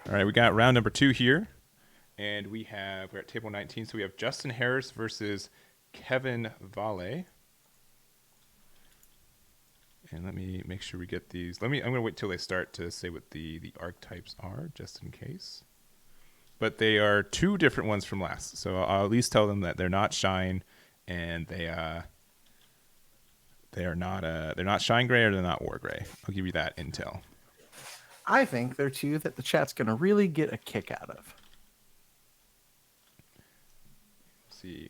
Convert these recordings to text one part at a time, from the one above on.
All right, we got round number 2 here, and we're at table 19. So we have Justin Harris versus Kevin Vale. And let me make sure we get these. I'm going to wait till they start to say what the archetypes are, just in case. But they are 2 different ones from last, so I'll at least tell them that they're not Shine, and they're not Shine Gray or they're not War Gray. I'll give you that intel. I think they're 2 that the chat's going to really get a kick out of.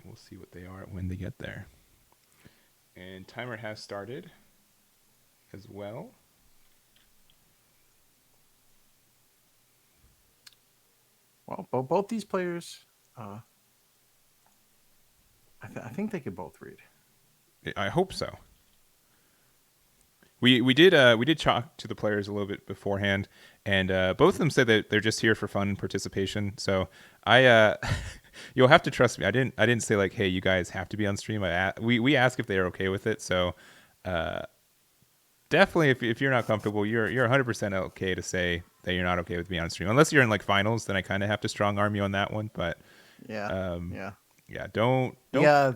We'll see what they are when they get there. And timer has started as well. Well, both these players, I think they could both read. I hope so. We did talk to the players a little bit beforehand, and both of them said that they're just here for fun and participation. So you'll have to trust me. I didn't say like, hey, you guys have to be on stream. We asked if they are okay with it. So definitely, if you're not comfortable, you're 100% okay to say that you're not okay with being on stream, unless you're in like finals. Then I kind of have to strong arm you on that one. But don't. Yeah,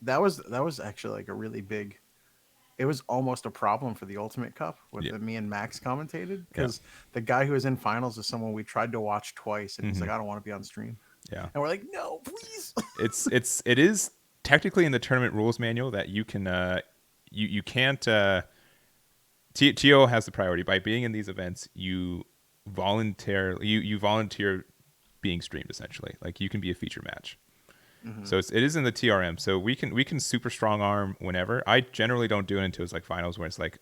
that was actually like a really big. It was almost a problem for the Ultimate Cup with me and Max commentated, because the guy who was in finals is someone we tried to watch twice, and he's like, I don't want to be on stream. Yeah, and we're like, no, please. it is technically in the tournament rules manual that you can you can't. TO has the priority by being in these events. You volunteer being streamed, essentially. Like, you can be a feature match. So it is in the TRM. So we can super strong arm whenever. I generally don't do it until it's like finals, where it's like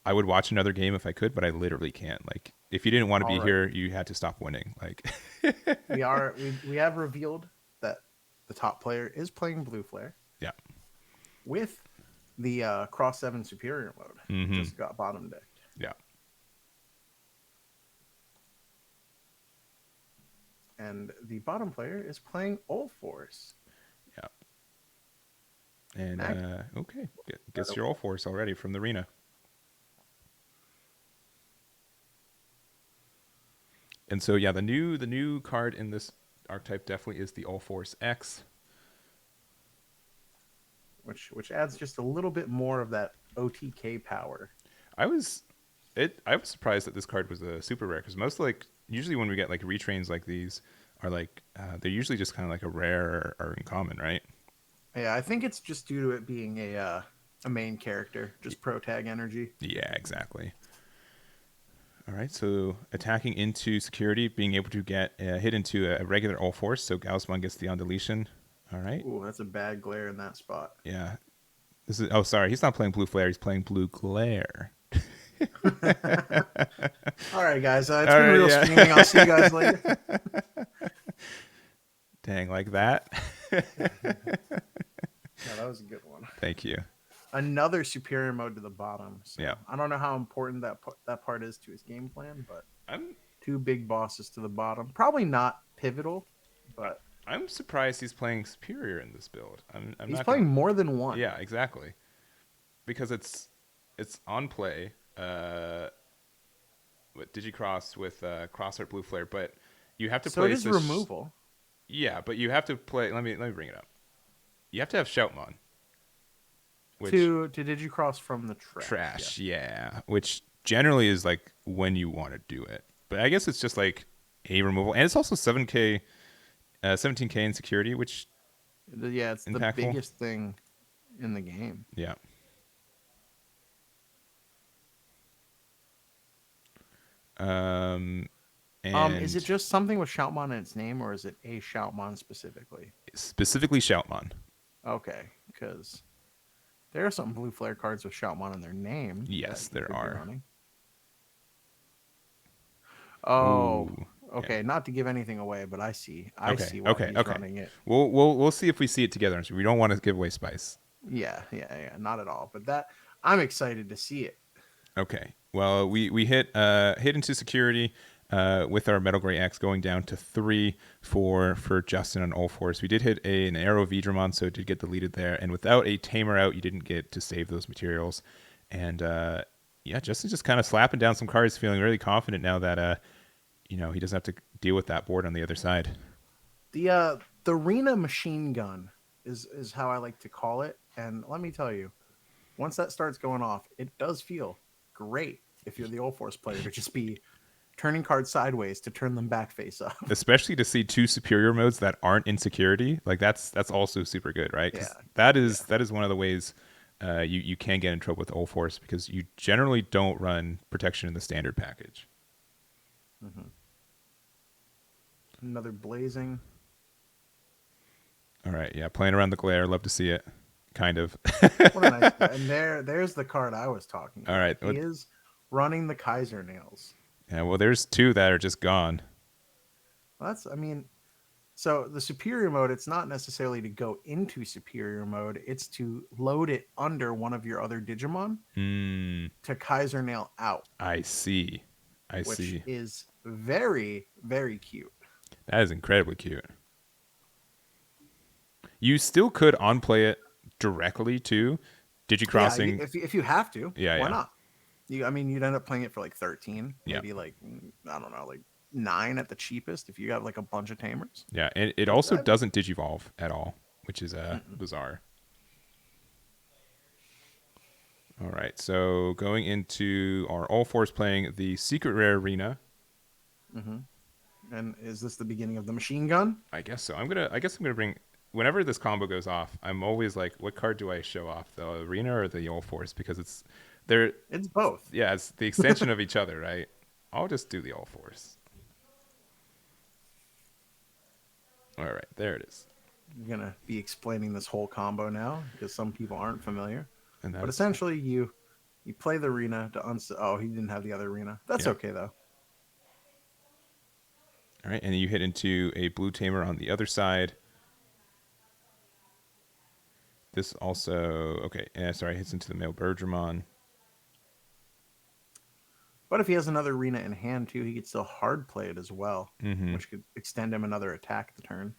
I would watch another game if I could, but I literally can't. Like, if you didn't want to be here, you had to stop winning. Like we have revealed that the top player is playing Blue Flare. Yeah. With the Cross 7 Superior mode. Just got bottom decked. Yeah. And the bottom player is playing Ulforce. Yeah. And okay, guess your Ulforce already from the arena. And so the new card in this archetype definitely is the Ulforce X, which adds just a little bit more of that OTK power. I was surprised that this card was a super rare, because most usually when we get like retrains like these are like they're usually just kind of like a rare or uncommon, right? Yeah, I think it's just due to it being a main character, just pro tag energy. Yeah, exactly. All right, so attacking into security, being able to get hit into a regular Ulforce, so Gaussman gets the on deletion. All right. Ooh, that's a bad glare in that spot. Yeah. Sorry, he's not playing Blue Flare, he's playing Blue Glare. All right, guys. It's been real streaming. I'll see you guys later. Dang, like that. Yeah, that was a good one. Thank you. Another superior mode to the bottom. So yeah. I don't know how important that part is to his game plan, but 2 big bosses to the bottom. Probably not pivotal, but I'm surprised he's playing superior in this build. He's playing more than one. Yeah, exactly. Because it's on play. Digicross with Crossheart Blue Flare, but you have to play. So it is removal. Yeah, but you have to play. Let me bring it up. You have to have Shoutmon. To Digicross from the trash. Yeah, which generally is like when you want to do it. But I guess it's just like a removal, and it's also 17K in security, which it's impactful. The biggest thing in the game. Yeah. Is it just something with Shoutmon in its name, or is it a Shoutmon specifically? Specifically Shoutmon. Okay, because there are some Blue Flare cards with Shoutmon in their name. Yes, there are. Oh, ooh, okay. Yeah. Not to give anything away, but I see why he's running it. We'll see if we see it together. We don't want to give away spice. Yeah, not at all. But I'm excited to see it. Okay. Well, we hit into security with our Metal Gray X, going down to 3 for Justin on Ulforce. We did hit an Arrow Vidramon, so it did get deleted there. And without a Tamer out, you didn't get to save those materials. And Justin's just kind of slapping down some cards, feeling really confident now that he doesn't have to deal with that board on the other side. The Arena machine gun is how I like to call it. And let me tell you, once that starts going off, it does feel great if you're the Ulforce player to just be turning cards sideways to turn them back face up. Especially to see two superior modes that aren't in security, like that's also super good, right? Yeah. That is one of the ways you can get in trouble with Ulforce, because you generally don't run protection in the standard package. Mm-hmm. Another blazing. All right, yeah, playing around the glare, love to see it. Kind of. What a nice. And there's the card I was talking about. All right, he is running the Kaiser nails. Yeah, well, there's two that are just gone. Well, so the superior mode, it's not necessarily to go into superior mode. It's to load it under one of your other Digimon to Kaiser nail out. I see. Which is very, very cute. That is incredibly cute. You still could on-play it directly too. Digicrossing. Yeah, if you have to, why not? You'd end up playing it for like 13, maybe like, I don't know, like 9 at the cheapest if you got like a bunch of tamers. Yeah, and it also doesn't digivolve at all, which is bizarre. All right, so going into our Ulforce playing the Secret Rare Arena. Mm-hmm. And is this the beginning of the machine gun? I guess so. I'm gonna bring. Whenever this combo goes off, I'm always like, what card do I show off, the Arena or the Ulforce? Because it's both. Yeah, it's the extension of each other, right? I'll just do the Ulforce. All right, there it is. You're gonna be explaining this whole combo now because some people aren't familiar. But essentially, you play the Arena to Oh, he didn't have the other Arena. That's okay though. All right, and you hit into a blue tamer on the other side. This also hits into the male Imperialdramon. But if he has another Arena in hand too, he could still hard play it as well, which could extend him another attack the turn.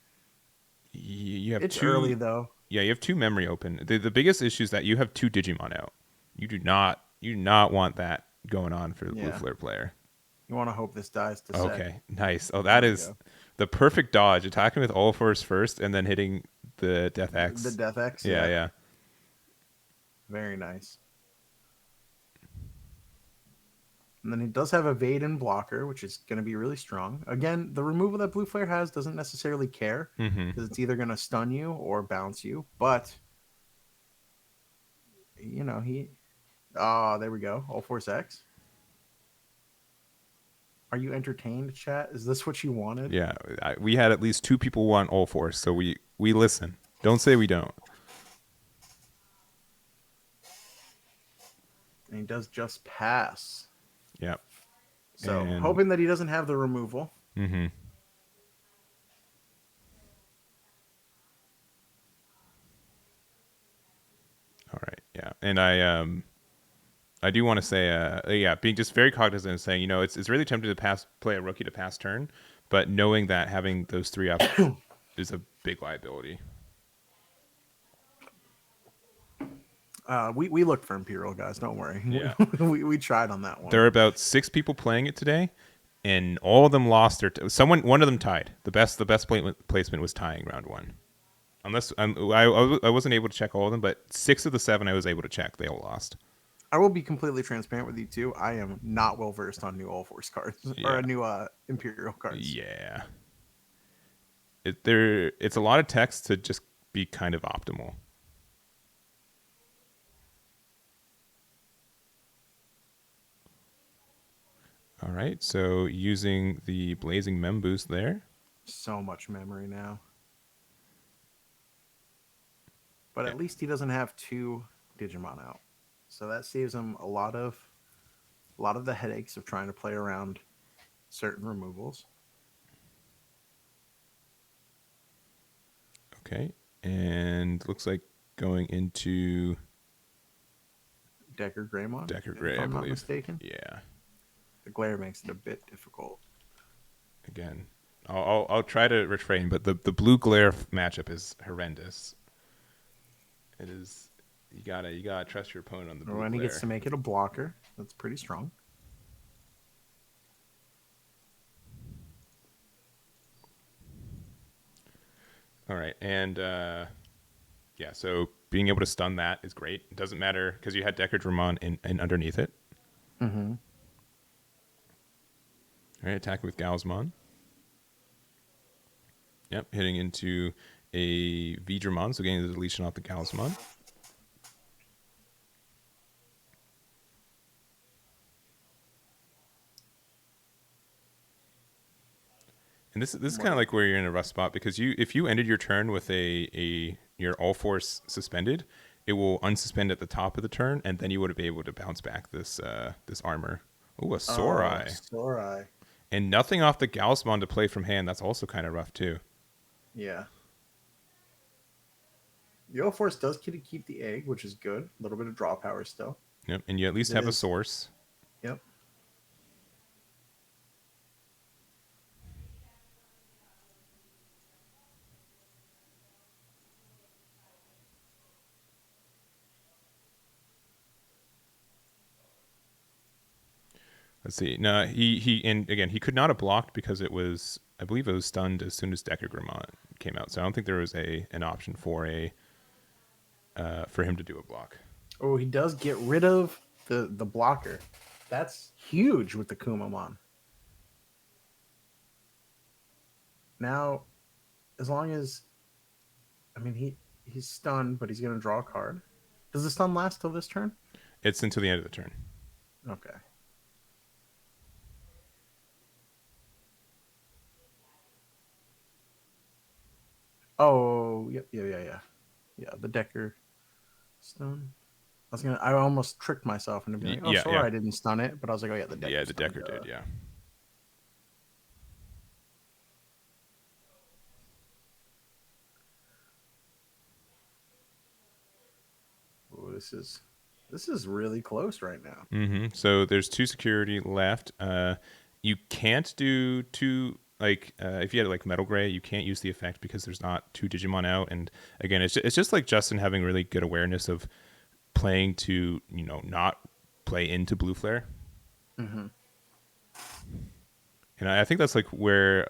You have it's early though. Yeah, you have 2 memory open. The biggest issue is that you have 2 Digimon out. You do not want that going on for the blue flare player. You want to hope this dies to Okay, nice. Oh, that is the perfect dodge. Attacking with Ulforce first and then hitting the Death X. The Death X? Yeah. Very nice. And then he does have Evade and Blocker, which is going to be really strong. Again, the removal that Blue Flare has doesn't necessarily care, because it's either going to stun you or bounce you. But, there we go. Ulforce X. Are you entertained, chat? Is this what you wanted? Yeah, we had at least 2 people want Ulforce, so we listen. Don't say we don't. And he does just pass. Yep. So hoping that he doesn't have the removal. Mm-hmm. All right. Yeah. And I do want to say, being just very cognizant of saying, it's really tempting to play a rookie to pass turn, but knowing that having those 3 up is a big liability. We looked for Imperial, guys. Don't worry. Yeah. we tried on that one. There are about 6 people playing it today, and all of them lost their. One of them tied. The best placement was tying round 1. Unless I wasn't able to check all of them, but 6 of the 7 I was able to check. They all lost. I will be completely transparent with you too. I am not well versed on new Ulforce cards or new Imperial cards. Yeah. It's a lot of text to just be kind of optimal. All right, so using the Blazing Mem boost there. So much memory now. But at least he doesn't have 2 Digimon out. So that saves him a lot of the headaches of trying to play around certain removals. Okay, and looks like going into Decker Greymon. Decker Gray, if I'm I believe. Not mistaken. Yeah. The glare makes it a bit difficult. Again, I'll try to refrain, but the blue glare matchup is horrendous. It is. You gotta trust your opponent on the blue When he glare. gets to make it a blocker, that's pretty strong. All right, and yeah, so being able to stun that is great. It doesn't matter because you had Decadramon in underneath it. Mm-hmm. All right, attacking with Galsmon. Yep, hitting into a Veedramon, so getting the deletion off the Galsmon. And this is kind of like where you're in a rough spot because if you ended your turn with your Ulforce suspended, it will unsuspend at the top of the turn, and then you would be able to bounce back this this armor. Ooh, a Sorai. Sorai. And nothing off the Galsmon to play from hand. That's also kind of rough too. Yeah. The Ulforce does keep the egg, which is good. A little bit of draw power still. Yep, and you at least have a source. Yep. Let's see. No, he and again he could not have blocked because it was, I believe it was stunned as soon as Decadramon came out. So I don't think there was an option for him to do a block. Oh, he does get rid of the blocker. That's huge with the Kumamon. Now, as long as, I mean, he's stunned, but he's going to draw a card. Does the stun last till this turn? It's until the end of the turn. Okay. Oh, yep, yeah. The Decker stun. I almost tricked myself into being like, I didn't stun it, but I was like, oh yeah, the Decker. Yeah, the Decker did, yeah. Oh, this is really close right now. Mm-hmm. So there's 2 security left. You can't do 2. Like if you had like Metal Gray, you can't use the effect because there's not 2 Digimon out. And again, it's just like Justin having really good awareness of playing to not play into Blue Flare. Mm-hmm. And I think that's like where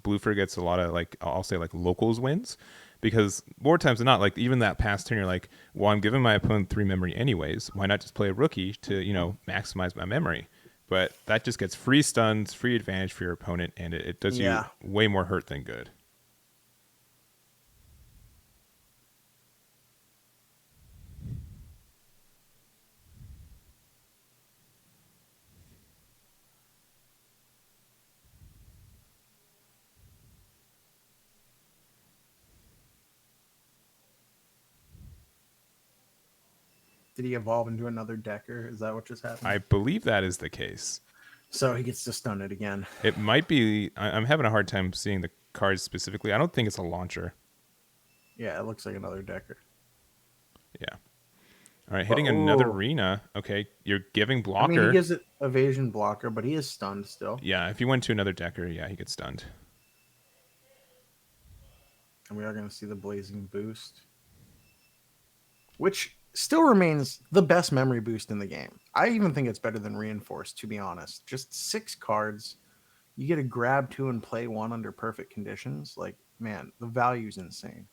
Blue Flare gets a lot of like I'll say like locals wins, because more times than not, like even that past turn, you're like, well, I'm giving my opponent 3 memory anyways. Why not just play a rookie to maximize my memory? But that just gets free stuns, free advantage for your opponent, and it does you way more hurt than good. Did he evolve into another Decker? Is that what just happened? I believe that is the case. So he gets to stun it again. It might be. I'm having a hard time seeing the cards specifically. I don't think it's a launcher. Yeah, it looks like another Decker. Yeah. All right, hitting another arena. Okay, you're giving blocker. I mean, he gives it evasion blocker, but he is stunned still. Yeah, if he went to another Decker, yeah, he gets stunned. And we are going to see the blazing boost, which still remains the best memory boost in the game. I even think it's better than Reinforce, to be honest. Just 6 cards. You get to grab 2 and play 1 under perfect conditions. Like, man, the value's insane.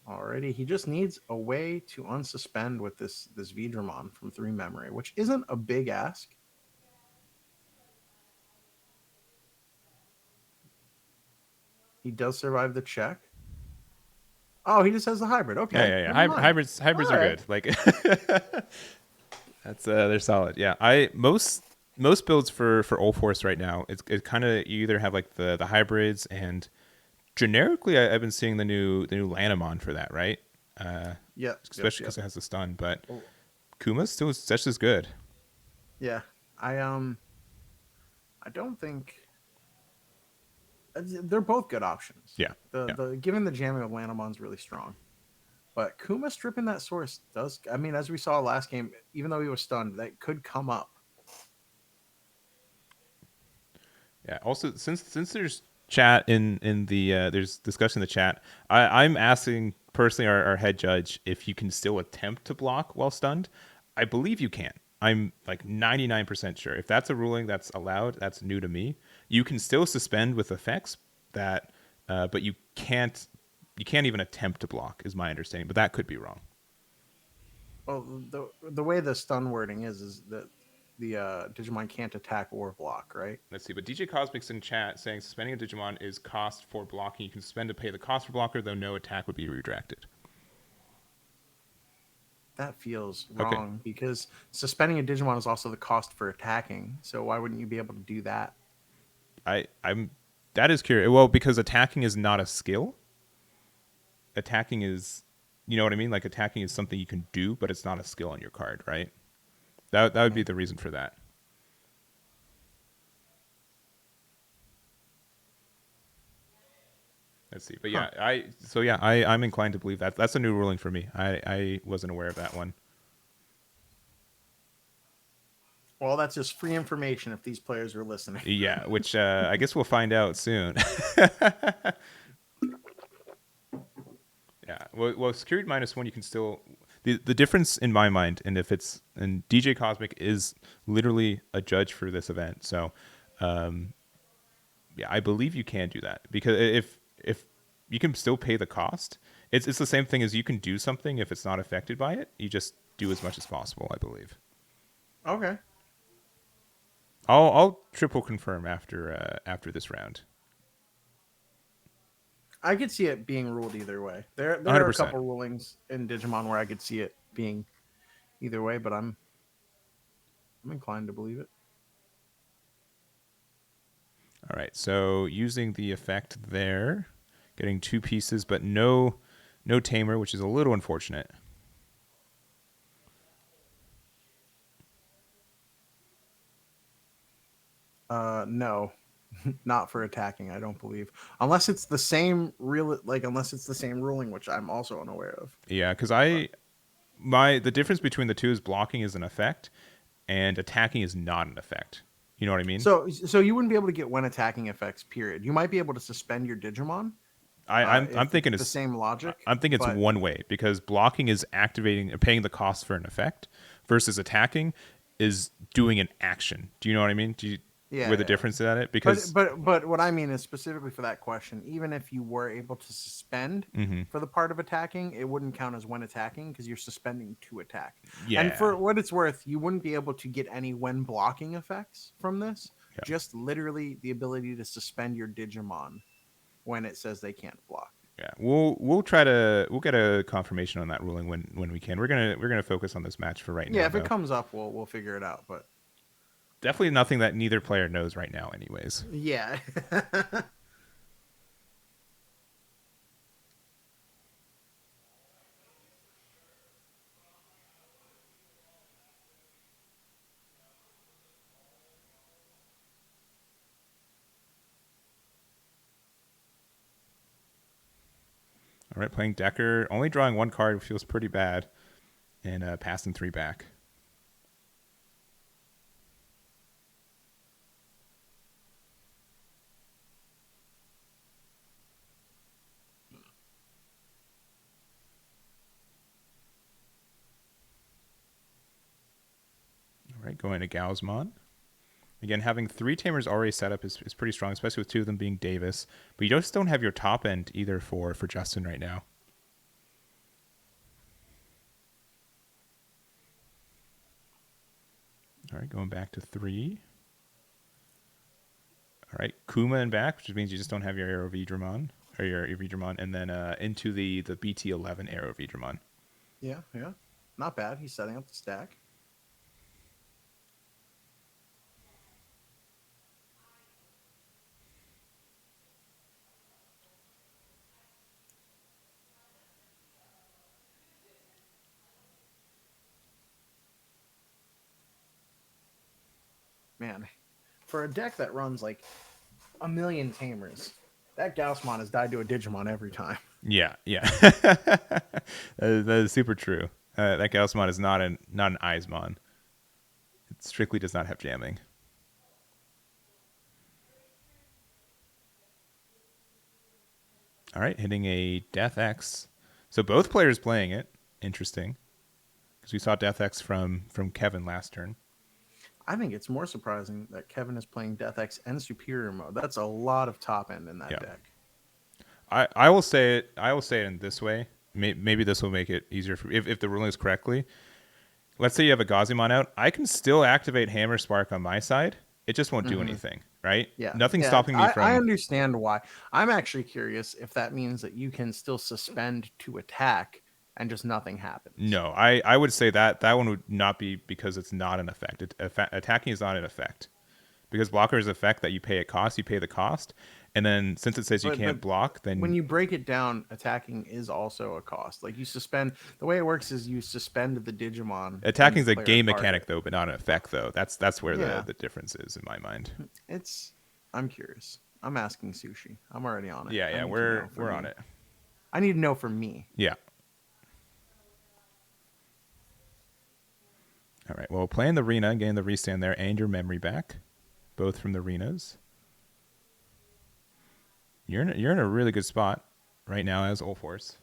Alrighty, he just needs a way to unsuspend with this Veedramon from 3 memory, which isn't a big ask. He does survive the check. Oh, he just has the hybrid. Okay. Yeah. Hybrids are good. Like that's they're solid. Yeah. Most builds for Ulforce right now, it kind of, you either have like the hybrids, and generically I've been seeing the new Lanamon for that, right? Yeah. Especially because it has the stun, but Kuma's still just as good. Yeah. I don't think they're both good options. Yeah. The given the jamming of Lanamon's really strong. But Kuma stripping that source does, I mean, as we saw last game, even though he was stunned, that could come up. Yeah. Also, since there's chat in the there's discussion in the chat. I'm asking personally our head judge if you can still attempt to block while stunned. I believe you can. I'm like 99% sure. If that's a ruling that's allowed, that's new to me. You can still suspend with effects that, but you can't even attempt to block, is my understanding. But that could be wrong. Well, the way the stun wording is that the Digimon can't attack or block, right? Let's see. But DJ Cosmic's in chat saying suspending a Digimon is cost for blocking. You can suspend to pay the cost for blocker, though no attack would be redirected. That feels wrong because suspending a Digimon is also the cost for attacking. So why wouldn't you be able to do that? I'm that is curious. Well, because attacking is not a skill. Attacking is, you know what I mean? Like attacking is something you can do, but it's not a skill on your card, right? That would be the reason for that. Let's see. But yeah, I'm inclined to believe that. That's a new ruling for me. I wasn't aware of that one. Well, that's just free information if these players are listening. Yeah, which I guess we'll find out soon. Yeah. Well, security -1, you can still the difference in my mind, and DJ Cosmic is literally a judge for this event, so yeah, I believe you can do that because if you can still pay the cost, it's the same thing as you can do something if it's not affected by it. You just do as much as possible, I believe. Okay. I'll triple confirm after this round. I could see it being ruled either way. There are a couple rulings in Digimon where I could see it being either way, but I'm inclined to believe it. All right, so using the effect there, getting 2 pieces, but no tamer, which is a little unfortunate. No, not for attacking. I don't believe, unless it's the same ruling, which I'm also unaware of. Yeah, because the difference between the two is blocking is an effect, and attacking is not an effect. You know what I mean? So you wouldn't be able to get when attacking effects. Period. You might be able to suspend your Digimon. I'm thinking it's the same logic. I'm thinking it's one way because blocking is activating or paying the cost for an effect, versus attacking is doing an action. Do you know what I mean? Where the difference is at it? Because but what I mean is specifically for that question, even if you were able to suspend for the part of attacking, it wouldn't count as when attacking because you're suspending to attack. Yeah. And for what it's worth, you wouldn't be able to get any when blocking effects from this. Yeah. Just literally the ability to suspend your Digimon when it says they can't block. Yeah, we'll get a confirmation on that ruling when we can. We're gonna focus on this match for right now. Yeah, if it comes up, we'll figure it out. But definitely nothing that neither player knows right now, anyways. Yeah. All right, playing Decker, only drawing 1 card feels pretty bad, and passing 3 back. All right, going to Gausmon. Again, having 3 tamers already set up is pretty strong, especially with 2 of them being Davis. But you just don't have your top end either for Justin right now. All right, going back to 3. All right, Kuma and back, which means you just don't have your Aandroidd or your Vidramon, and then into the BT11 Aandroidd. Yeah, not bad. He's setting up the stack. Man, for a deck that runs like a million tamers, that Gaussmon has died to a Digimon every time. Yeah. that is super true. That Gaussmon is not an Eismon. It strictly does not have jamming. All right, hitting a Death X. So both players playing it. Interesting. Because we saw Death X from Kevin last turn. I think it's more surprising that Kevin is playing Death X and Superior mode. That's a lot of top end in that deck. I will say it. I will say it in this way. Maybe this will make it easier for if the ruling is correctly. Let's say you have a Gazimon out. I can still activate Hammer Spark on my side. It just won't do anything, right? Yeah. Nothing's stopping me from... I understand why. I'm actually curious if that means that you can still suspend to attack and just nothing happens. No, I would say that one would not be because it's not an effect. Attacking is not an effect. Because blocker is an effect that you pay a cost, you pay the cost. And then since it says you can't block, then... When you break it down, attacking is also a cost. Like you suspend... The way it works is you suspend the Digimon. Attacking is a game mechanic, though, but not an effect, though. That's where the difference is in my mind. I'm curious. I'm asking Sushi. I'm already on it. Yeah, we're on it. I need to know for me. Yeah. All right. Well, playing the arena, getting the restand there, and your memory back, both from the arenas. You're in a really good spot right now as Ulforce.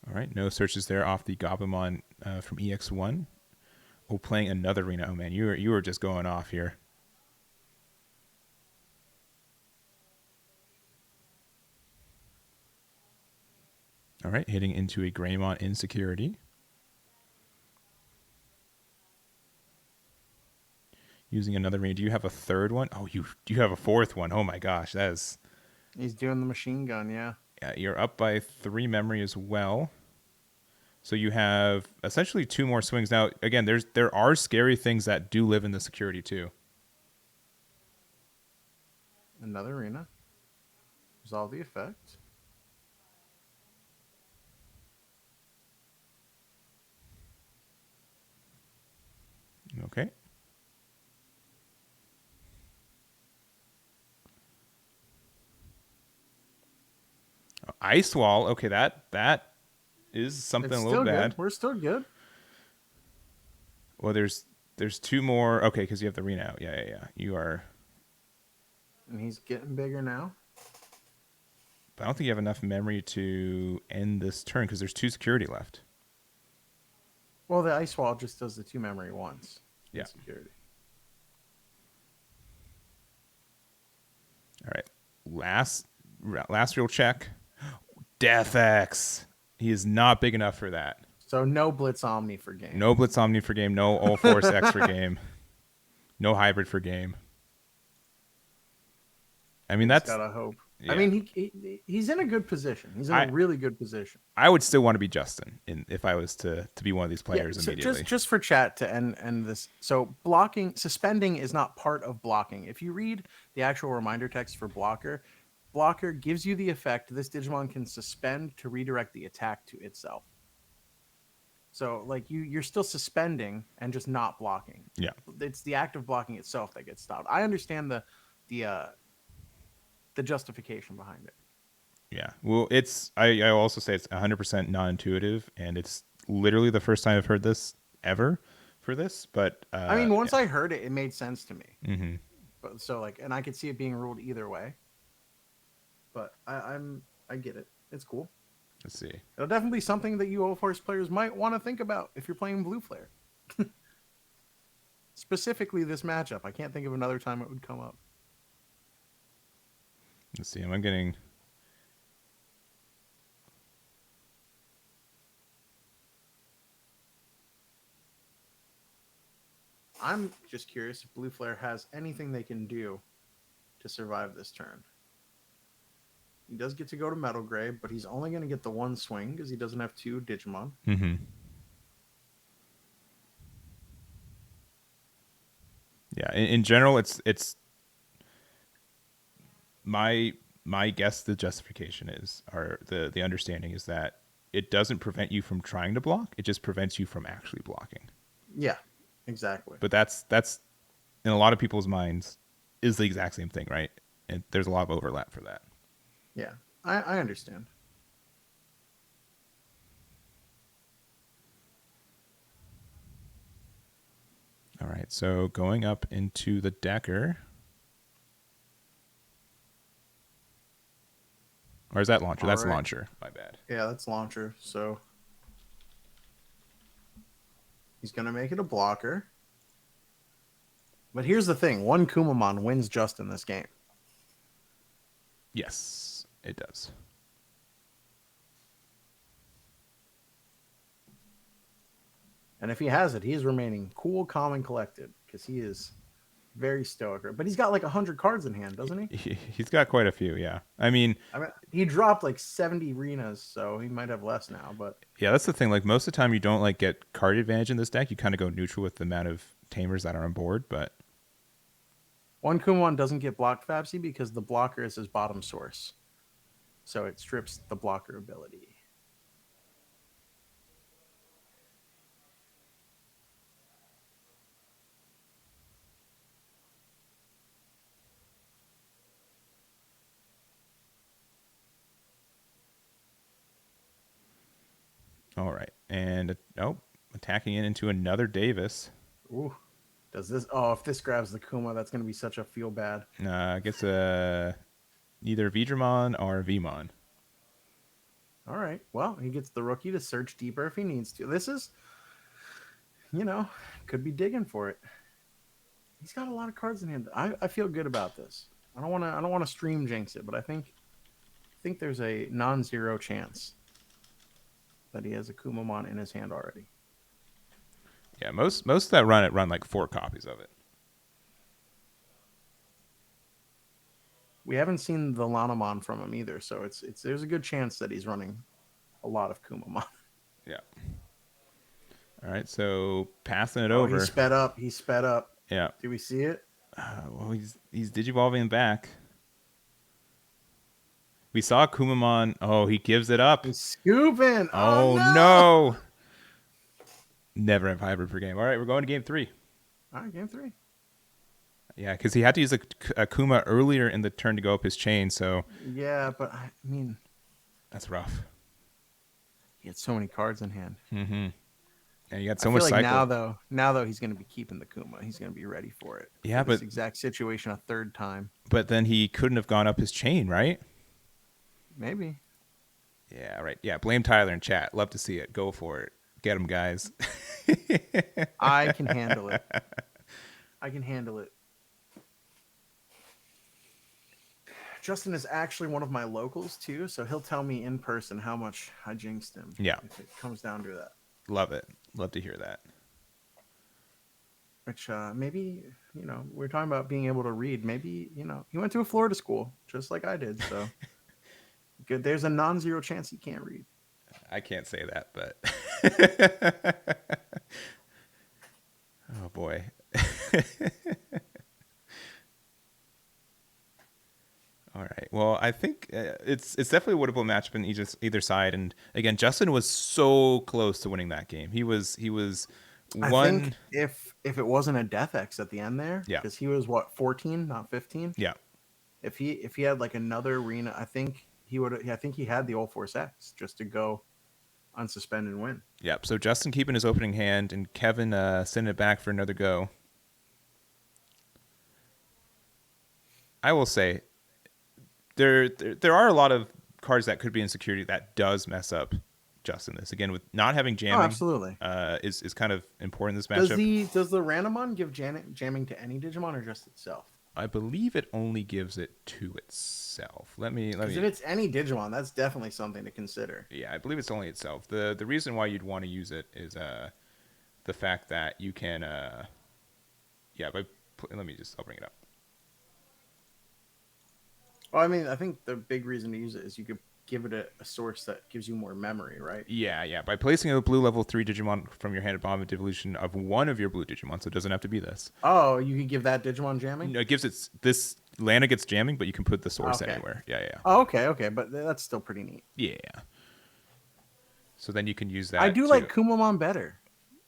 All right, no searches there off the Goblimon from EX1. Oh, playing another arena. Oh man, you were just going off here. All right, hitting into a Greymon Insecurity. Using another arena. Do you have a third one? Oh, you have a fourth one. Oh my gosh, that is... He's doing the machine gun, yeah. Yeah, you're up by 3 memory as well. So you have essentially 2 more swings. Now, again, there are scary things that do live in the security too. Another arena. Resolve the effect. Okay. Ice Wall. Okay, that is something a little bad. Good. We're still good. Well, there's 2 more. Okay, because you have the arena out. Yeah. You are. And he's getting bigger now. But I don't think you have enough memory to end this turn because there's 2 security left. Well, the Ice Wall just does the 2 memory once. Yeah. Security. All right. Last real check. Death X. He is not big enough for that. So no Blitz Omni for game. No Blitz Omni for game. No Ulforce X for game. No hybrid for game. I mean, that's... gotta hope. Yeah. I mean, he's in a good position. He's in a really good position. I would still want to be Justin if I was to be one of these players immediately. Just for chat to end this. So suspending is not part of blocking. If you read the actual reminder text for blocker gives you the effect this Digimon can suspend to redirect the attack to itself. So like you're still suspending and just not blocking. Yeah. It's the act of blocking itself that gets stopped. I understand the justification behind it. Yeah. Well, I also say it's 100% non-intuitive, and it's literally the first time I've heard this ever for this. But I mean, once I heard it, it made sense to me. Mm-hmm. But so like, and I could see it being ruled either way. But I get it. It's cool. Let's see. It'll definitely be something that you Ulforce players might want to think about if you're playing Blue Flare. Specifically this matchup. I can't think of another time it would come up. Let's see. Am I getting... I'm just curious if Blue Flare has anything they can do to survive this turn. He does get to go to Metal Gray, but he's only going to get the 1 swing because he doesn't have 2 Digimon. Mm-hmm. Yeah, in general, it's my guess. The justification or the understanding is that it doesn't prevent you from trying to block; it just prevents you from actually blocking. Yeah, exactly. But that's in a lot of people's minds is the exact same thing, right? And there's a lot of overlap for that. Yeah, I understand. All right, so going up into the decker. Or is that launcher? That's launcher. My bad. Yeah, that's launcher. So he's going to make it a blocker. But here's the thing. One Kumamon wins just in this game. Yes, it does. And if he has it, he's remaining cool, calm, and collected because he is very stoic. But he's got like 100 cards in hand, doesn't he? He's got quite a few, yeah. I mean, he dropped like 70 arenas, so he might have less now. But yeah, that's the thing. Like most of the time, you don't like get card advantage in this deck. You kind of go neutral with the amount of tamers that are on board. But one Kumamon doesn't get blocked, Fabsy, because the blocker is his bottom source, so it strips the blocker ability. All right, and attacking it into another Davis. Ooh, does this? Oh, if this grabs the Kuma, that's going to be such a feel bad. I guess either Veedramon or Vmon. All right. Well, he gets the rookie to search deeper if he needs to. This is, could be digging for it. He's got a lot of cards in hand. I feel good about this. I don't want to stream jinx it, but I think there's a non-zero chance that he has a Kumamon in his hand already. Yeah, most of that run like 4 copies of it. We haven't seen the Lanamon from him either, so there's a good chance that he's running a lot of Kumamon. Yeah. All right, so passing it over. He sped up. Yeah. Do we see it? Well, he's digivolving back. We saw Kumamon. Oh, he gives it up. He's scooping. Oh no! Never have hybrid per game. All right, we're going to game 3. All right, game 3. Yeah, because he had to use a Kuma earlier in the turn to go up his chain. So yeah, but I mean, that's rough. He had so many cards in hand. Mm-hmm. And you got so much like cycle. now though, he's going to be keeping the Kuma. He's going to be ready for it. Yeah, for this exact situation a third time. But then he couldn't have gone up his chain, right? Maybe. Yeah, right. Yeah, blame Tyler in chat. Love to see it. Go for it. Get him, guys. I can handle it. Justin is actually one of my locals too, so he'll tell me in person how much I jinxed him. Yeah. If it comes down to that. Love it. Love to hear that. Which maybe, we're talking about being able to read. Maybe, he went to a Florida school just like I did, so good. There's a non-zero chance he can't read. I can't say that, but oh boy. All right. Well, I think it's definitely a winnable matchup in either side. And again, Justin was so close to winning that game. He was one. I think if it wasn't a Death X at the end there, yeah, because he was 14, not 15. Yeah. If he had like another arena, I think he would. I think he had the Ulforce X just to go unsuspend and win. Yep. So Justin keeping his opening hand and Kevin sending it back for another go. I will say there are a lot of cards that could be in security that does mess up Justin. This again with not having jamming. Oh, absolutely. Is kind of important in this matchup. Does the Randomon give jamming to any Digimon or just itself? I believe it only gives it to itself. Let me. If it's any Digimon, that's definitely something to consider. Yeah, I believe it's only itself. The reason why you'd want to use it is the fact that you can let me I'll bring it up. Well, I mean, I think the big reason to use it is you could give it a source that gives you more memory, right? Yeah. By placing a blue level 3 Digimon from your hand at bottom of devolution of one of your blue Digimon, so it doesn't have to be this. Oh, you can give that Digimon jamming? No, it gives it this Lana gets jamming, but you can put the source anywhere. Yeah. Oh, okay, but that's still pretty neat. Yeah. So then you can use that. I do like Kumamon better,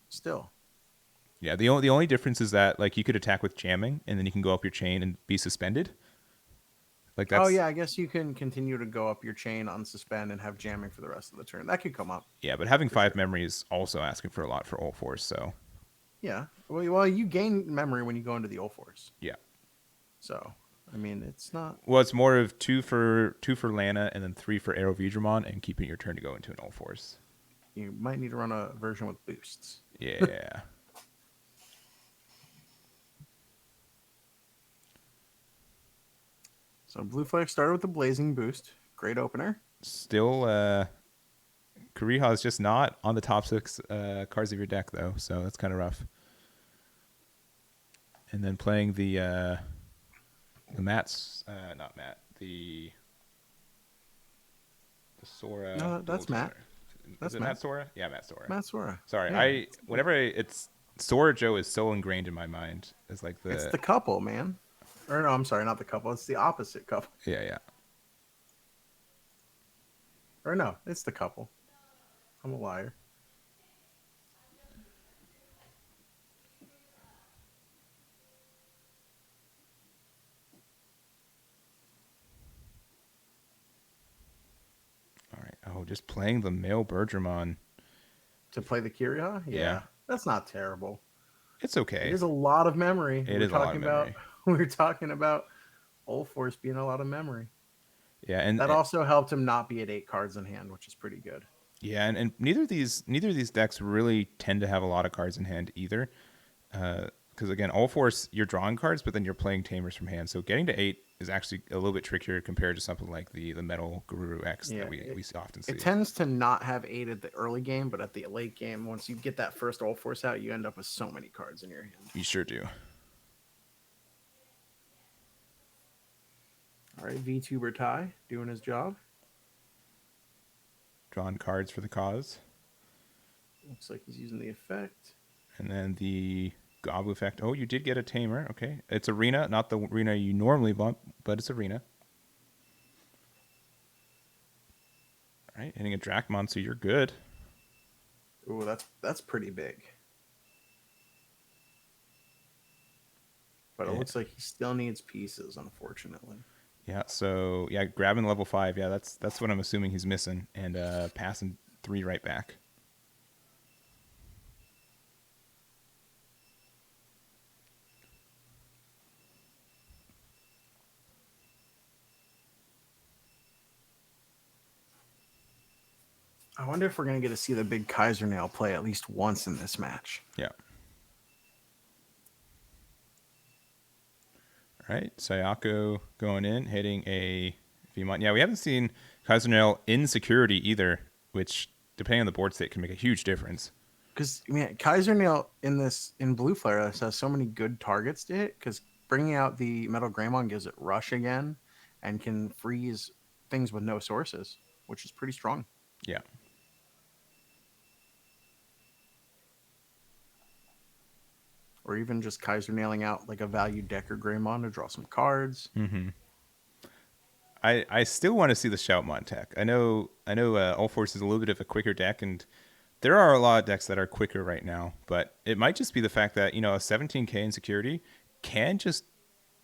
still. Yeah, the only difference is that like you could attack with jamming, and then you can go up your chain and be suspended. Like that's, oh yeah, I guess you can continue to go up your chain, unsuspend, and have jamming for the rest of the turn. That could come up. Yeah, but having 5 memory is also asking for a lot for Ulforce. So Yeah. Well, you gain memory when you go into the Ulforce. Yeah. So, I mean, it's not. Well, it's more of two for Lana and then 3 for Aandroidd and keeping your turn to go into an Ulforce. You might need to run a version with boosts. Yeah. So Blue Flare started with the Blazing Boost. Great opener. Still, Kuriha is just not on the top 6 cards of your deck, though, so that's kind of rough. And then playing the Matt's, not Matt, the Sora. No, that's Matt. Is it Matt Sora? Yeah, Matt Sora. Matt Sora. Sorry, Yeah. It's Sora Joe is so ingrained in my mind. It's like It's the couple, man. Or no, I'm sorry, not the couple. It's the opposite couple. Yeah. Or no, it's the couple. I'm a liar. All right. Oh, just playing the male Bergermon. To play the Kyria? Yeah. That's not terrible. It's okay. It is a lot of memory. It is a lot of memory. We were talking about Ulforce being a lot of memory. Yeah, and that also helped him not be at 8 cards in hand, which is pretty good. Yeah, and neither of these decks really tend to have a lot of cards in hand either. Because again, Ulforce, you're drawing cards, but then you're playing Tamers from hand. So getting to 8 is actually a little bit trickier compared to something like the Metal Guru X that we often see. It tends to not have 8 at the early game, but at the late game, once you get that first Ulforce out, you end up with so many cards in your hand. You sure do. All right, VTuber Ty doing his job. Drawing cards for the cause. Looks like he's using the effect. And then the Gobu effect. Oh, you did get a Tamer. Okay. It's Arena, not the Arena you normally bump, but it's Arena. All right, hitting a Dracmon, so you're good. Ooh, that's pretty big. But it looks like he still needs pieces, unfortunately. Yeah, so yeah, grabbing level 5. Yeah, that's what I'm assuming he's missing, and passing 3 right back. I wonder if we're going to get to see the big Kaiser Nail play at least once in this match. Yeah. All right, Sayako going in, hitting a Vmon. Yeah, we haven't seen Kaiser Nail in security either, which, depending on the board state, can make a huge difference. Because Kaiser Nail in Blue Flare has so many good targets to hit, because bringing out the Metal Greymon gives it Rush again and can freeze things with no sources, which is pretty strong. Yeah. Or even just Kaiser nailing out like a value Decker Greymon to draw some cards. Mm-hmm. I still want to see the Shoutmon tech. I know Ulforce is a little bit of a quicker deck, and there are a lot of decks that are quicker right now, but it might just be the fact that, a 17k in security can just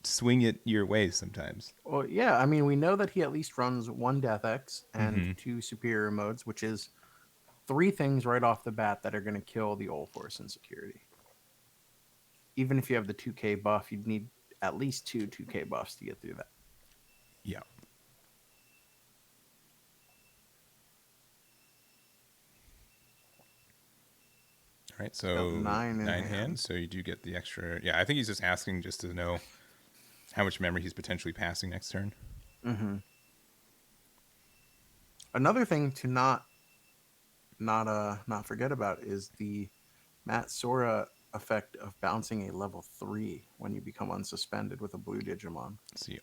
swing it your way sometimes. Well, yeah, I mean, we know that he at least runs 1 Death X and 2 superior modes, which is 3 things right off the bat that are going to kill the Ulforce in security. Even if you have the 2k buff, you'd need at least 2 2k buffs to get through that. Yeah. All right, so 9 hands, so you do get the extra. Yeah, I think he's just asking just to know how much memory he's potentially passing next turn. Mm-hmm. Another thing to not forget about is the Matt Sora effect of bouncing a level 3 when you become unsuspended with a blue Digimon. Let's see,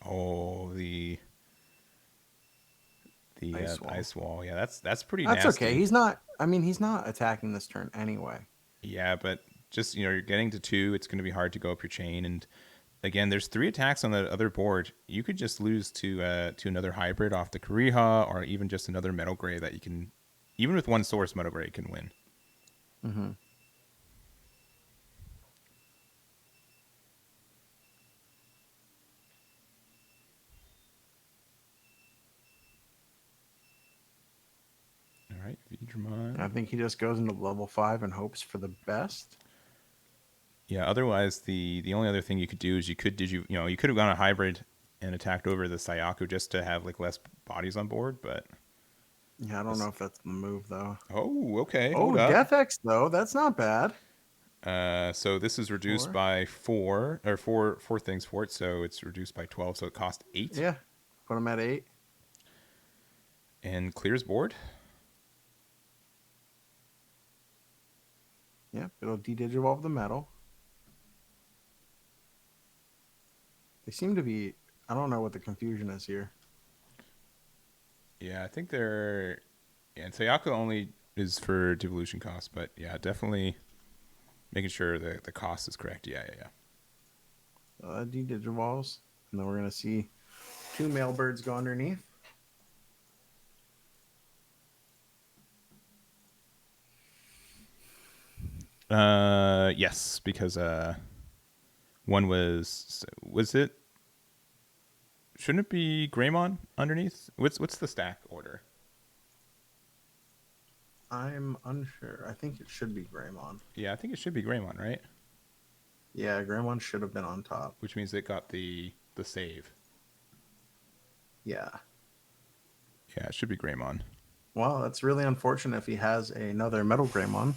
the ice wall. Yeah, that's pretty nasty. That's okay. He's not attacking this turn anyway. Yeah, but just, you're getting to 2, it's going to be hard to go up your chain, and again, there's 3 attacks on the other board. You could just lose to another hybrid off the Kuriha, or even just another Metal Gray that you can, even with 1 source, Metal Gray can win. Mm-hmm. All right, Veedramon. I think he just goes into level 5 and hopes for the best. Yeah. Otherwise, the only other thing you could do is you could have gone a hybrid and attacked over the Sayaku just to have like less bodies on board, but yeah, I don't know if that's the move though. Oh, okay. Oh, Hold up. Death X though, that's not bad. So this is reduced by 4 things for it, so it's reduced by 12, so it costs 8. Yeah, put him at 8. And clears board. Yep, it'll de-digivolve the metal. They seem to be... I don't know what the confusion is here. Yeah, I think they're... Yeah, and Sayaka only is for devolution cost, but yeah, definitely making sure the cost is correct. Yeah. De-digivolves. And then we're going to see 2 male birds go underneath. Yes, because one was it? Shouldn't it be Greymon underneath? What's the stack order? I'm unsure. I think it should be Greymon. Yeah, I think it should be Greymon, right? Yeah, Greymon should have been on top. Which means it got the save. Yeah. Yeah, it should be Greymon. Well, that's really unfortunate if he has another Metal Greymon.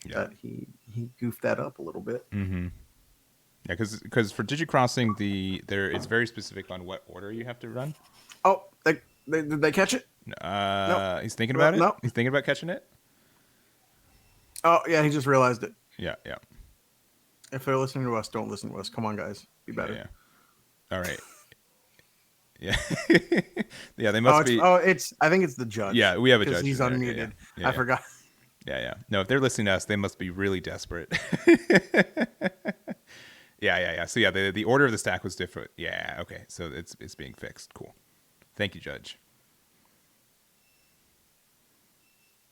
Yeah. That he goofed that up a little bit. Mm-hmm. Yeah, because for Digicrossing, it's very specific on what order you have to run. Oh, did they catch it? No. He's thinking about it? No. He's thinking about catching it? Oh, yeah, he just realized it. Yeah. If they're listening to us, don't listen to us. Come on, guys. Be better. Yeah. All right. Yeah. Yeah, they must be. I think it's the judge. Yeah, we have a judge. He's unmuted. Yeah. I forgot. Yeah. No, if they're listening to us, they must be really desperate. Yeah. So yeah, the order of the stack was different. Yeah, okay. So it's being fixed. Cool. Thank you, Judge.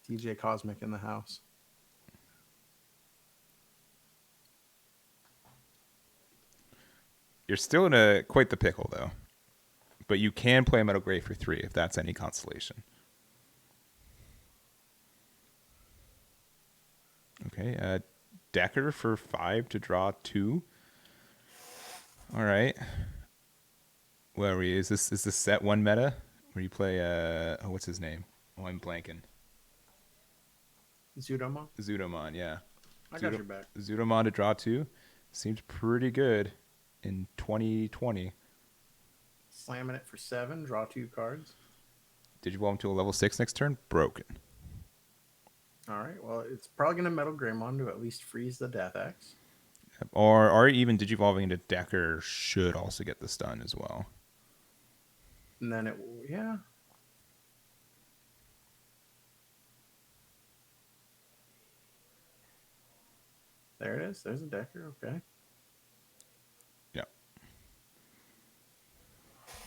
DJ Cosmic in the house. You're still in quite the pickle though. But you can play Metal Gray for 3 if that's any consolation. Okay, Decker for 5 to draw 2. All right. Where are we? Is this set 1 meta where you play what's his name? Oh, I'm blanking. Zudomon, yeah. I got your back. Zudomon to draw 2 seems pretty good in 2020. Slamming it for 7, draw 2 cards. Digivolve him to a level 6 next turn? Broken. All right, well, it's probably going to Metal Greymon to at least freeze the Death X. Or even Digivolving into Decker should also get the stun as well. And then yeah. There it is. There's a Decker, okay. Yeah.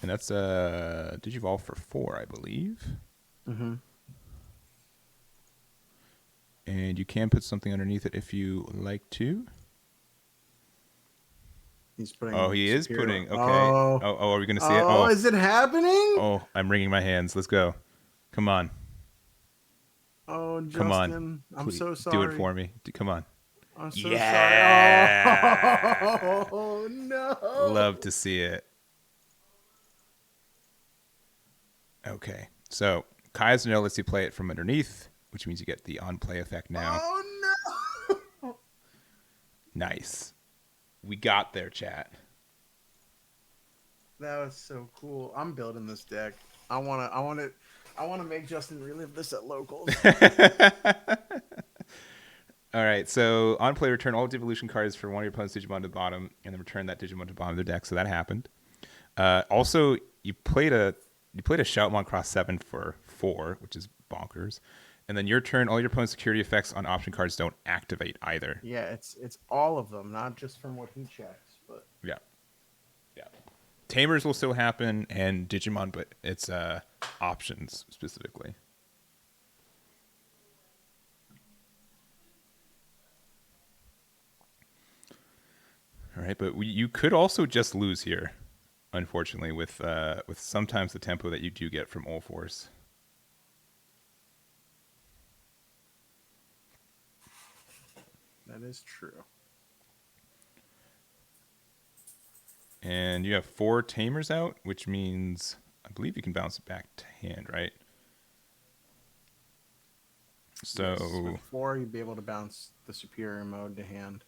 And that's Digivolve for 4, I believe. Mm-hmm. And you can put something underneath it if you like to. He's putting. Oh, he is putting. Okay. Oh, are we going to see it? Oh, is it happening? Oh, I'm wringing my hands. Let's go. Come on. Oh, Justin. Come on. I'm so sorry. Do it for me. Come on. I'm so sorry. Oh, no. Love to see it. Okay. So, Kaustinen lets you play it from underneath, which means you get the on-play effect now. Oh, no. Nice. We got there, chat. That was so cool. I'm building this deck. I want to make Justin relive this at locals. All right, so on play, return all devolution cards for one of your opponent's Digimon to the bottom, and then return that Digimon to the bottom of their deck. So that happened. Also, you played a Shoutmon cross 7 for 4, which is bonkers. And then your turn, all your opponent's security effects on option cards don't activate either. Yeah, it's all of them, not just from what he checks, but yeah. Tamers will still happen, and Digimon, but it's options specifically. All right, but you could also just lose here, unfortunately, with sometimes the tempo that you do get from Ulforce. That is true. And you have 4 Tamers out, which means I believe you can bounce it back to hand, right? So yes, with 4, you'd be able to bounce the superior mode to hand.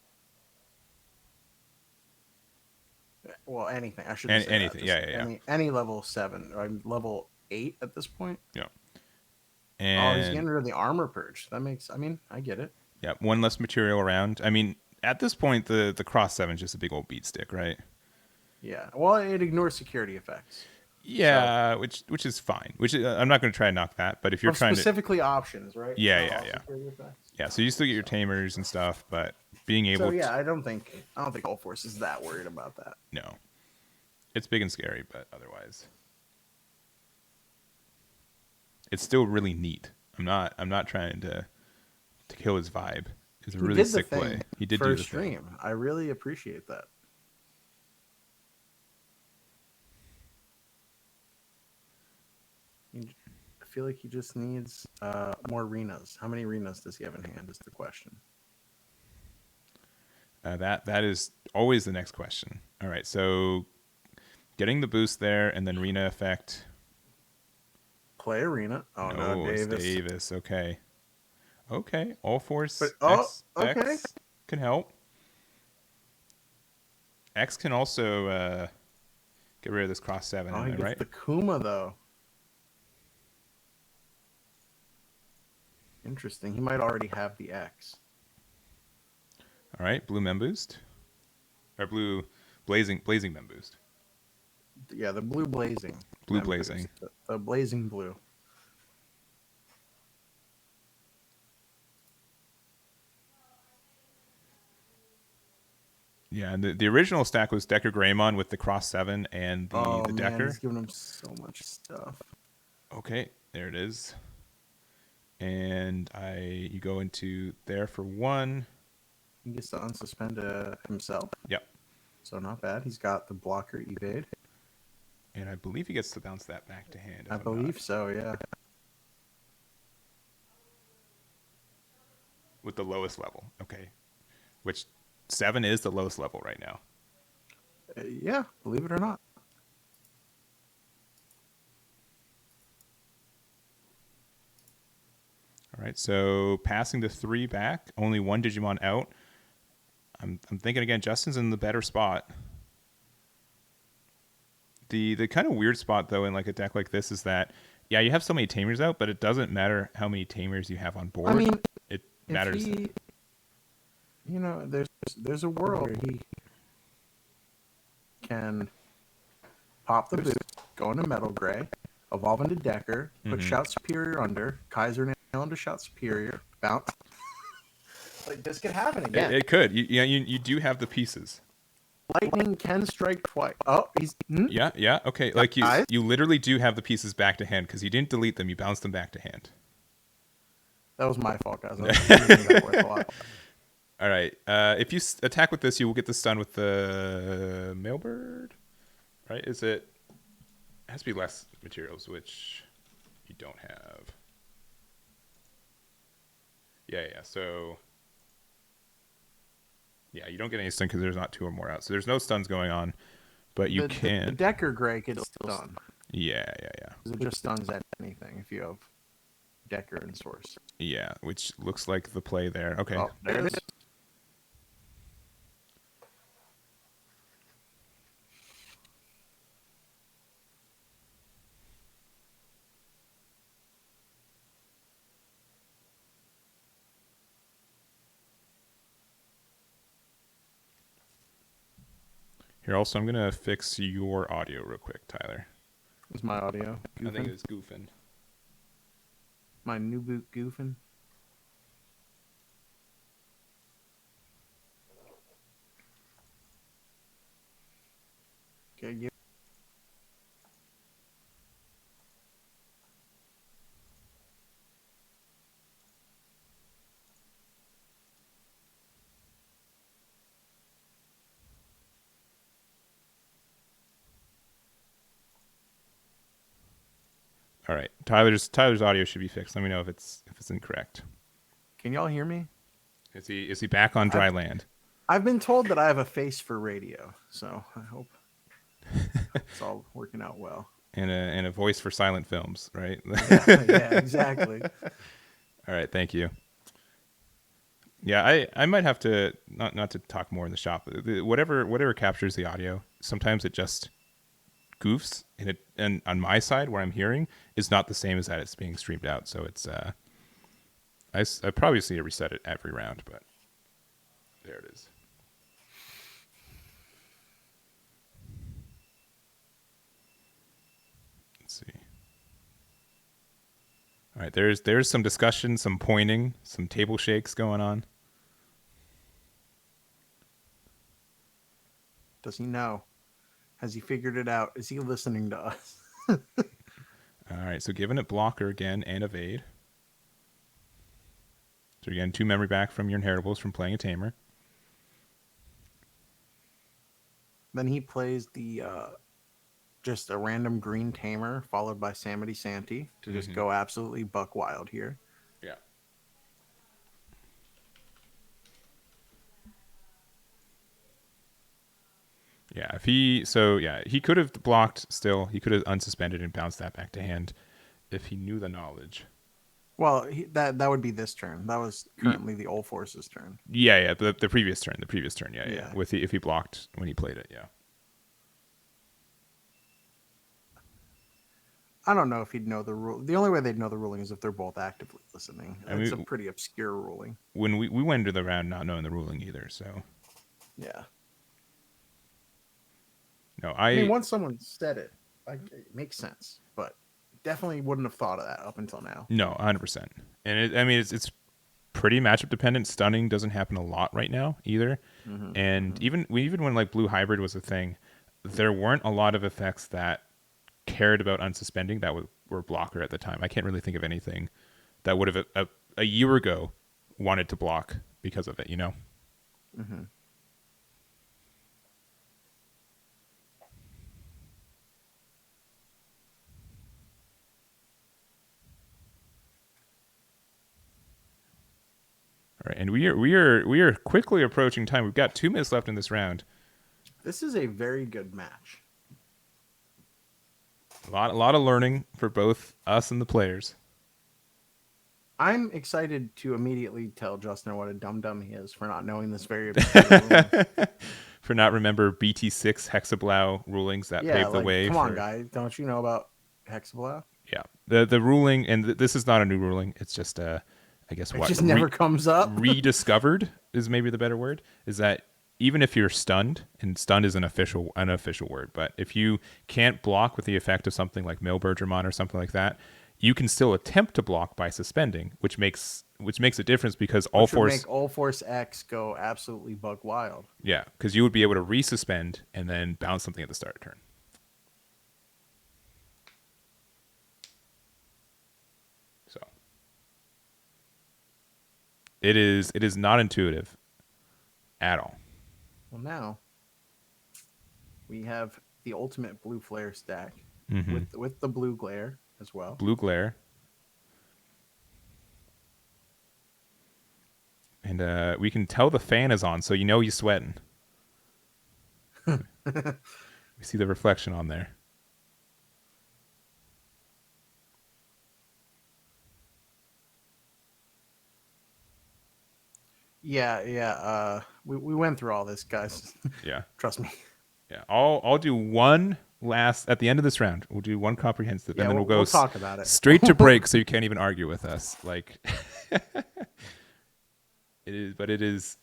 Well, anything. I shouldn't say anything. Yeah. Any level 7 or level 8 at this point. Yeah. And he's getting rid of the armor purge. That makes. I mean, I get it. Yeah, 1 less material around. I mean, at this point, the cross 7 is just a big old beat stick, right? Yeah. Well, it ignores security effects. Yeah, so, which is fine. Which I'm not going to try and knock that, but if you're trying specifically options, right? Yeah. Yeah, so you still get your Tamers and stuff, but being able to... I don't think Ulforce is that worried about that. No. It's big and scary, but otherwise it's still really neat. I'm not trying to kill his vibe. It's a really sick play. He did do the stream. Thing. I really appreciate that. I feel like he just needs more arenas. How many arenas does he have in hand is the question. That is always the next question. All right, so getting the boost there and then arena effect. Play arena. Oh no, Davis. Davis. Okay. Ulforce. X can help. X can also get rid of this cross 7. He gets right? The Kuma though. Interesting. He might already have the X. All right, blue mem boost, or blue blazing mem boost. Yeah, the blue blazing. Blue blazing. The blazing blue. Yeah, and the original stack was Decker Greymon with the cross 7 and the Decker. Man, he's giving him so much stuff. Okay, there it is. And you go into there for 1. He gets to unsuspend himself. Yep. So not bad. He's got the blocker evade. And I believe he gets to bounce that back to hand. I believe so, yeah. With the lowest level. Okay. Which 7 is the lowest level right now. Yeah, believe it or not. All right, so passing the 3 back, only 1 Digimon out. I'm thinking again, Justin's in the better spot. The kind of weird spot though in like a deck like this is that you have so many Tamers out, but it doesn't matter how many Tamers you have on board. I mean, it matters. There's a world where he can pop the boost, go into Metal Gray, evolve into Decker, put Shout Superior under, Kaiser Nail into Shout Superior, bounce. Like this could happen again. It could. You do have the pieces. Lightning can strike twice. Oh, he's Yeah. Okay, like you literally do have the pieces back to hand because you didn't delete them. You bounced them back to hand. That was my fault, guys. That worth a lot. All right. If you attack with this, you will get the stun with the Mailbird. Right? It has to be less materials, which you don't have. Yeah. So. Yeah, you don't get any stun because there's not 2 or more out. So there's no stuns going on, but you can. The Decker Gray could still stun. Yeah. It just stuns at anything if you have Decker and Source. Yeah, which looks like the play there. Okay. Oh, there it is. Here, also, I'm going to fix your audio real quick, Tyler. Is my audio goofing? I think it's goofing. My new boot goofing? Okay, give. All right, Tyler's audio should be fixed. Let me know if it's incorrect. Can y'all hear me? Is he back on dry land? I've been told that I have a face for radio, so I hope It's all working out well. And a voice for silent films, right? Yeah, exactly. All right, thank you. Yeah, I might have to not to talk more in the shop. Whatever captures the audio, sometimes it just goofs, and on my side where I'm hearing is not the same as that it's being streamed out. So it's I probably see it reset it every round, but there it is. Let's see. All right, there's some discussion, some pointing, some table shakes going on. Does he know? Has he figured it out? Is he listening to us? All right, so giving it blocker again and evade. So again, 2 memory back from your inheritables from playing a tamer. Then he plays the just a random green tamer followed by Samity Santi to just go absolutely buck wild here. Yeah. Yeah, he could have blocked still. He could have unsuspended and bounced that back to hand if he knew the knowledge. Well, that would be this turn. That was currently the Ulforce's turn. Yeah, the previous turn, yeah. If he blocked when he played it, yeah. I don't know if he'd know the rule. The only way they'd know the ruling is if they're both actively listening. It's a pretty obscure ruling. When we went into the round not knowing the ruling either, so yeah. No, I mean, once someone said it, it makes sense, but definitely wouldn't have thought of that up until now. No, 100%. And it's pretty matchup dependent. Stunning doesn't happen a lot right now either. And even when like blue hybrid was a thing, there weren't a lot of effects that cared about unsuspending that were blocker at the time. I can't really think of anything that would have a year ago wanted to block because of it, you know? All right, and we are quickly approaching time. We've got 2 minutes left in this round. This is a very good match. A lot of learning for both us and the players. I'm excited to immediately tell Justin what a dum-dum he is for not knowing this very obscure for not remember BT6 Hexablau rulings that paved the way. Come on, guy. Don't you know about Hexablau? Yeah. The ruling, and this is not a new ruling. It's just, I guess it just never comes up. Rediscovered is maybe the better word, is that even if you're stunned, and stunned is an official word, but if you can't block with the effect of something like Imperialdramon or something like that, you can still attempt to block by suspending, which makes a difference because make Ulforce X go absolutely bug wild. Yeah, because you would be able to resuspend and then bounce something at the start of turn. So it is not intuitive at all. Well, now we have the ultimate blue flare stack with the blue glare as well. Blue glare. And we can tell the fan is on, so you know he's sweating. We see the reflection on there. Yeah. We went through all this, guys. Yeah. Trust me. Yeah. I'll do one last at the end of this round. We'll do one comprehensive, and then we'll talk about it straight to break, so you can't even argue with us. Like it is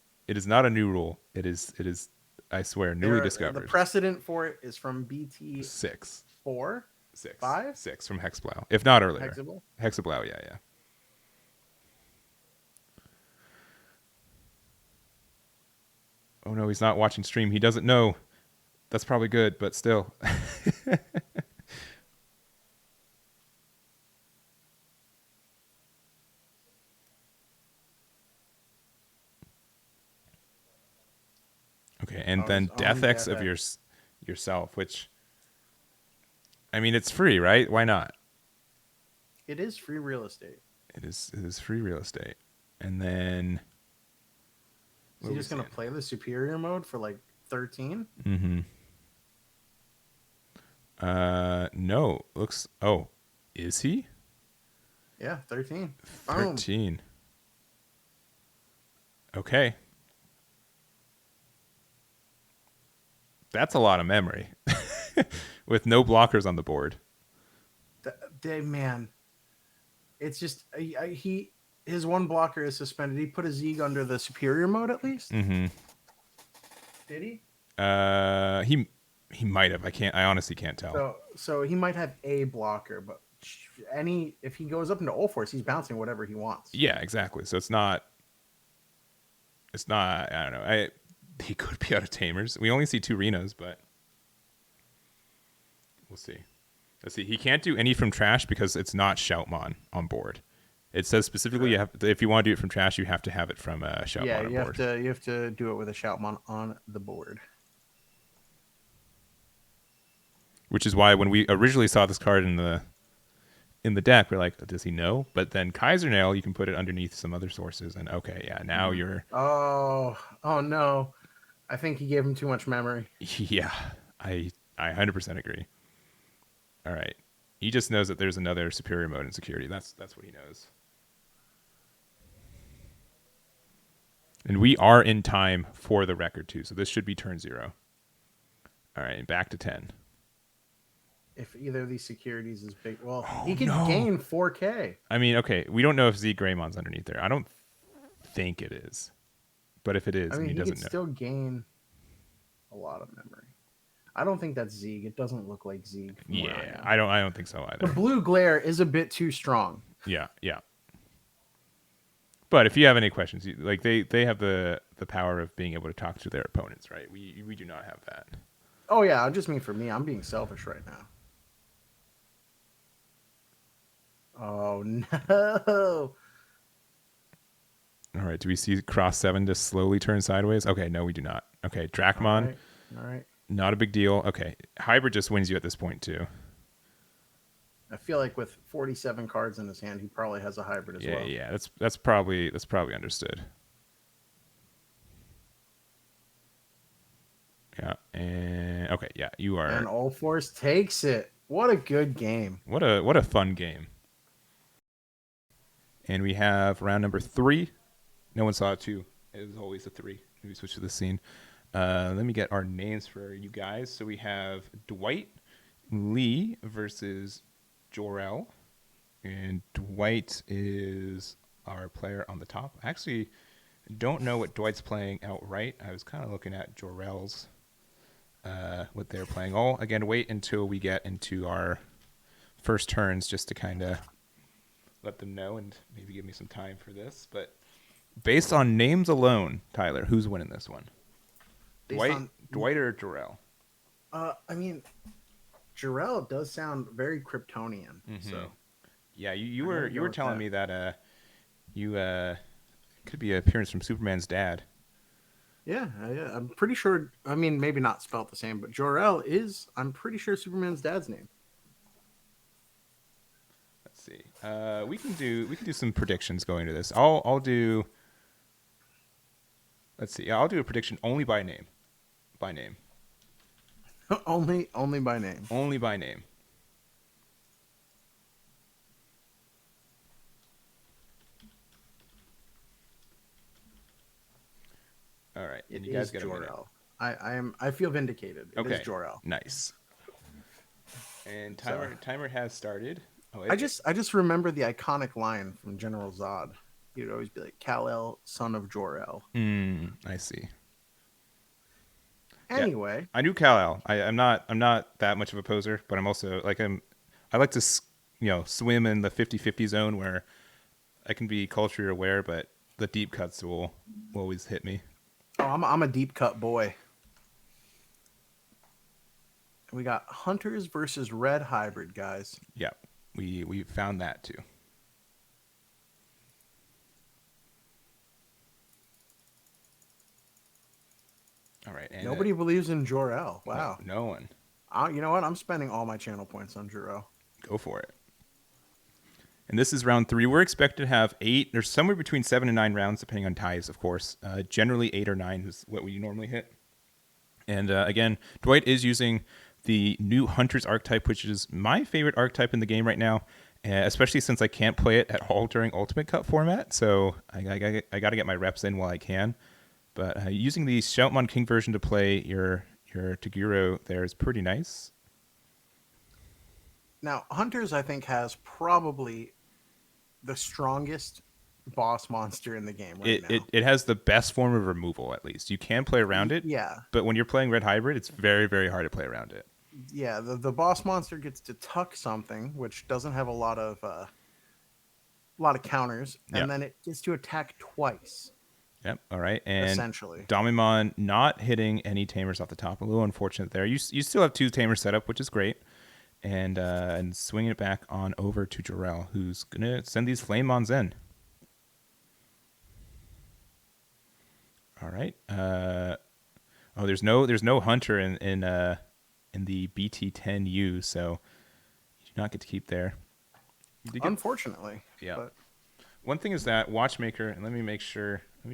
not a new rule. It is. I swear, newly discovered. The precedent for it is from BT 6, 4, 6, 5, 6 from Hexablau, if not earlier. Hexablau, yeah. Oh no, he's not watching stream. He doesn't know. That's probably good, but still. Okay, and then Death X of yourself, which, I mean, it's free, right? Why not? It is free real estate. It is free real estate. And then... Is he just going to play the superior mode for like 13? Mm-hmm. No. Looks. Oh, is he? Yeah, 13. 13. Okay. That's a lot of memory with no blockers on the board. Man, it's just his one blocker is suspended. He put a Zeeg under the superior mode at least. Mm-hmm. Did he? He might have. I honestly can't tell. So he might have a blocker, but if he goes up into Ulforce, he's bouncing whatever he wants. Yeah, exactly. So it's not. I don't know. He could be out of Tamers. We only see 2 Renos, but we'll see. Let's see. He can't do any from trash because it's not Shoutmon on board. It says specifically if you want to do it from trash, you have to have it from Shoutmon on board. Yeah, you have to do it with a Shoutmon on the board. Which is why when we originally saw this card in the deck, we're like, does he know? But then Kaiser Nail, you can put it underneath some other sources, and okay, yeah, now you're. Oh no, I think he gave him too much memory. Yeah, I 100% agree. All right, he just knows that there's another superior mode in security. That's what he knows. And we are in time for the record too, so this should be turn 0. All right, back to 10. If either of these securities is big, he could gain 4K. I mean, okay, we don't know if Z Greymon's underneath there. I don't think it is, but if it is, he doesn't know. Still gain a lot of memory. I don't think that's Zeeg. It doesn't look like Zeeg. Yeah, I don't think so either. The blue glare is a bit too strong. Yeah. But if you have any questions, they have the power of being able to talk to their opponents, right? We do not have that. Oh yeah, I just mean for me, I'm being selfish right now. Oh no. All right, do we see cross 7 to slowly turn sideways? Okay, no, we do not. Okay, Drachmon. All right. Not a big deal. Okay, hybrid just wins you at this point too. I feel like with 47 cards in his hand, he probably has a hybrid as well. Yeah, that's probably understood. Yeah, and okay, yeah, you are. And Ulforce takes it. What a good game. What a fun game. And we have round number 3. No one saw it 2. It was always a 3. We switch to the scene. Let me get our names for you guys. So we have Dwight Lee versus Jor-El. And Dwight is our player on the top. I actually don't know what Dwight's playing outright. I was kind of looking at Jor-El's, what they're playing. Again, wait until we get into our first turns just to kind of let them know and maybe give me some time for this. But based on names alone, Tyler, who's winning this one? Dwight or Jor-El? I mean, Jor-El does sound very Kryptonian. Mm-hmm. So yeah, you were telling me that you could be an appearance from Superman's dad. Yeah, I'm pretty sure. I mean, maybe not spelled the same, but Jor-El is. I'm pretty sure Superman's dad's name. Let's see. We can do some predictions going to this. I'll do. Let's see. I'll do a prediction only by name. By name. only by name. Only by name. All right. And you guys get Jor-El. I feel vindicated. It is Jor-El. Nice. And timer has started. I just remember the iconic line from General Zod. He'd always be like, "Kal-El, son of Jor-El." I see. Anyway, yeah, I knew Kal-El. I'm not that much of a poser, but I'm also I like to swim in the 50-50 zone where I can be culturally aware, but the deep cuts will always hit me. Oh, I'm a deep cut boy. We got Hunters versus Red Hybrid, guys. Yeah, we found that too. All right. And nobody believes in Jor-El. Wow. No one. You know what? I'm spending all my channel points on Jor-El. Go for it. And this is round 3. We're expected to have 8. There's somewhere between 7 and 9 rounds, depending on ties, of course. Generally 8 or 9 is what we normally hit. And again, Dwight is using the new Hunters archetype, which is my favorite archetype in the game right now, especially since I can't play it at all during Ultimate Cup format. So I got to get my reps in while I can. But using the Shoutmon King version to play your Toguro there is pretty nice. Now, Hunters, I think, has probably the strongest boss monster in the game right now. It has the best form of removal, at least. You can play around it. Yeah. But when you're playing Red Hybrid, it's very, very hard to play around it. Yeah, the boss monster gets to tuck something, which doesn't have a lot of counters, and then it gets to attack twice. Yep. All right. And essentially, Domimon not hitting any tamers off the top. A little unfortunate there. You still have 2 tamers set up, which is great. And swinging it back on over to Jarrell, who's gonna send these Flamemons in. All right. There's no Hunter in the BT10U, so you do not get to keep there. Unfortunately. Yeah. But one thing is that Watchmaker, and let me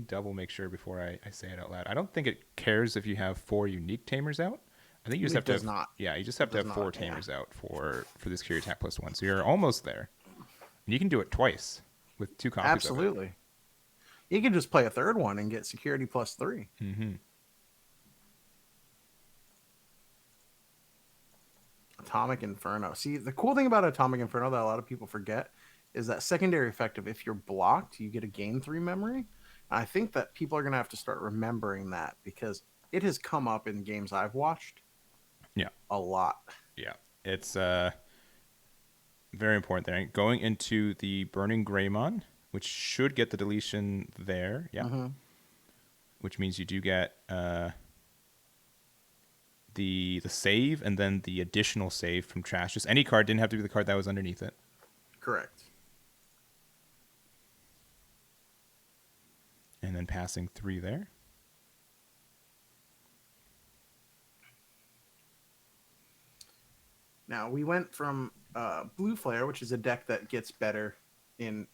double make sure before I say it out loud. I don't think it cares if you have 4 unique tamers out. I think you just have to have, not. Yeah, you just have to have 4 tamers out for this Curie Attack +1. So you're almost there. And you can do it twice with 2 copies. Absolutely. Of it. You can just play a third one and get security +3. Mm-hmm. Atomic Inferno. See, the cool thing about Atomic Inferno that a lot of people forget is that secondary effect of if you're blocked, you get a gain 3 memory. And I think that people are going to have to start remembering that because it has come up in games I've watched. Yeah. A lot. Yeah. It's very important there. Going into the Burning Greymon, which should get the deletion there. Yeah. Mm-hmm. Which means you do get the save and then the additional save from trash. Just any card, didn't have to be the card that was underneath it. Correct. And then passing 3 there. Now, we went from Blue Flare, which is a deck that gets better in,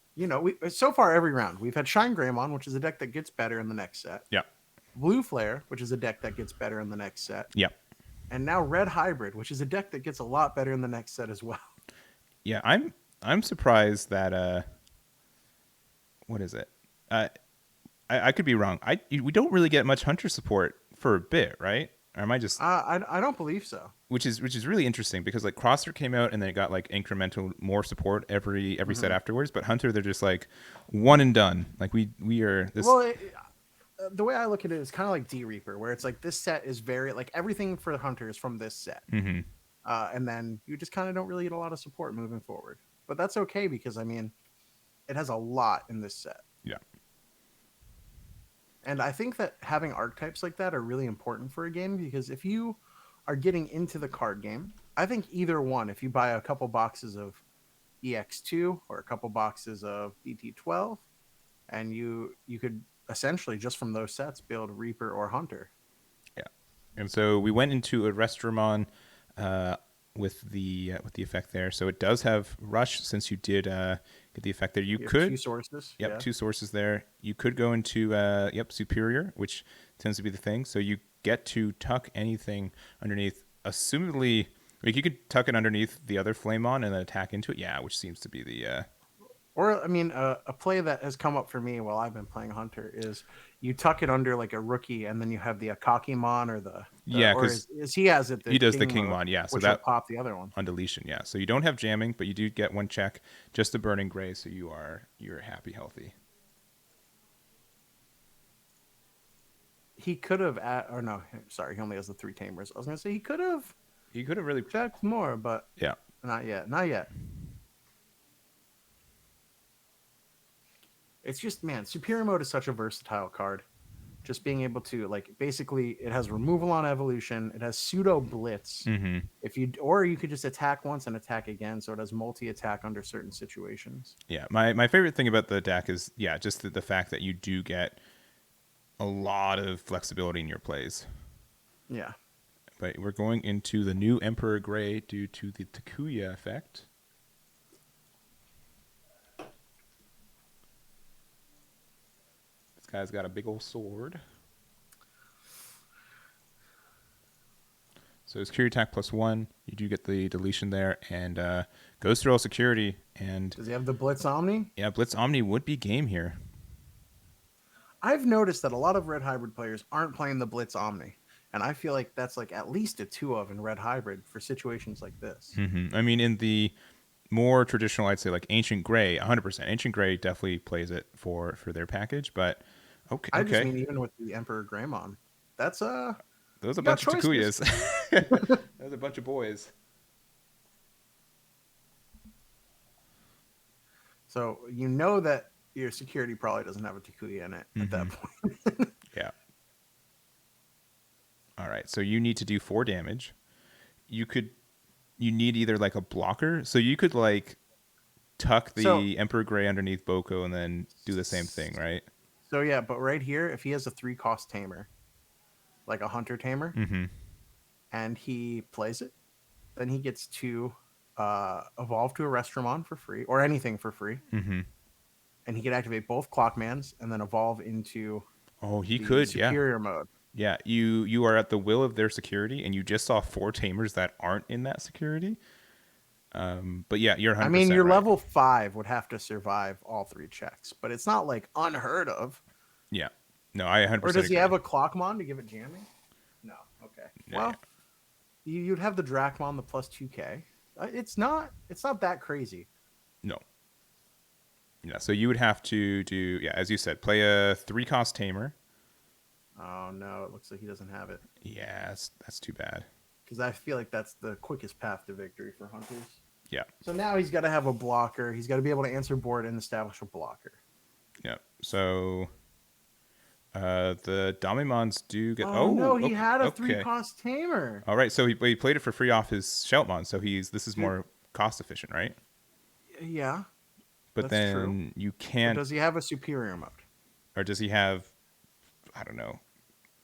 so far every round. We've had Shine Greymon, which is a deck that gets better in the next set. Yeah. Blue Flare, which is a deck that gets better in the next set. Yeah. And now Red Hybrid, which is a deck that gets a lot better in the next set as well. Yeah, I'm surprised that what is it? I could be wrong. We don't really get much Hunter support for a bit, right? Or am I just? I don't believe so. Which is really interesting because like Crosser came out and then it got like incremental more support every set afterwards. But Hunter, they're just like one and done. Like we are this. Well, the way I look at it is kind of like D Reaper, where it's like this set is very like everything for the Hunter is from this set, and then you just kind of don't really get a lot of support moving forward. But that's okay because I mean, it has a lot in this set. Yeah. And I think that having archetypes like that are really important for a game because if you are getting into the card game, I think either one, if you buy a couple boxes of EX2 or a couple boxes of BT12, and you could essentially just from those sets build Reaper or Hunter. Yeah. And so we went into a Restramon with the effect there. So it does have Rush since you did get the effect there. You could 2 sources. Yep, yeah. 2 sources there. You could go into Superior, which tends to be the thing. So you get to tuck anything underneath. Assumedly, like you could tuck it underneath the other Flamemon and then attack into it. Yeah, which seems to be the. Or I mean, a play that has come up for me while I've been playing Hunter is you tuck it under like a rookie, and then you have the Akakimon or the because he has it. He does the Kingmon, yeah. So which that will pop the other one on deletion, yeah. So you don't have jamming, but you do get 1 check, just the Burning Gray, so you're happy, healthy. He could have he only has the 3 tamers. I was gonna say he could have really checked more, but yeah, not yet. It's just, man, Superior Mode is such a versatile card. Just being able to, like, basically, it has removal on evolution. It has pseudo blitz. Or you could just attack once and attack again. So it has multi-attack under certain situations. Yeah, my favorite thing about the deck is just the fact that you do get a lot of flexibility in your plays. Yeah. But we're going into the new Emperor Gray due to the Takuya effect. Guy's got a big old sword. So security attack +1. You do get the deletion there, and goes through all security. And does he have the Blitz Omni? Yeah, Blitz Omni would be game here. I've noticed that a lot of Red Hybrid players aren't playing the Blitz Omni, and I feel like that's like at least a 2-of in Red Hybrid for situations like this. Mm-hmm. I mean, in the more traditional, I'd say like Ancient Gray, 100%. Ancient Gray definitely plays it for their package, but okay. I just mean even with the Emperor Greymon, that's those a bunch of Takuyas. Those a bunch of boys. So you know that your security probably doesn't have a Takuya in it at that point. Yeah. All right, so you need to do 4 damage. You need either like a blocker, so you could like tuck the Emperor Gray underneath Boko and then do the same thing, right? So yeah, but right here, if he has a 3-cost tamer, like a Hunter tamer, and he plays it, then he gets to evolve to a Restramon for free, or anything for free. And he could activate both Clockmans and then evolve into superior mode. Yeah, you are at the will of their security, and you just saw 4 tamers that aren't in that security. But yeah, you're 100% I mean, your right. level 5 would have to survive all 3 checks, but it's not like unheard of. Yeah. No, I 100% Or does he agree. have a Clockmon to give it jamming? No. Okay. Yeah, well, you'd have the Dracmon, the plus 2k. It's not that crazy. No. Yeah, so you would have to do, as you said, play a 3-cost tamer. Oh, no, it looks like he doesn't have it. Yeah, that's too bad. Because I feel like that's the quickest path to victory for Hunters. Yeah. So now he's got to have a blocker. He's got to be able to answer board and establish a blocker. Yeah. So the Damimons do get... Oh no, he had a 3-cost tamer. All right, so he played it for free off his Shoutmon, so this is more cost efficient, right? Yeah. But then true. You can't... But does he have a superior mode? Or does he have... I don't know.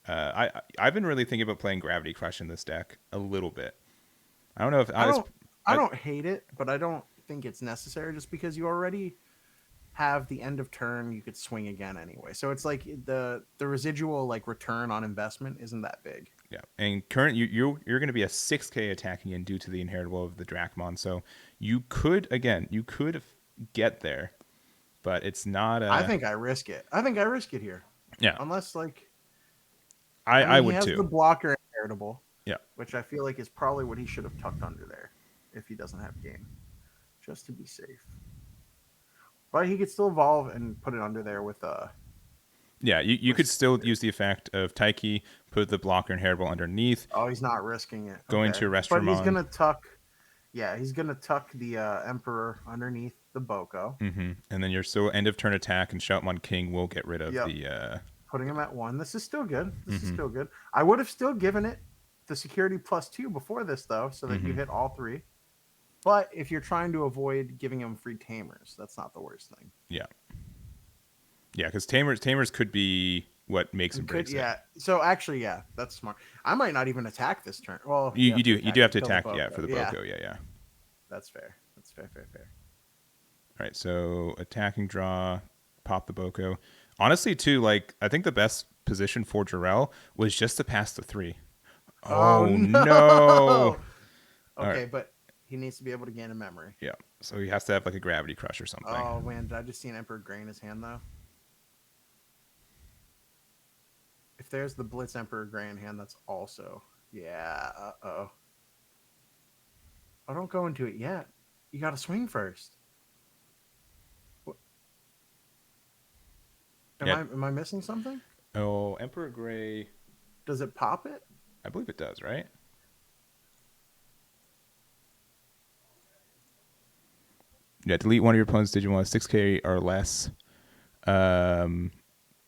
I've been really thinking about playing Gravity Crush in this deck a little bit. I don't know if... I don't hate it, but I don't think it's necessary just because you already have the end of turn. You could swing again anyway. So it's like the residual like return on investment isn't that big. Yeah. And you're going to be a 6k attacking in due to the inheritable of the Dracmon. So you could get there, but it's not I think I risk it. I think I risk it here. Yeah. Unless like I would he has too. The blocker inheritable. Yeah. Which I feel like is probably what he should have tucked under there if he doesn't have game. Just to be safe. But he could still evolve and put it under there with Yeah, you could still use the effect of Taiki, put the blocker inheritable underneath. Oh, he's not risking it. Going to Restramon. But he's gonna tuck. Yeah, he's gonna tuck the Emperor underneath the Boko. Mm-hmm. And then your end of turn attack and Shoutmon King will get rid of the. Putting him at 1. This is still good. This is still good. I would have still given it the security +2 before this though, so that you hit all 3. But if you're trying to avoid giving him free tamers, that's not the worst thing. Yeah. Yeah, because tamers could be what makes and breaks it. Yeah. So actually, yeah, that's smart. I might not even attack this turn. Well, you do have to attack for the Boko. Yeah. That's fair. That's fair. All right, so attacking draw, pop the Boko. Honestly, too, like I think the best position for Jarrell was just to pass the 3. Oh no. Okay, right. But he needs to be able to gain a memory. Yeah, so he has to have like a Gravity Crush or something. Oh man, did I just see an Emperor Gray in his hand though? If there's the Blitz Emperor Gray in hand, that's also Oh, don't go into it yet. You got to swing first. Am I missing something? Oh, Emperor Gray. Does it pop it? I believe it does, right? Yeah, delete one of your opponent's Digimon 6k or less.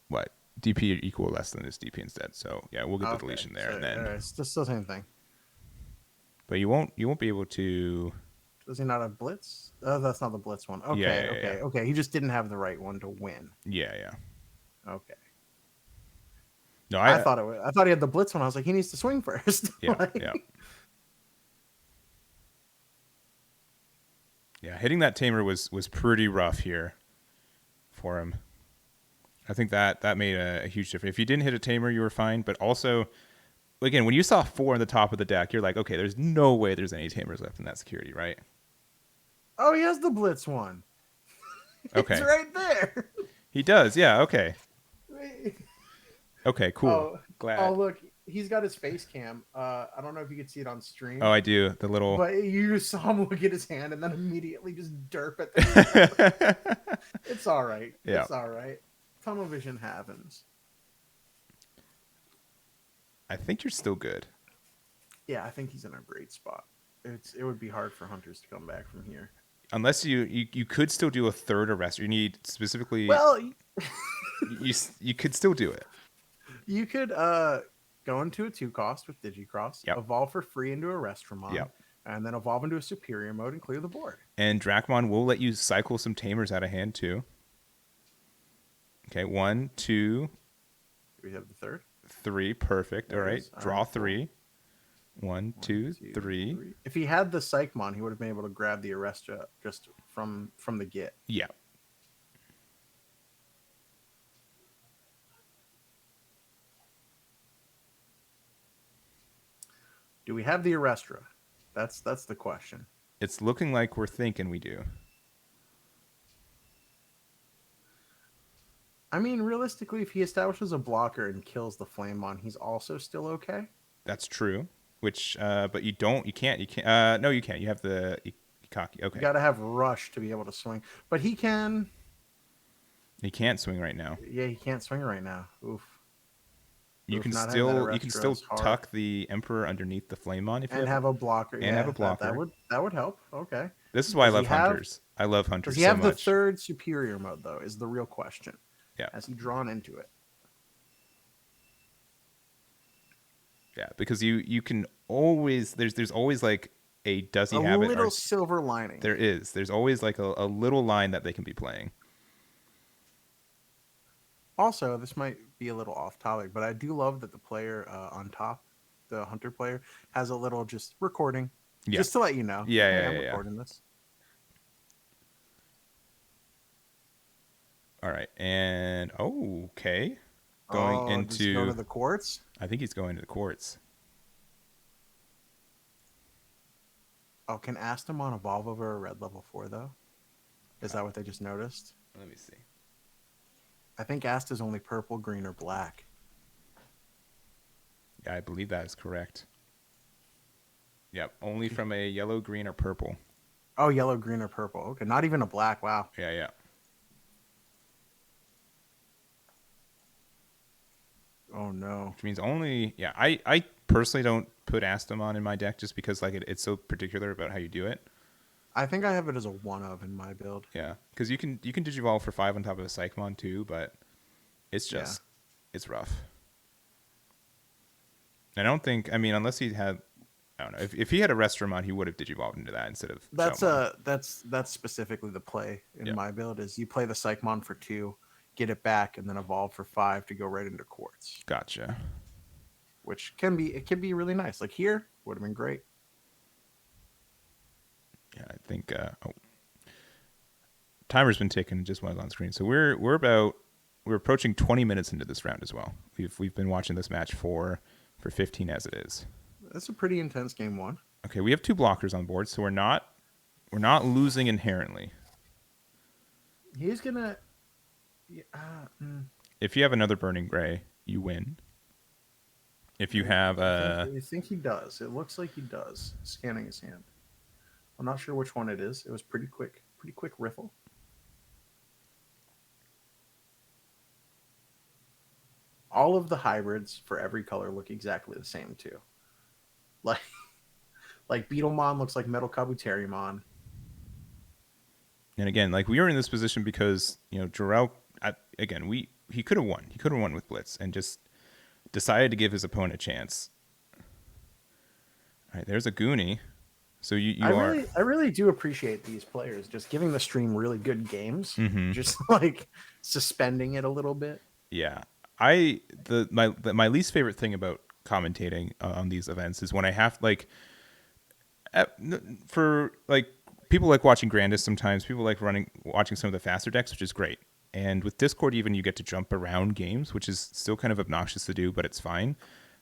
What? DP equal or less than this DP instead. So yeah, we'll get the deletion there, and then it's just the same thing. But you won't be able to. Does he not have Blitz? Oh, that's not the Blitz one. Okay, okay. He just didn't have the right one to win. Yeah. Okay. No, I thought I thought he had the Blitz one. I was like, he needs to swing first. Yeah. Yeah, hitting that tamer was pretty rough here for him. I think that made a huge difference. If you didn't hit a tamer, you were fine. But also, again, when you saw 4 on the top of the deck, you're like, okay, there's no way there's any Tamers left in that security, right? Oh, he has the Blitz one. Okay. It's right there. He does, yeah, okay. Okay, cool. Oh, glad. Oh, look, he's got his face cam. I don't know if you can see it on stream. Oh, I do. The little. But you saw him look at his hand and then immediately just derp at the. It's all right. Yeah. It's all right. Tunnel vision happens. I think you're still good. Yeah, I think he's in a great spot. It would be hard for Hunters to come back from here. Unless you could still do a third arrest. You need specifically. Well, you could still do it. You could go into a 2-cost with Digicross, evolve for free into a Restramon, and then evolve into a Superior mode and clear the board. And Drakmon will let you cycle some Tamers out of hand too. Okay, 1, 2. Do we have the third? 3, perfect. All right, draw 3. 1, 2, 3. 3. If he had the Psychmon, he would have been able to grab the Arrestra just from the get. Yeah. Do we have the Arrestra? That's the question. It's looking like we're thinking we do. I mean, realistically, if he establishes a blocker and kills the Flamemon, he's also still okay. That's true. Which, but you can't. No, you can't. You have the Ikaki. Okay. You got to have Rush to be able to swing, but he can. He can't swing right now. Yeah, he can't swing right now. Oof. You can still tuck the Emperor underneath the Flamemon if you have a blocker. And have a blocker. That would help. Okay. This is why I love Hunters. I love Hunters so much. Does he have the third Superior mode though? Is the real question. Yeah. Has he drawn into it? Yeah, because you can always there's always like a does he have it? A little silver lining. There is. There's always like a little line that they can be playing. Also, this might be a little off topic, but I do love that the player on top, the Hunter player, has a little just recording, just to let you know. Yeah, I'm recording this. All right, and okay, going into does he go to the quartz. I think he's going to the quartz. Oh, can Astamon evolve over a red level 4 though? Is that what they just noticed? Let me see. I think Asta's only purple, green, or black. Yeah, I believe that is correct. Yep, only from a yellow, green, or purple. Oh, yellow, green, or purple. Okay, not even a black. Wow. Yeah. Oh no. Which means only I personally don't put Astamon in my deck just because like it's so particular about how you do it. I think I have it as a 1-of in my build. Yeah, because you can Digivolve for 5 on top of a Psychmon too, but it's just it's rough. I don't think unless he had I don't know if he had a Restramon, he would have Digivolved into that instead of that's specifically the play in my build is you play the Psychmon for 2, get it back, and then evolve for 5 to go right into quartz. Gotcha. Which can be really nice. Like here would have been great. Yeah, I think timer's been taken just while I was on screen. So we're approaching 20 minutes into this round as well. We've been watching this match for 15 as it is. That's a pretty intense game 1. Okay, we have 2 blockers on board, so we're not losing inherently. He's gonna. If you have another Burning Gray, you win. If you have I think he does. It looks like he does. Scanning his hand. I'm not sure which one it is. It was pretty quick riffle. All of the hybrids for every color look exactly the same too. Like Beetlemon looks like Metal Kabuterimon. And again, like we were in this position because Jarrell. Again, he could have won. He could have won with Blitz and just decided to give his opponent a chance. All right, there's a Goonie. So I really do appreciate these players just giving the stream really good games, just like suspending it a little bit. Yeah, my least favorite thing about commentating on these events is when I have for people like watching Grandis sometimes. People like watching some of the faster decks, which is great. And with Discord, even you get to jump around games, which is still kind of obnoxious to do, but it's fine.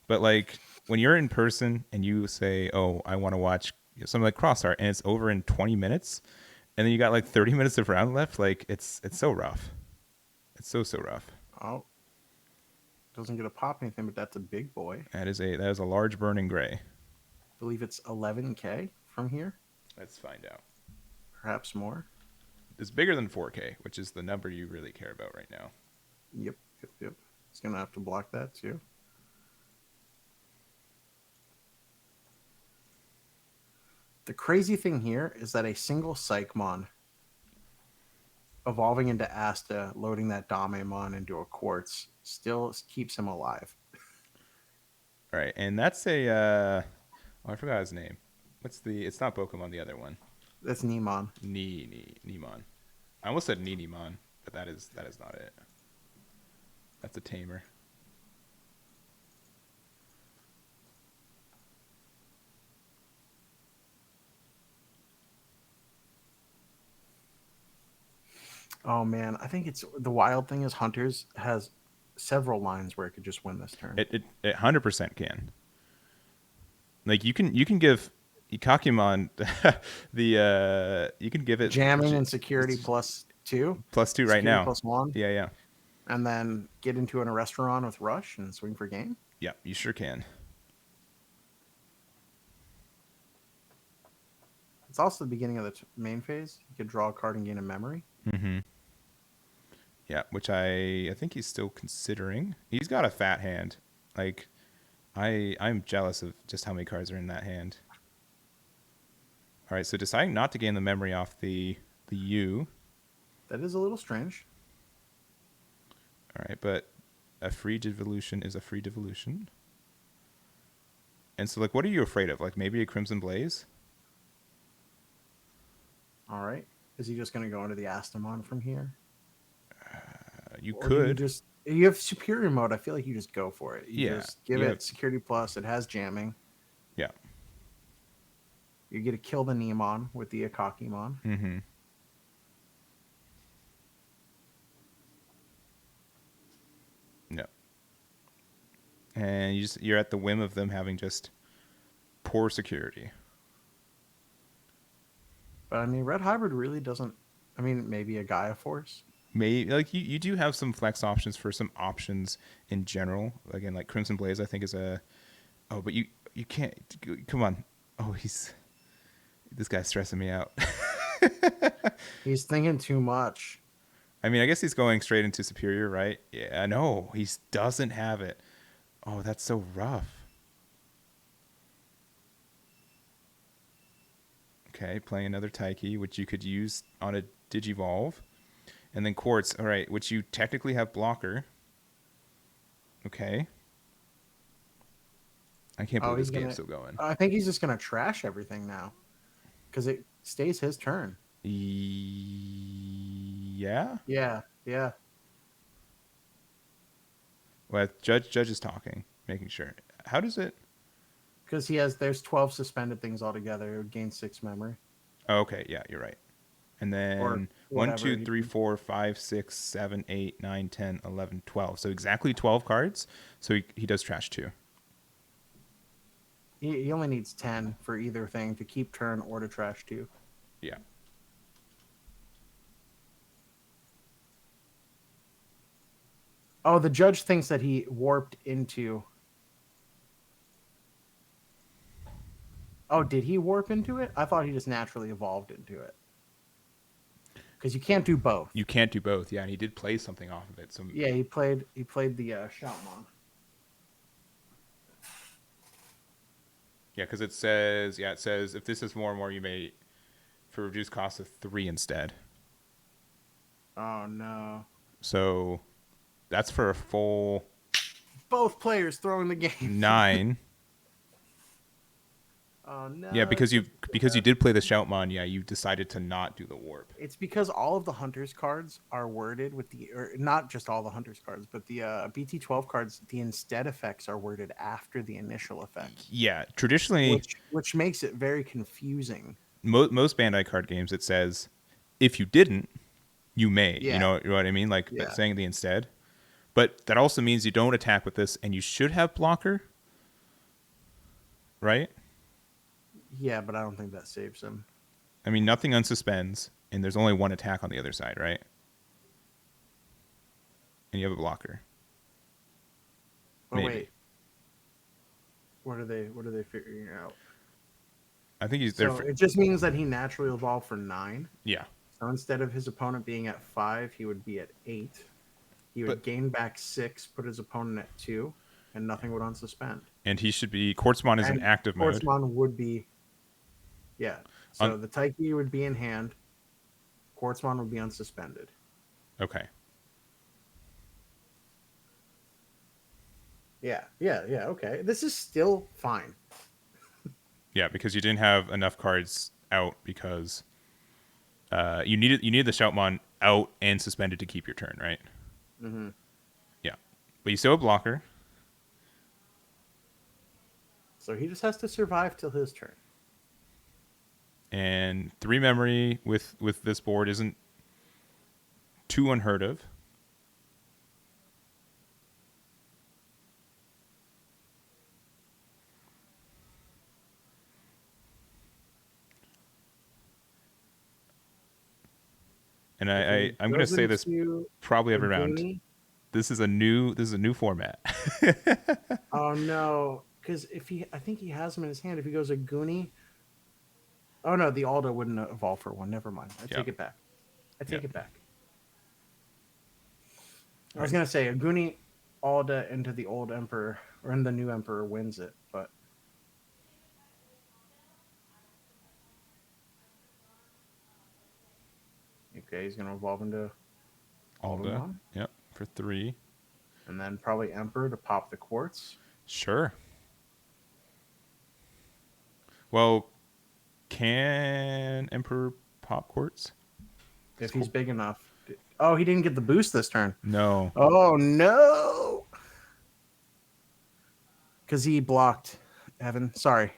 But like when you're in person and you say, "Oh, I want to watch something like Cross Art," and it's over in 20 minutes, and then you got like 30 minutes of round left, like it's so rough. It's so rough. Oh, doesn't get to pop anything, but that's a big boy. That is a large burning gray. I believe it's 11K from here. Let's find out. Perhaps more. It's bigger than 4K, which is the number you really care about right now. Yep. It's gonna have to block that too. The crazy thing here is that a single Psychmon evolving into Asta, loading that Damemon into a Quartz, still keeps him alive. All right, and that's a I forgot his name. It's not Pokemon, the other one. That's Nemon. Nemon. I almost said Ninimon, but that is not it. That's a tamer. Oh man, I think it's the wild thing is Hunters has several lines where it could just win this turn. It 100% can. Like you can give Ikakimon you can give it jamming and security +2. +2 right now. +1. Yeah. And then get into a restaurant with Rush and swing for game. Yeah, you sure can. It's also the beginning of the main phase. You could draw a card and gain a memory. Mm-hmm. Yeah, which I think he's still considering. He's got a fat hand. Like, I'm jealous of just how many cards are in that hand. All right, so deciding not to gain the memory off the U. That is a little strange. All right, but a free devolution is a free devolution. And so, like, what are you afraid of? Like, maybe a Crimson Blaze? All right. Is he just going to go into the Astamon from here? You could. You have superior mode. I feel like you just go for it. You Yeah. just give it security plus. It has jamming. Yeah. You get to kill the Nemon with the Akakimon. Mm-hmm. No. And you're at the whim of them having just poor security. But I mean, Red Hybrid really doesn't. I mean, maybe a Gaia Force. Maybe like you do have some flex options for some options in general. Again, like Crimson Blaze, I think is a. Oh, but you can't. Come on. Oh, this guy's stressing me out. He's thinking too much. I mean, I guess he's going straight into Superior, right? Yeah, I know. He doesn't have it. Oh, that's so rough. Okay, playing another Taiki, which you could use on a Digivolve. And then Quartz, all right, which you technically have blocker. Okay. I can't believe this game's still going. I think he's just going to trash everything now. Because it stays his turn. Yeah? Yeah. Well, Judge is talking, making sure. How does it? Because there's 12 suspended things altogether. It would gain 6 memory. Oh, okay, yeah, you're right. And then 1, 2, 3, 4, 5, 6, 7, 8, 9, 10, 11, 12. So exactly 12 cards. So he does trash 2. He only needs 10 for either thing to keep turn or to trash 2. Yeah. Oh, the judge thinks that he warped into... Oh, did he warp into it? I thought he just naturally evolved into it. Because you can't do both. You can't do both, yeah. And he did play something off of it. So yeah, he played the Shoutmon. Yeah, because it says if this is more and more, you may for reduced cost of 3 instead. Oh no! So that's for a full. Both players throwing the game. 9. Oh no! Yeah, because you did play the Shoutmon, yeah, you decided to not do the warp. It's because all of the Hunters cards are worded with not just all the Hunters cards, but the BT12 cards, the instead effects are worded after the initial effect. Yeah, traditionally, which makes it very confusing. Most Bandai card games, it says, if you didn't, you may. Yeah. You know what I mean? Like saying the instead. But that also means you don't attack with this, and you should have blocker. right? Yeah, but I don't think that saves him. I mean, nothing unsuspends, and there's only one attack on the other side, right? And you have a blocker. But maybe. Wait. What are they figuring out? I think he's there. So it just means that he naturally evolved for 9. Yeah. So instead of his opponent being at 5, he would be at 8. He would gain back 6, put his opponent at 2, and nothing would unsuspend. And he should be Quartzmon is in active mode. Quartzmon would be, yeah. So the Taiki would be in hand. Quartzmon would be unsuspended. Okay. Yeah. Okay, this is still fine. Yeah, because you didn't have enough cards out because you needed the Shoutmon out and suspended to keep your turn, right? Mm-hmm. Yeah, but you still have a blocker. So he just has to survive till his turn. And 3 memory with this board isn't too unheard of. And I'm going to say this probably every round. This is a new format. Oh no, because I think he has him in his hand. If he goes a Goonie, oh no, the Alda wouldn't evolve for 1. Never mind. I take it back. I was gonna say a Goonie Alda into the old Emperor or in the new Emperor wins it, but okay, he's gonna evolve into Alda. Yep, for 3. And then probably Emperor to pop the quartz. Sure. Well, can Emperor pop quartz? If he's big enough. Oh, he didn't get the boost this turn. No. Oh, no. Because he blocked, Evan. Sorry.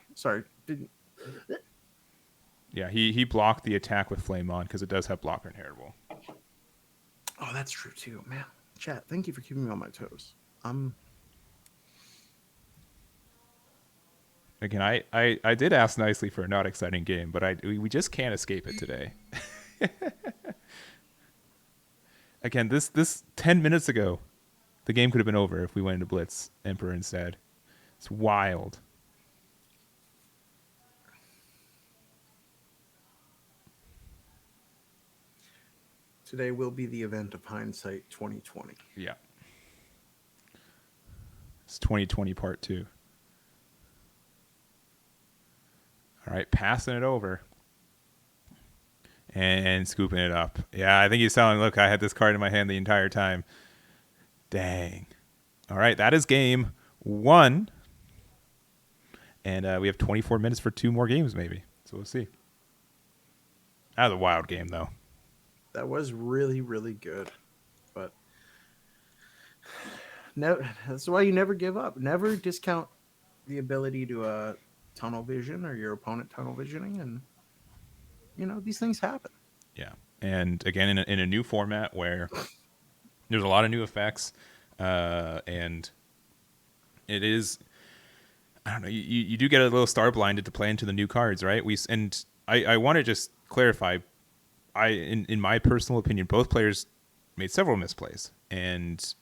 Yeah, he blocked the attack with Flame on because it does have blocker inheritable. Oh, that's true too, man. Chat, thank you for keeping me on my toes. Again, I did ask nicely for a not exciting game, but we just can't escape it today. Again, this 10 minutes ago, the game could have been over if we went into Blitz Emperor instead. It's wild. Today will be the event of hindsight 2020. Yeah. It's 2020 part 2. All right, passing it over. And scooping it up. Yeah, I think he's telling, look, I had this card in my hand the entire time. Dang. All right, that is game 1. And we have 24 minutes for 2 more games, maybe. So we'll see. That was a wild game, though. That was really, really good. But no, that's why you never give up. Never discount the ability to tunnel vision or your opponent tunnel visioning. And, these things happen. Yeah. And again, in a new format where there's a lot of new effects, and it is, I don't know, you do get a little star blinded to play into the new cards, right? I want to just clarify, in my personal opinion, both players made several misplays and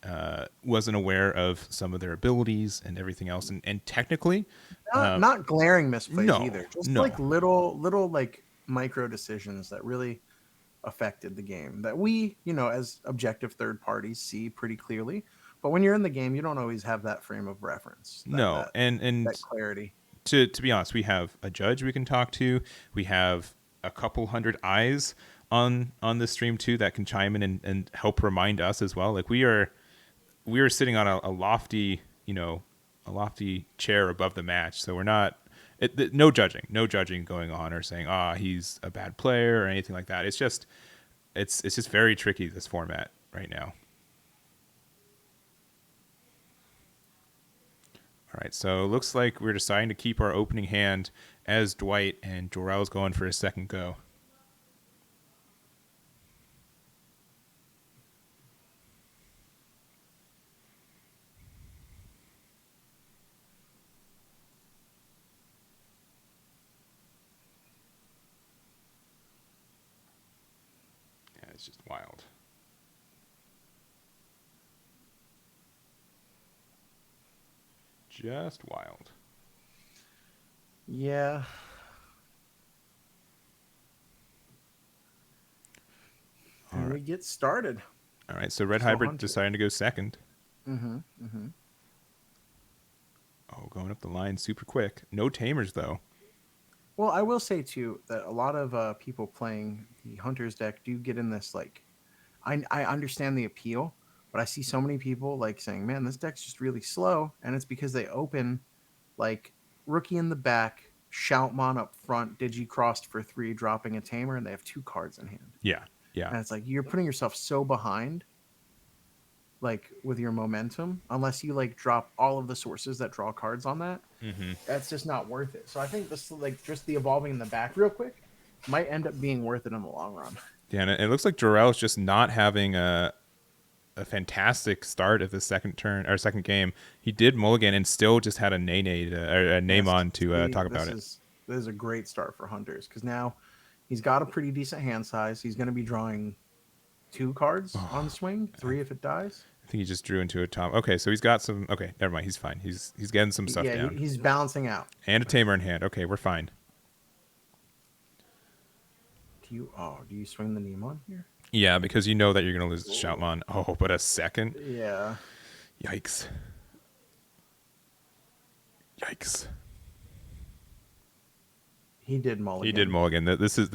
wasn't aware of some of their abilities and everything else. And technically, not glaring misplays either. Just like little like micro decisions that really affected the game that we, as objective third parties see pretty clearly. But when you're in the game, you don't always have that frame of reference. And that clarity. To be honest, we have a judge we can talk to. We have a couple hundred eyes on the stream too that can chime in and help remind us as well. Like we are sitting on a lofty chair above the match, so we're not no judging going on or saying he's a bad player or anything like that. It's just very tricky, this format right now. All right, so it looks like we're deciding to keep our opening hand as Dwight, and Jor-El's going for his second go. It's just wild. Just wild. Yeah. And we get started. All right, so Red Hybrid deciding to go second. Oh, going up the line super quick. No tamers, though. Well, I will say, too, that a lot of people playing the Hunters deck do get in this, like... I understand the appeal, but I see so many people, like, saying, man, this deck's just really slow, and it's because they open, like, Rookie in the back, Shoutmon up front, Digi-Crossed for 3, dropping a tamer, and they have 2 cards in hand. Yeah. Yeah. And it's like, you're putting yourself so behind, like, with your momentum, unless you, like, drop all of the sources that draw cards on that. That's just not worth it. So I think this, like, just the evolving in the back real quick might end up being worth it in the long run. Yeah, and it looks like Jarrell's just not having a fantastic start of the second game. He did mulligan and still just had a name on to talk about it. This is a great start for Hunters, because now he's got a pretty decent hand size. He's going to be drawing 2 cards on swing, 3 if it dies. I think he just drew into a top. Okay, so he's got some. Okay, never mind. He's fine. He's getting some stuff down. He's balancing out. And a tamer in hand. Okay, we're fine. Do you swing the Nemon here? Yeah, because you know that you're going to lose the Shoutmon. Oh, but a second? Yeah. Yikes. He did mulligan. He did mulligan. This is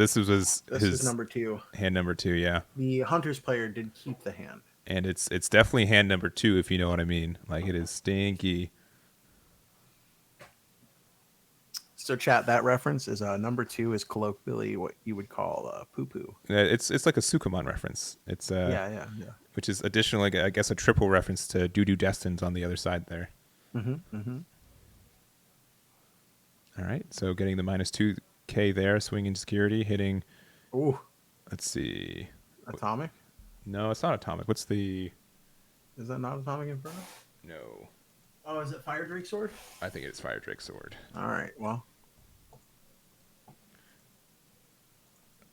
his number 2. Hand number 2, yeah. The Hunters player did keep the hand. And it's definitely hand number 2, if you know what I mean. Like, it is stinky. So, chat, that reference is number 2 is colloquially what you would call poo-poo. It's like a Sukamon reference. It's yeah. Which is additionally, I guess, a triple reference to Doo-Doo Destins on the other side there. All right, so getting the minus 2K there, swinging security, hitting. Ooh. Let's see. Atomic? No, it's not Atomic. What's the? Is that not Atomic Inferno? No. Oh, is it Fire Drake Sword? I think it's Fire Drake Sword. All right, well.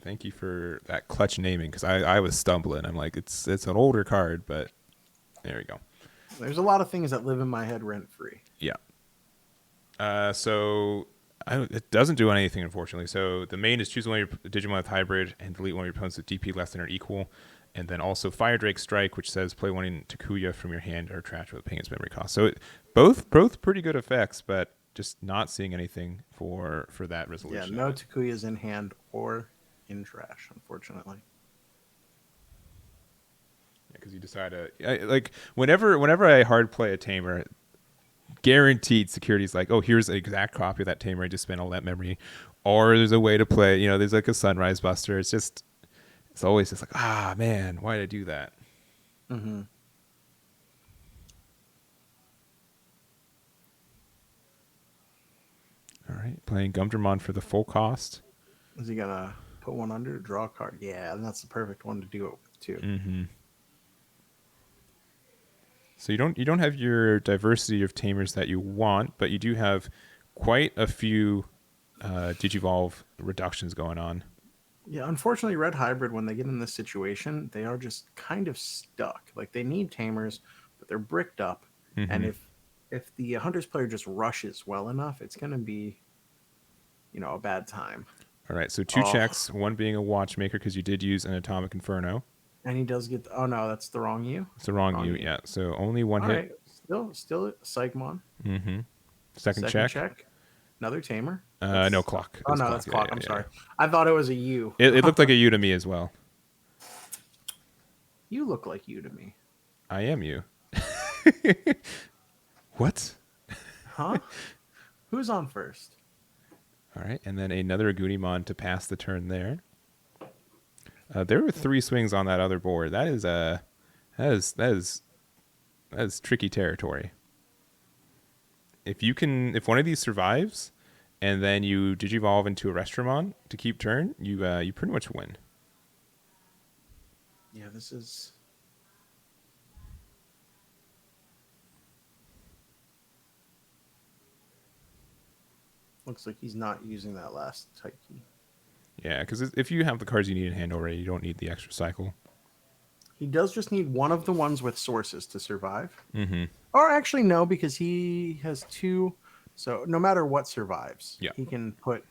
Thank you for that clutch naming, because I was stumbling. I'm like, it's an older card, but there we go. There's a lot of things that live in my head rent-free. Yeah. So it doesn't do anything, unfortunately. So the main is choose one of your Digimon with hybrid and delete one of your opponents with DP less than or equal. And then also Fire Drake Strike, which says play one in Takuya from your hand or trash with paying its memory cost. So both pretty good effects, but just not seeing anything for that resolution. Yeah, no Takuyas in hand or in trash, unfortunately. Yeah, because you decide to like whenever I hard play a tamer, guaranteed security's like, oh, here's an exact copy of that tamer I just spent all that memory, or there's a way to play. There's like a Sunrise Buster. It's always just like, man, why did I do that? All right, playing Gumdramon for the full cost. Is he gonna put one under to draw a card? Yeah, and that's the perfect one to do it with too. So you don't have your diversity of tamers that you want, but you do have quite a few Digivolve reductions going on. Yeah, unfortunately, Red Hybrid, when they get in this situation, they are just kind of stuck. Like, they need tamers, but they're bricked up. And if the Hunters player just rushes well enough, it's going to be, a bad time. All right, so 2 checks, one being a Watchmaker because you did use an Atomic Inferno. And he does get... oh, no, that's the wrong U. It's the wrong U, yeah. So only one hit. All right, still Psychmon. Second check. Another tamer. No, clock. Oh, no, that's clock. I'm sorry. I thought it was a U. It looked like a U to me as well. You look like you to me. I am you. What? Huh? Who's on first? All right, and then another Agumon to pass the turn there. There were 3 swings on that other board. That is tricky territory. If one of these survives, and then you Digivolve into a Restramon to keep turn, you pretty much win. Yeah, this is... Looks like he's not using that last tight key. Yeah, because if you have the cards you need in hand already, you don't need the extra cycle. He does just need one of the ones with sources to survive. Mm-hmm. Or actually, no, because he has 2. So no matter what survives, Yeah. he can put,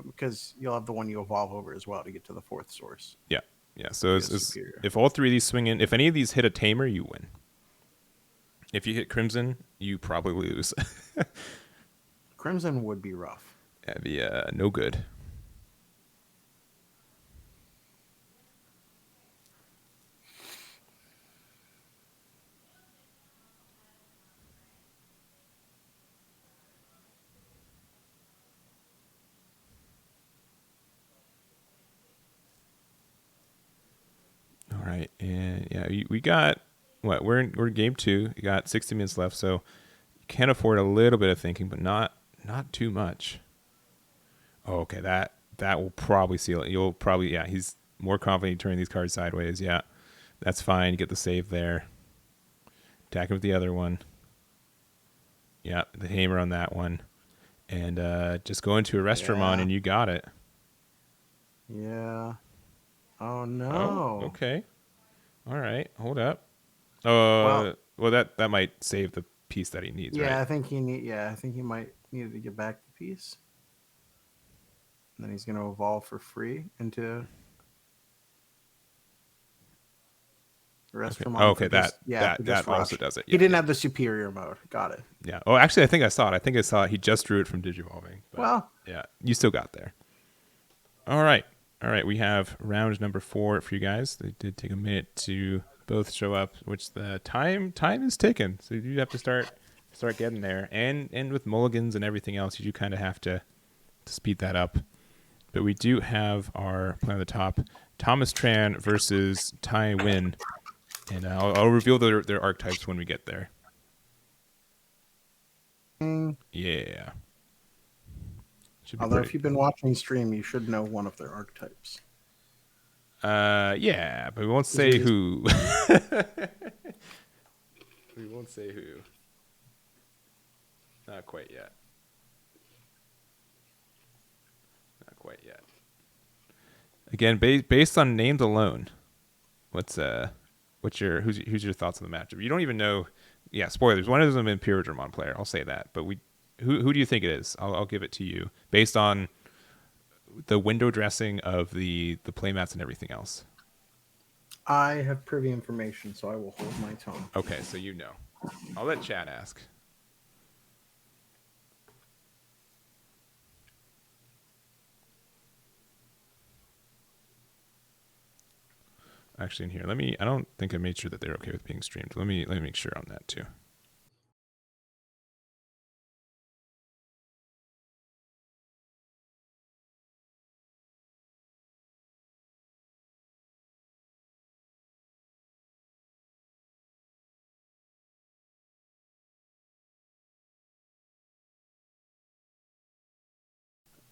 because you'll have the one you evolve over as well to get to the 4th source. Yeah. Yeah. So if all 3 of these swing in, if any of these hit a tamer, you win. If you hit Crimson, you probably lose. Crimson would be rough. That'd be no good. All right, and yeah, we got what? We're in game 2. You got 60 minutes left, so you can afford a little bit of thinking, but not too much. Oh, okay, that will probably seal it. You'll probably he's more confident turning these cards sideways. Yeah, that's fine. You get the save there. Attack him with the other one. Yeah, the hammer on that one, and just go into a Reupload and you got it. Yeah. Oh no. Oh, okay. All right. Hold up. Well, that might save the piece that he needs. Yeah, right? I think he might need to get back the piece. And then he's going to evolve for free into Reupload. Okay, that also does it. Yeah, he didn't have the superior mode. Got it. Yeah. Oh, actually, I think I saw it. He just drew it from Digivolving. Well, yeah, you still got there. All right. We have round number 4 for you guys. They did take a minute to both show up, which the time is ticking. So you have to start getting there. And with mulligans and everything else, you do kind of have to speed that up. But we do have our plan on the top: Thomas Tran versus Tai Win, and I'll reveal their archetypes when we get there. Yeah. Although if you've been watching stream, you should know one of their archetypes. Yeah, but we won't say who. We won't say who. Not quite yet. Again, based on names alone, who's your thoughts on the matchup? You don't even know. Yeah, spoilers. One of them is an Imperialdramon player. I'll say that. But who do you think it is? I'll give it to you based on the window dressing of the playmats and everything else. I have privy information, so I will hold my tongue. Okay, so you know. I'll let Chad ask. Actually, in here, I don't think I made sure that they're okay with being streamed. Let me make sure on that too.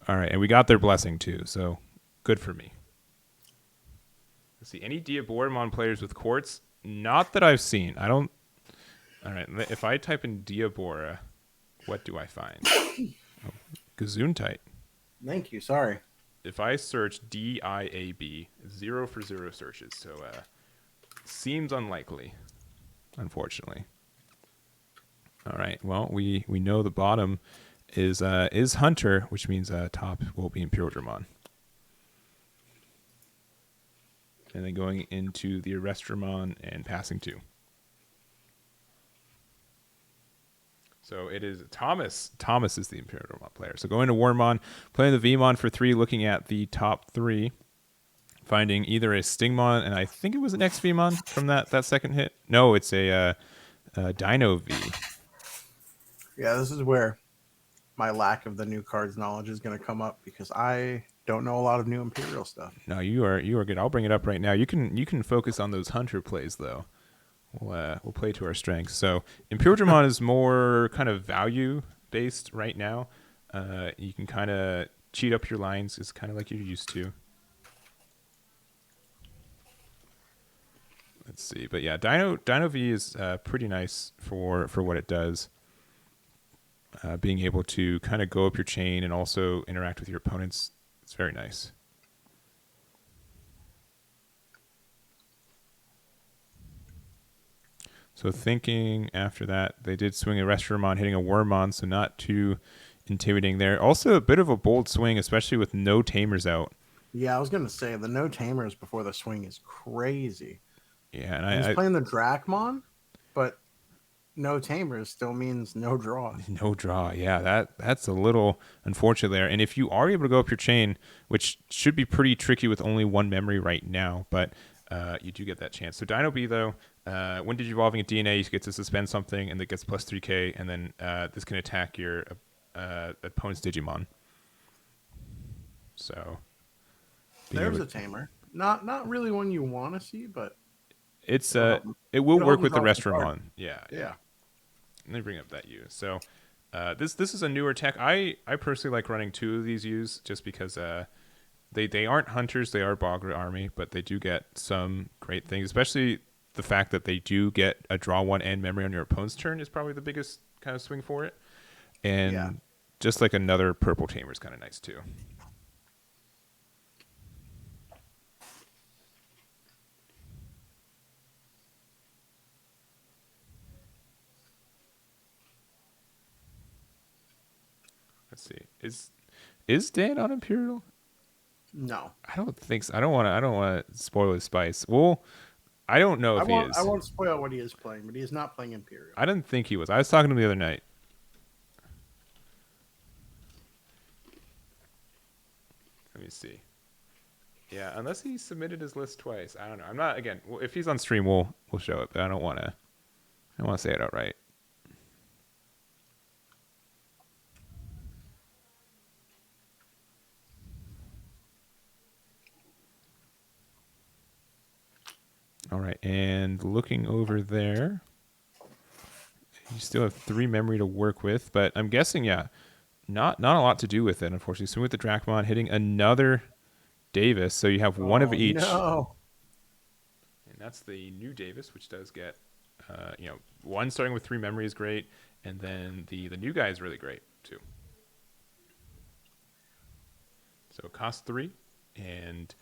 All right, and we got their blessing too, so good for me. Let's see, any Diaboromon players with quartz? Not that I've seen. I don't. All right, if I type in Diabora, what do I find? Oh, Gesundheit. Thank you. Sorry. If I search DIAB, 0 for 0 searches, so seems unlikely, unfortunately. All right, well, we know the bottom is Hunter, which means top will be Imperialdramon. And then going into the Arrestramon and passing 2. So it is Thomas. Thomas is the Imperialdramon player. So going to Warmon, playing the Vmon for 3, looking at the top 3, finding either a Stingmon, and I think it was an X Vmon from that second hit. No, it's a Dino V. Yeah, this is where my lack of the new cards knowledge is going to come up, because I don't know a lot of new Imperial stuff. No, you are good. I'll bring it up right now. You can focus on those Hunter plays though. We'll play to our strengths. So Imperialdramon is more kind of value based right now. You can kind of cheat up your lines. It's kind of like you're used to. Let's see, but yeah, Dino V is pretty nice for what it does. Being able to kind of go up your chain and also interact with your opponents, it's very nice. So thinking after that, they did swing a Restramon, hitting a Wormmon, so not too intimidating there. Also a bit of a bold swing, especially with no Tamers out. Yeah, I was gonna say the no Tamers before the swing is crazy. Yeah, and he's playing the Dracmon, but no Tamers still means no draw. No draw. Yeah, that's a little unfortunate there. And if you are able to go up your chain, which should be pretty tricky with only one memory right now, but you do get that chance. So Dino B, though, when Digivolving a DNA, you get to suspend something, and that gets plus 3k, and then this can attack your opponent's Digimon. So there's a Tamer. Not really one you want to see, but it's it will work with the Restramon. Yeah. Let me bring up that use. So this is a newer tech. I personally like running 2 of these use just because they aren't hunters, they are Bogra army, but they do get some great things, especially the fact that they do get a draw 1 and memory on your opponent's turn is probably the biggest kind of swing for it. And just like another purple tamer is kind of nice too. Let's see. Is Dan on Imperial? No, I don't think so. I don't want to spoil his spice. Well, I don't know if he is. I won't spoil what he is playing, but he is not playing Imperial. I didn't think he was. I was talking to him the other night. Let me see. Yeah, unless he submitted his list twice. I don't know. I'm not, again, if he's on stream, we'll show it, but I don't want to say it outright. All right, and looking over there, you still have 3 memory to work with, but I'm guessing, not a lot to do with it, unfortunately. So with the Dracmon hitting another Davis, so you have 1 of each. No. And that's the new Davis, which does get, 1 starting with 3 memory is great, and then the new guy is really great too. So it costs 3, and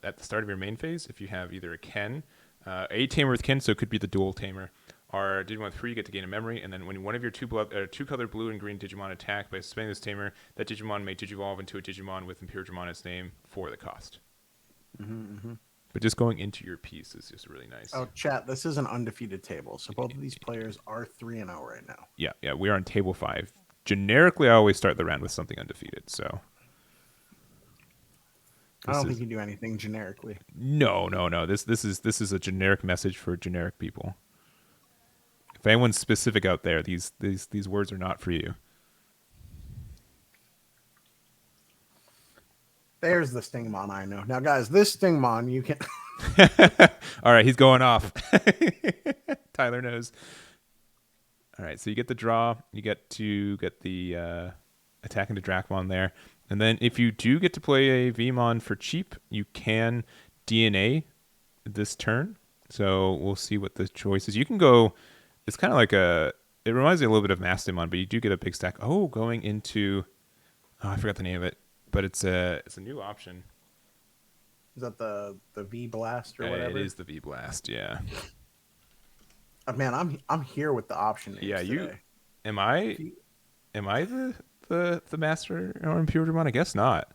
at the start of your main phase, if you have either a Ken, a tamer with Ken, so it could be the dual tamer, or Digimon 3, you get to gain a memory, and then when one of your 2-color blue and green Digimon attack by suspending this tamer, that Digimon may Digivolve into a Digimon with Imperialdramon in its name for the cost. But just going into your piece is just really nice. Oh, chat, this is an undefeated table, so both of these players are 3-0 right now. Yeah, we're on table 5. Generically, I always start the round with something undefeated, so... I don't think you do anything generically. No. This is a generic message for generic people. If anyone's specific out there, these words are not for you. There's the Stingmon I know. Now, guys, this Stingmon, you can... All right, he's going off. Tyler knows. All right, so you get the draw. You get to get the attack into Dracmon there. And then if you do get to play a Vmon for cheap, you can DNA this turn. So we'll see what the choice is. You can go... It's kind of like it reminds me a little bit of Mastemon, but you do get a big stack. Oh, going into... Oh, I forgot the name of it. But it's a new option. Is that the V Blast or whatever? It is the V Blast, yeah. Man, I'm here with the option names today. You... Am I the master or Imperialdramon? I guess not.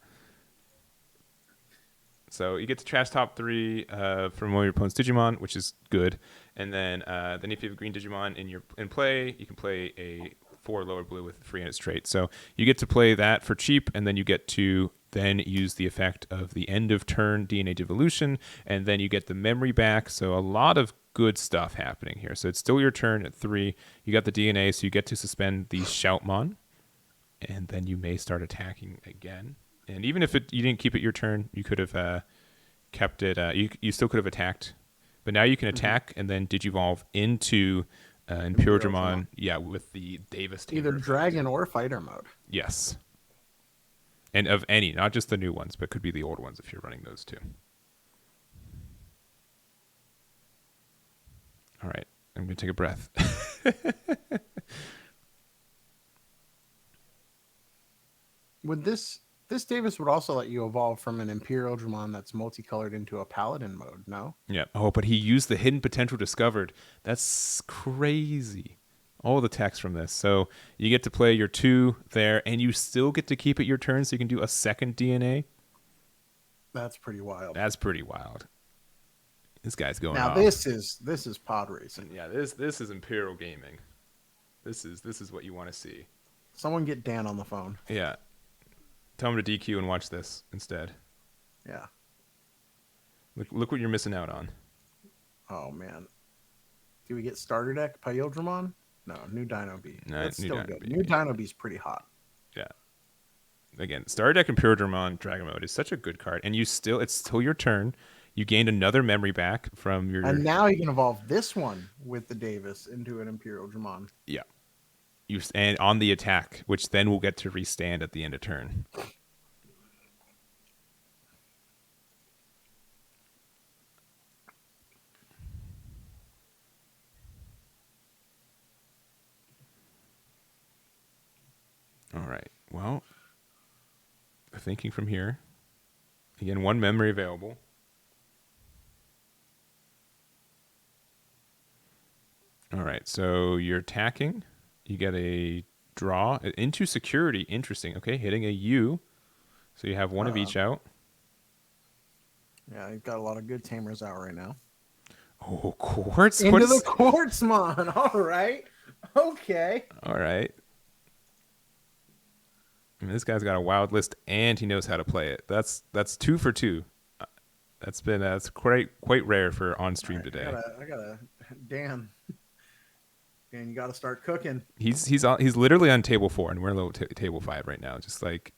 So you get to trash top 3 from one of your opponent's Digimon, which is good. And then if you have a green Digimon in play, you can play a 4 lower blue with free in its trait. So you get to play that for cheap, and then you get to then use the effect of the end of turn DNA devolution, and then you get the memory back. So a lot of good stuff happening here. So it's still your turn at 3. You got the DNA, so you get to suspend the Shoutmon, and then you may start attacking again. And even if you didn't keep it your turn, you could have kept it. You still could have attacked, but now you can attack and then Digivolve into Imperialdramon. Yeah, with the Davis tamer. Either Dragon or Fighter mode. Yes. And of any, not just the new ones, but could be the old ones if you're running those too. All right, I'm going to take a breath. Would this This Davis would also let you evolve from an Imperialdramon that's multicolored into a Paladin mode, no? Yeah. Oh, but he used the hidden potential discovered. That's crazy. All the text from this. So you get to play your 2 there, and you still get to keep it your turn, so you can do a second DNA. That's pretty wild. That's pretty wild. This guy's going now off. this is pod racing. Yeah, this is Imperial gaming. This is what you want to see. Someone get Dan on the phone. Yeah. Tell him to DQ and watch this instead. Yeah. Look what you're missing out on. Oh man. Do we get starter deck Imperialdramon? No, new Dino B. No, that's new still Dino good. B. New Dino B's pretty hot. Yeah. Again, Star Deck Imperialdramon Dragon Mode is such a good card, and it's still your turn. You gained another memory back from your. And now you can evolve this one with the Davis into an Imperialdramon. Yeah. And on the attack, which then will get to restand at the end of turn. All right. Well, thinking from here. Again, 1 memory available. All right. So you're attacking. You get a draw into security. Interesting. Okay, hitting a U. So you have 1 of each out. Yeah, you've got a lot of good tamers out right now. Oh, quartz. Into the Quartzmon. All right. Okay. All right. I mean, this guy's got a wild list, and he knows how to play it. That's 2 for 2. That's quite rare for on stream today. I gotta Dan, you got to start cooking. He's literally on table 4, and we're on table 5 right now. Just like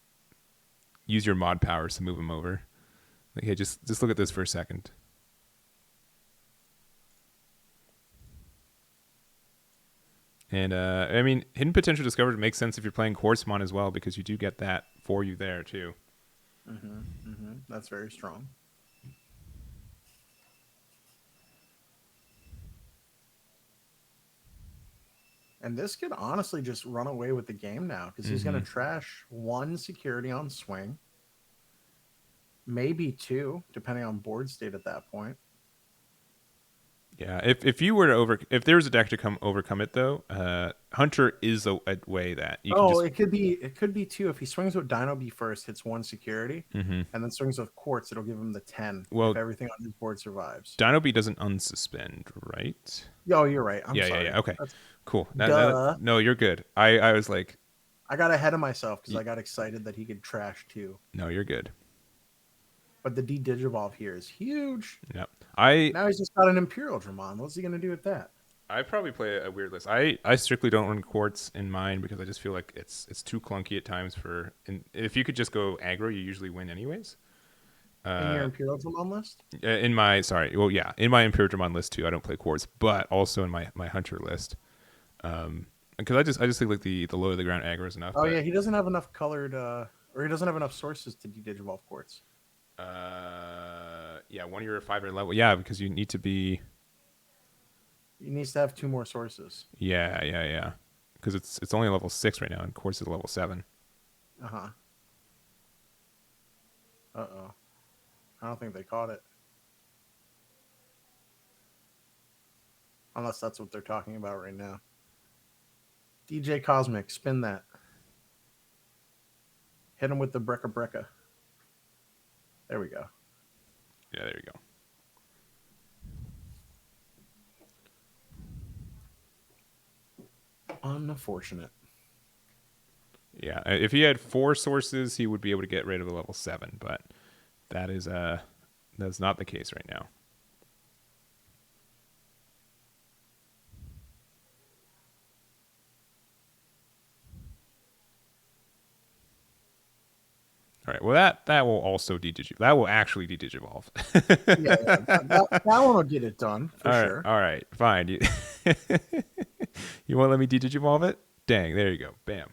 use your mod powers to move him over. Like, hey, just look at this for a second. And I mean, hidden potential discovered makes sense if you're playing Quartzmon as well, because you do get that for you there too. That's very strong. And this could honestly just run away with the game now, because he's going to trash 1 security on swing, maybe 2, depending on board state at that point. Yeah, if you were to if there was a deck to overcome it though, Hunter is a way that you can. It could be 2 if he swings with Dino B first, hits 1 security, and then swings with Quartz, it'll give him the 10. Well, if everything on his board survives. Dino B doesn't unsuspend, right? Oh, you're right. I'm sorry. Yeah. Okay, cool. No, you're good. I was like, I got ahead of myself because I got excited that he could trash 2. No, you're good. But the D-Digivolve here is huge. Yep. Now he's just got an Imperialdramon. What's he going to do with that? I probably play a weird list. I strictly don't run Quartz in mine because I just feel like it's too clunky at times for. And if you could just go aggro, you usually win anyways. In your Imperialdramon list? In my Imperialdramon list too. I don't play Quartz, but also in my Hunter list. Because I just think like the low to the ground aggro is enough. Oh yeah, he doesn't have enough colored, or he doesn't have enough sources to D-Digivolve Quartz. Yeah, 1 of your 5-red level. Yeah, because you need to be. He needs to have 2 more sources. Yeah. Because it's only level 6 right now, and Quartz is level 7. Uh oh. I don't think they caught it. Unless that's what they're talking about right now. DJ Cosmic, spin that. Hit him with the Brecca Brecca. There we go. Yeah, there you go. Unfortunate. Yeah, if he had 4 sources, he would be able to get rid of a level 7, but that's not the case right now. All right. Well, that will also that will actually de-digivolve. Yeah, that one will get it done for sure. All right, fine. You won't let me de-digivolve it? Dang, there you go. Bam.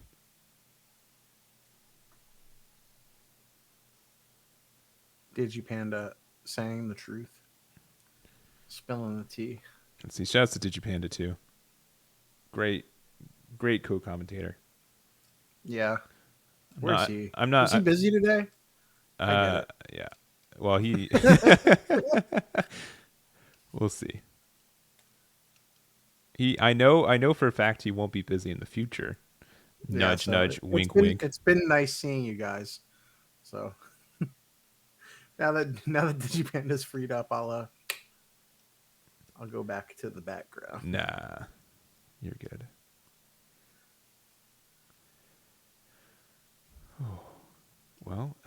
Digipanda saying the truth. Spilling the tea. Let's see. Shouts to Digipanda too. Great co-commentator. Yeah. Where's he? I'm not. Is he busy today? I get it. Yeah. Well, he. We'll see. I know for a fact he won't be busy in the future. Nudge, nudge, wink, wink. It's been nice seeing you guys. So now that Digipanda's freed up, I'll go back to the background. Nah, you're good. Oh. Well,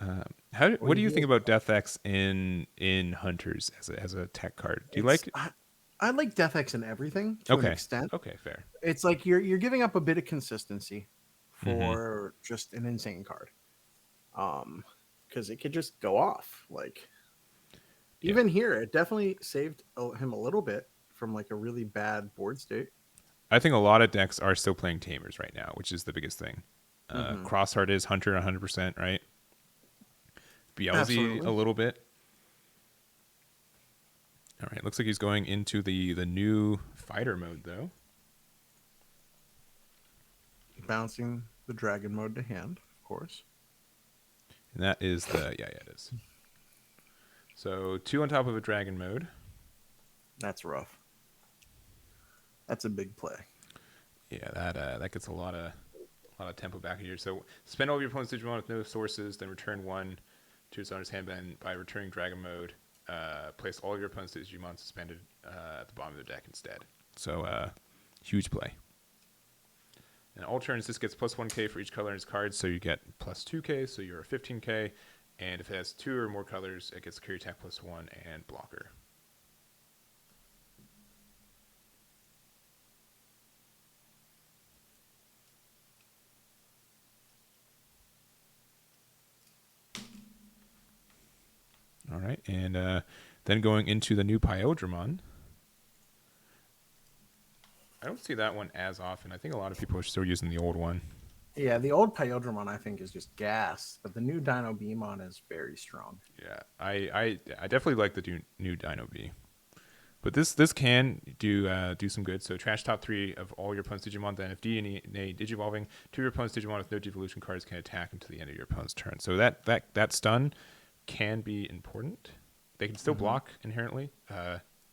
what do you think about Death X in Hunters as a tech card? Do you like it? I like Death X in everything to an extent. Okay, fair. It's like you're giving up a bit of consistency for just an insane card. Because it could just go off. Like even here, it definitely saved him a little bit from like a really bad board state. I think a lot of decks are still playing Tamers right now, which is the biggest thing. Crossheart is Hunter 100%, right? Beelze a little bit. All right, looks like he's going into the new fighter mode though. Bouncing the dragon mode to hand, of course. And that is it is. So 2 on top of a dragon mode. That's rough. That's a big play. Yeah, that gets a lot of tempo back here. So spend all of your opponent's Digimon with no sources, then return 1 to its owner's hand. Then by returning dragon mode, place all of your opponent's Digimon suspended at the bottom of the deck instead. So huge play. And all turns, this gets plus 1k for each color in its card, so you get plus 2k, so you're 15k. And if it has 2 or more colors, it gets carry attack plus 1 and blocker. All right, and then going into the new Imperialdramon. I don't see that one as often. I think a lot of people are still using the old one. Yeah, the old Imperialdramon I think is just gas, but the new Dino Beamon is very strong. Yeah, I definitely like the new Dino B. But this can do some good. So trash top 3 of all your opponent's Digimon. Then if DNA Digivolving, 2 of your opponent's Digimon with no devolution cards can attack until the end of your opponent's turn. So that stun can be important. They can still block inherently.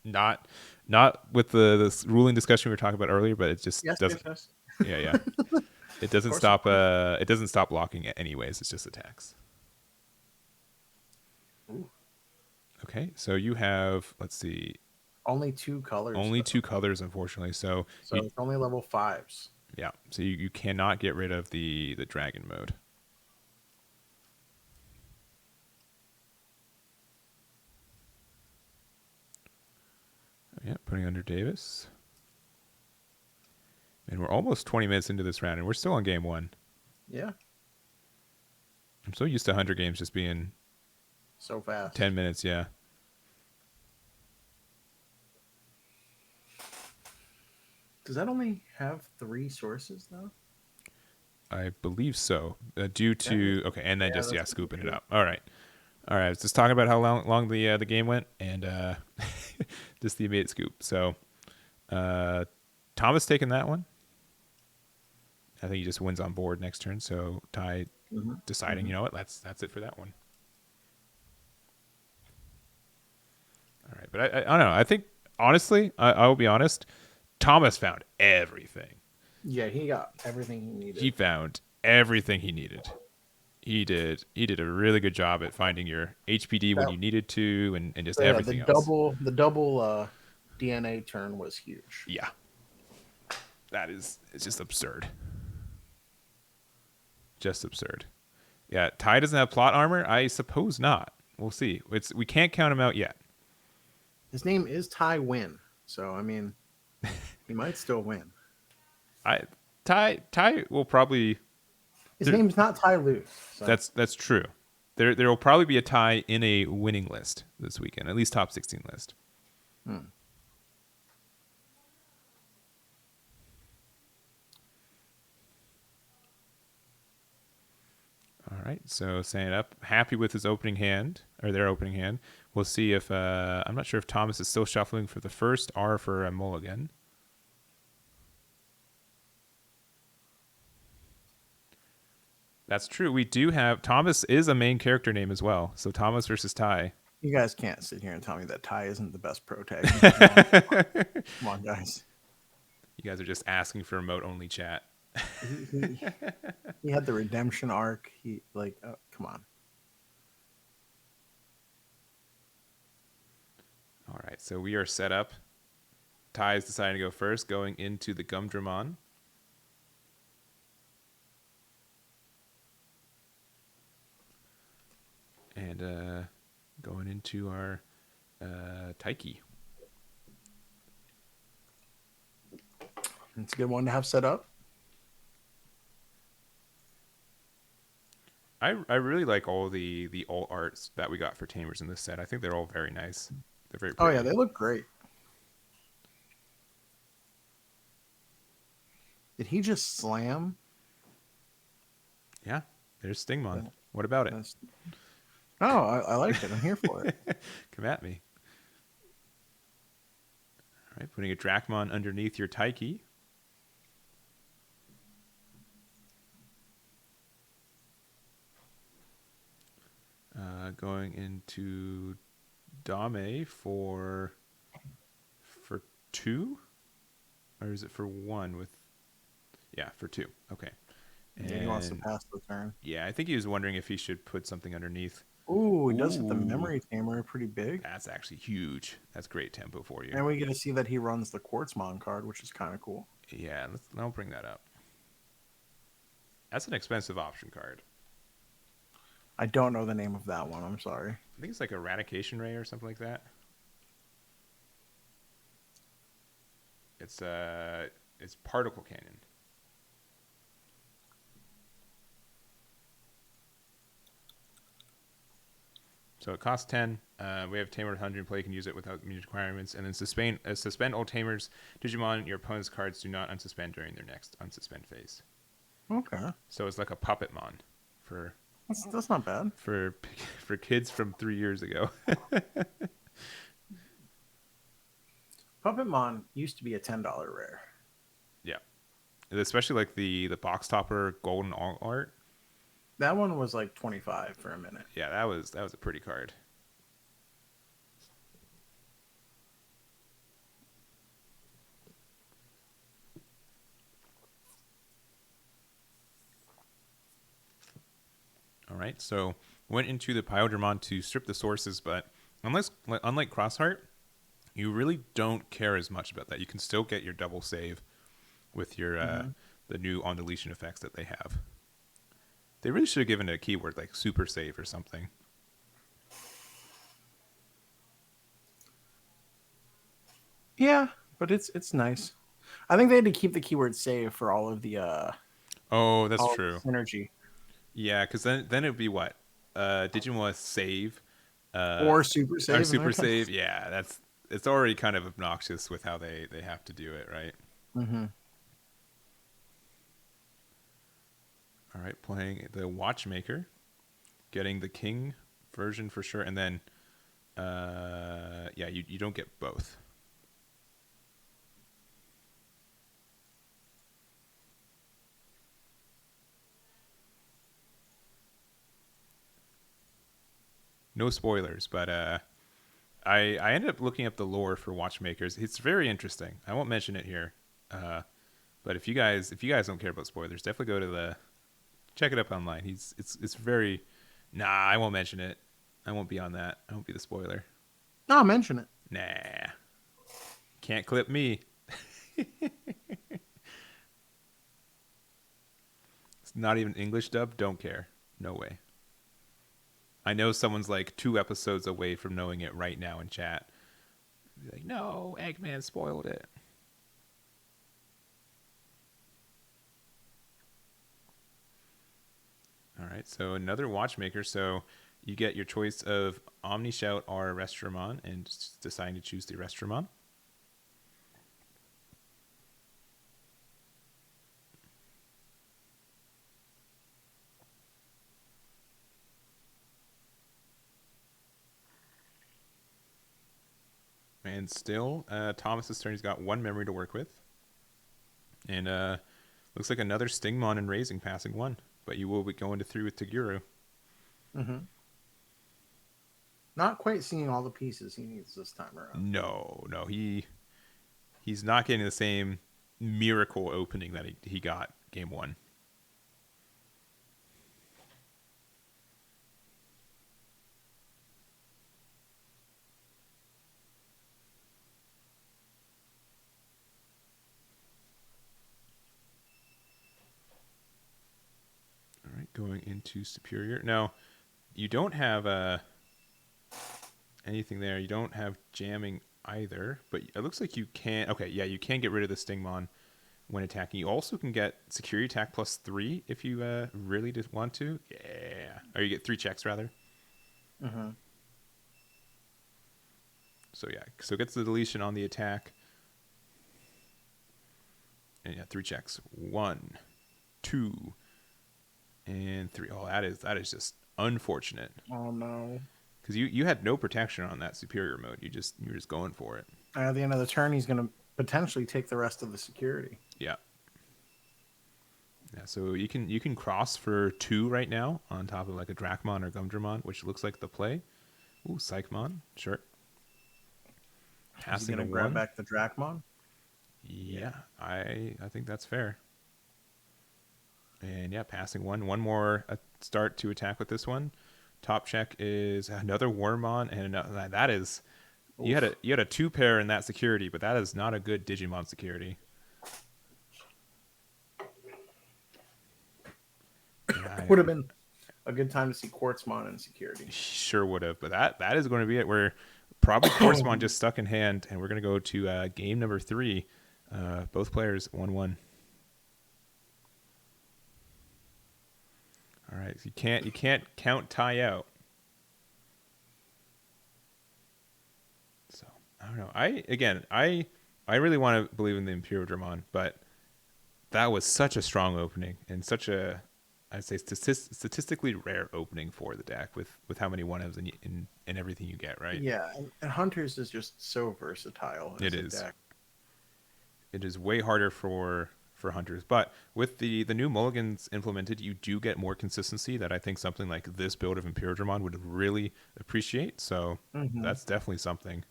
Not with the ruling discussion we were talking about earlier, but it just doesn't. Yes. Yeah. It doesn't stop. It doesn't stop blocking it anyways. It's just attacks. Ooh. Okay, so you have, let's see, only 2 colors. Only 2 colors, unfortunately. So it's only level 5s. Yeah. So you cannot get rid of the dragon mode. Yeah, putting under Davis. And we're almost 20 minutes into this round, and we're still on game 1. Yeah. I'm so used to 100 games just being so fast. 10 minutes, yeah. Does that only have 3 sources, though? I believe so. Due to... Okay, and then scooping it up. All right. I was just talking about how long the game went, and just the immediate scoop. So, Thomas taking that one. I think he just wins on board next turn. So Ty deciding, you know what, that's it for that one. All right, but I don't know. I think honestly, I will be honest. Thomas found everything. Yeah, he got everything he needed. He found everything he needed. He did a really good job at finding your HPD when you needed to, and just everything else. The double DNA turn was huge. Yeah, it's just absurd. Just absurd. Yeah, Ty doesn't have plot armor. I suppose not. We'll see. We can't count him out yet. His name is Ty Win, so I mean, he might still win. Ty will probably. His name's not Ty Lose. So. That's true. There will probably be a Ty in a winning list this weekend, at least top 16 list. All right, so saying up, happy with his opening hand, or their opening hand. We'll see if, I'm not sure if Thomas is still shuffling for the first or for a mulligan. That's true. We do have Thomas is a main character name as well. So Thomas versus Ty. You guys can't sit here and tell me that Ty isn't the best pro tag. Come on, guys. You guys are just asking for remote only chat. He had the redemption arc. Come on. All right, so we are set up. Ty is deciding to go first, going into the Gumdramon. And going into our Taiki. It's a good one to have set up. I really like all the alt arts that we got for Tamers in this set. I think they're all very nice. They're very pretty. Oh yeah, they look great. Did he just slam? Yeah, there's Stingmon. What about it? Oh, I like it. I'm here for it. Come at me. All right, putting a Dracmon underneath your Taiki. Going into Dame for 2, or is it for 1 for 2? Okay. And he wants to pass the turn. Yeah, I think he was wondering if he should put something underneath. Ooh, he does hit the memory tamer pretty big. That's actually huge. That's great tempo for you. And we get to see that he runs the Quartzmon card, which is kind of cool. Yeah, I'll bring that up. That's an expensive option card. I don't know the name of that one. I'm sorry. I think it's like Eradication Ray or something like that. It's Particle Cannon. So it costs 10. We have Tamer 100 play. You can use it without immediate requirements. And then suspend all Tamers. Digimon, your opponent's cards do not unsuspend during their next unsuspend phase. Okay. So it's like a Puppetmon for... That's not bad. For kids from 3 years ago. Puppetmon used to be a $10 rare. Yeah. Especially like the box topper golden art. That one was like 25 for a minute. Yeah, that was a pretty card. All right, so went into the Imperialdramon to strip the sources, but unlike Crossheart, you really don't care as much about that. You can still get your double save with your the new on deletion effects that they have. They really should have given it a keyword like super save or something. Yeah, but it's nice. I think they had to keep the keyword save for all of the oh, that's true. Synergy. Yeah, because then it would be what? Digimon save. Or super save. Or super save. Yeah, it's already kind of obnoxious with how they have to do it, right? Mm-hmm. All right, playing the Watchmaker, getting the King version for sure, and then you don't get both. No spoilers, but I ended up looking up the lore for Watchmakers. It's very interesting. I won't mention it here, but if you guys don't care about spoilers, definitely go to check it up online. It's very. Nah, I won't mention it. I won't be on that. I won't be the spoiler. No, I'll mention it. Nah, can't clip me. It's not even English dub. Don't care. No way. I know someone's like 2 episodes away from knowing it right now in chat. Like, no, Eggman spoiled it. All right, so another Watchmaker. So you get your choice of Omnishout or Restramon, and deciding to choose the Restramon. And still, Thomas's turn. He's got 1 memory to work with. And looks like another Stingmon and Raising, passing 1. but you will be going to 3 with Toguro. Mm-hmm. Not quite seeing all the pieces he needs this time around. No, he's not getting the same miracle opening that he got game 1. All right, going into Superior. Now, you don't have anything there. You don't have jamming either, but it looks like you can. Okay, yeah, you can get rid of the Stingmon when attacking. You also can get security attack +3 if you really just want to. Yeah, or you get 3 checks rather. Mm-hmm. So yeah, so it gets the deletion on the attack. And yeah, 3 checks. 1, 2, and 3. Oh, that is just unfortunate. Oh no. Because you had no protection on that superior mode. You were just going for it. At the end of the turn, he's going to potentially take the rest of the security. Yeah. Yeah. So you can cross for 2 right now on top of like a Dracmon or Gumdramon, which looks like the play. Ooh, Psychmon, sure. Is he going to grab back the Dracmon? Yeah, I think that's fair. And yeah, passing 1. One more start to attack with this one. Top check is another Wormmon, and another, that is oof. You had a 2 pair in that security, but that is not a good Digimon security. Would have been a good time to see Quartzmon in security. Sure would have, but that is going to be it. We're probably Quartzmon just stuck in hand, and we're going to go to game number 3. Both players 1-1. All right, so you can't count tie out. So I don't know. I really want to believe in the Imperialdramon, but that was such a strong opening and such a, I'd say, statistically rare opening for the deck with how many 1-ofs and everything you get, right? Yeah, and Hunters is just so versatile as a deck. It is way harder for Hunters, but with the new mulligans implemented, you do get more consistency that I think something like this build of Imperialdramon would really appreciate. So that's definitely something.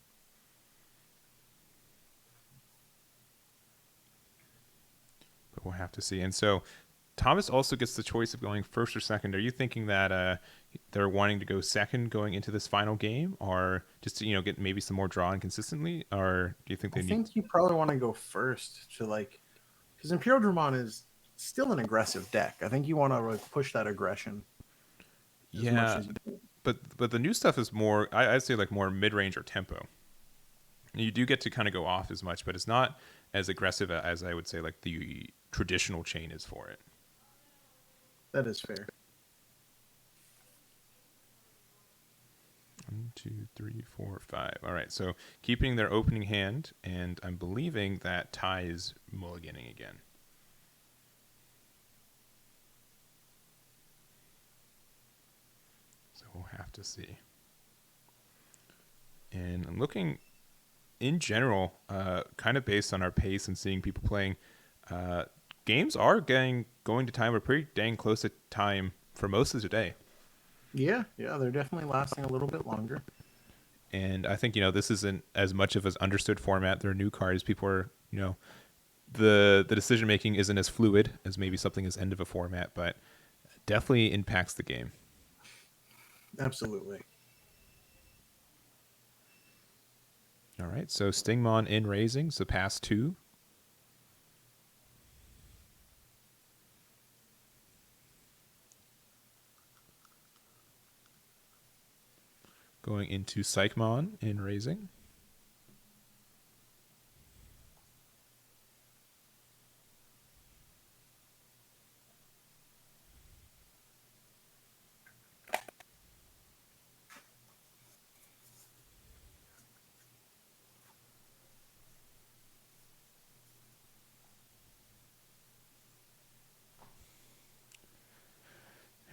But we'll have to see. And so Thomas also gets the choice of going first or second. Are you thinking that they're wanting to go second going into this final game, or just to get maybe some more draw inconsistently, or do you think I think you probably want to go first to because Imperialdramon is still an aggressive deck. I think you want to push that aggression. Yeah, but the new stuff is more. I'd say like more mid range or tempo. You do get to kind of go off as much, but it's not as aggressive as I would say like the traditional chain is for it. That is fair. 1, 2, 3, 4, 5. All right, so keeping their opening hand, and I'm believing that Ty is mulliganing again. So we'll have to see. And I'm looking, in general, kind of based on our pace and seeing people playing, games are going to time. We're pretty dang close to time for most of the day. Yeah, they're definitely lasting a little bit longer. And I think, this isn't as much of an understood format. There are new cards. People are, the decision making isn't as fluid as maybe something as end of a format, but definitely impacts the game. Absolutely. All right, so Stingmon in raising, so pass 2. Going into Psychmon in raising.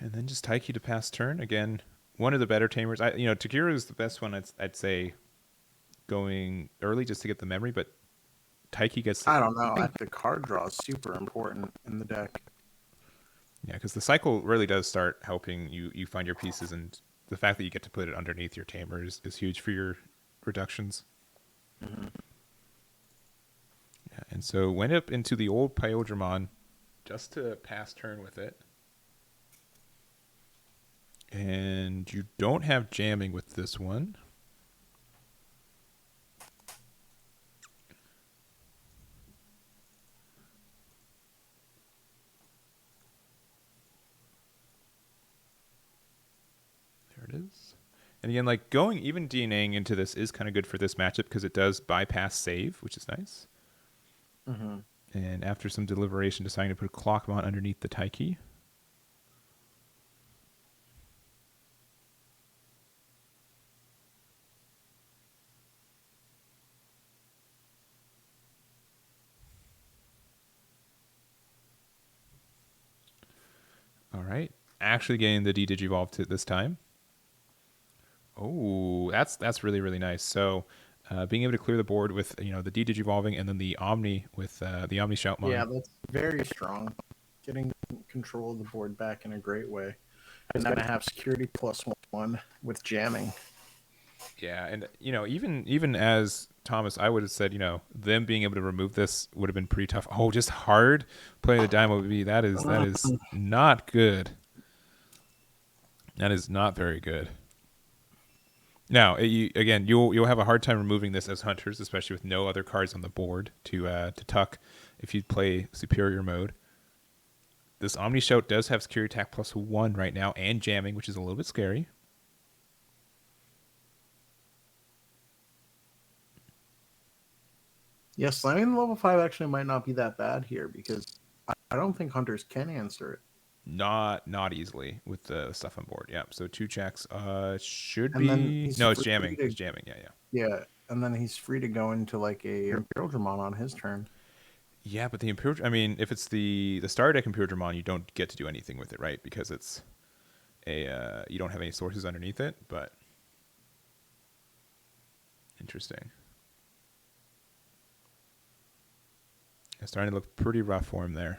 And then just Taiki to pass turn. Again, one of the better tamers. Toguro is the best one, I'd say, going early just to get the memory, but Taiki gets... I don't know. The card draw is super important in the deck. Yeah, because the cycle really does start helping you find your pieces, and the fact that you get to put it underneath your tamer is huge for your reductions. Mm-hmm. Yeah, and so went up into the old Imperialdramon just to pass turn with it. And you don't have jamming with this one. There it is. And again, like going even DNAing into this is kind of good for this matchup because it does bypass save, which is nice. Mm-hmm. And after some deliberation, deciding to put a Clockmon underneath the Taiki. All right, actually getting the D-Digivolve this time. Oh, that's really, really nice. So being able to clear the board with the D-Digivolving and then the Omni with the Omni Shoutmon. Yeah, that's very strong. Getting control of the board back in a great way. And then I have security +1 with jamming. Yeah, and even as Thomas, I would have said them being able to remove this would have been pretty tough. Oh, just hard playing the Dynamo B. That is not good. That is not very good. Now, you'll have a hard time removing this as hunters, especially with no other cards on the board to tuck if you play superior mode. This Omni Shout does have security attack +1 right now and jamming, which is a little bit scary. Yes, I mean level 5 actually might not be that bad here because I don't think hunters can answer it. Not easily with the stuff on board. Yeah. So 2 checks should And be no, it's jamming. It's jamming. Yeah. Yeah, and then he's free to go into like a Imperialdramon on his turn. Yeah, but the Imperial, I mean, if it's the Star Deck Imperialdramon, you don't get to do anything with it, right? Because it's you don't have any sources underneath it, but interesting. It's starting to look pretty rough for him there.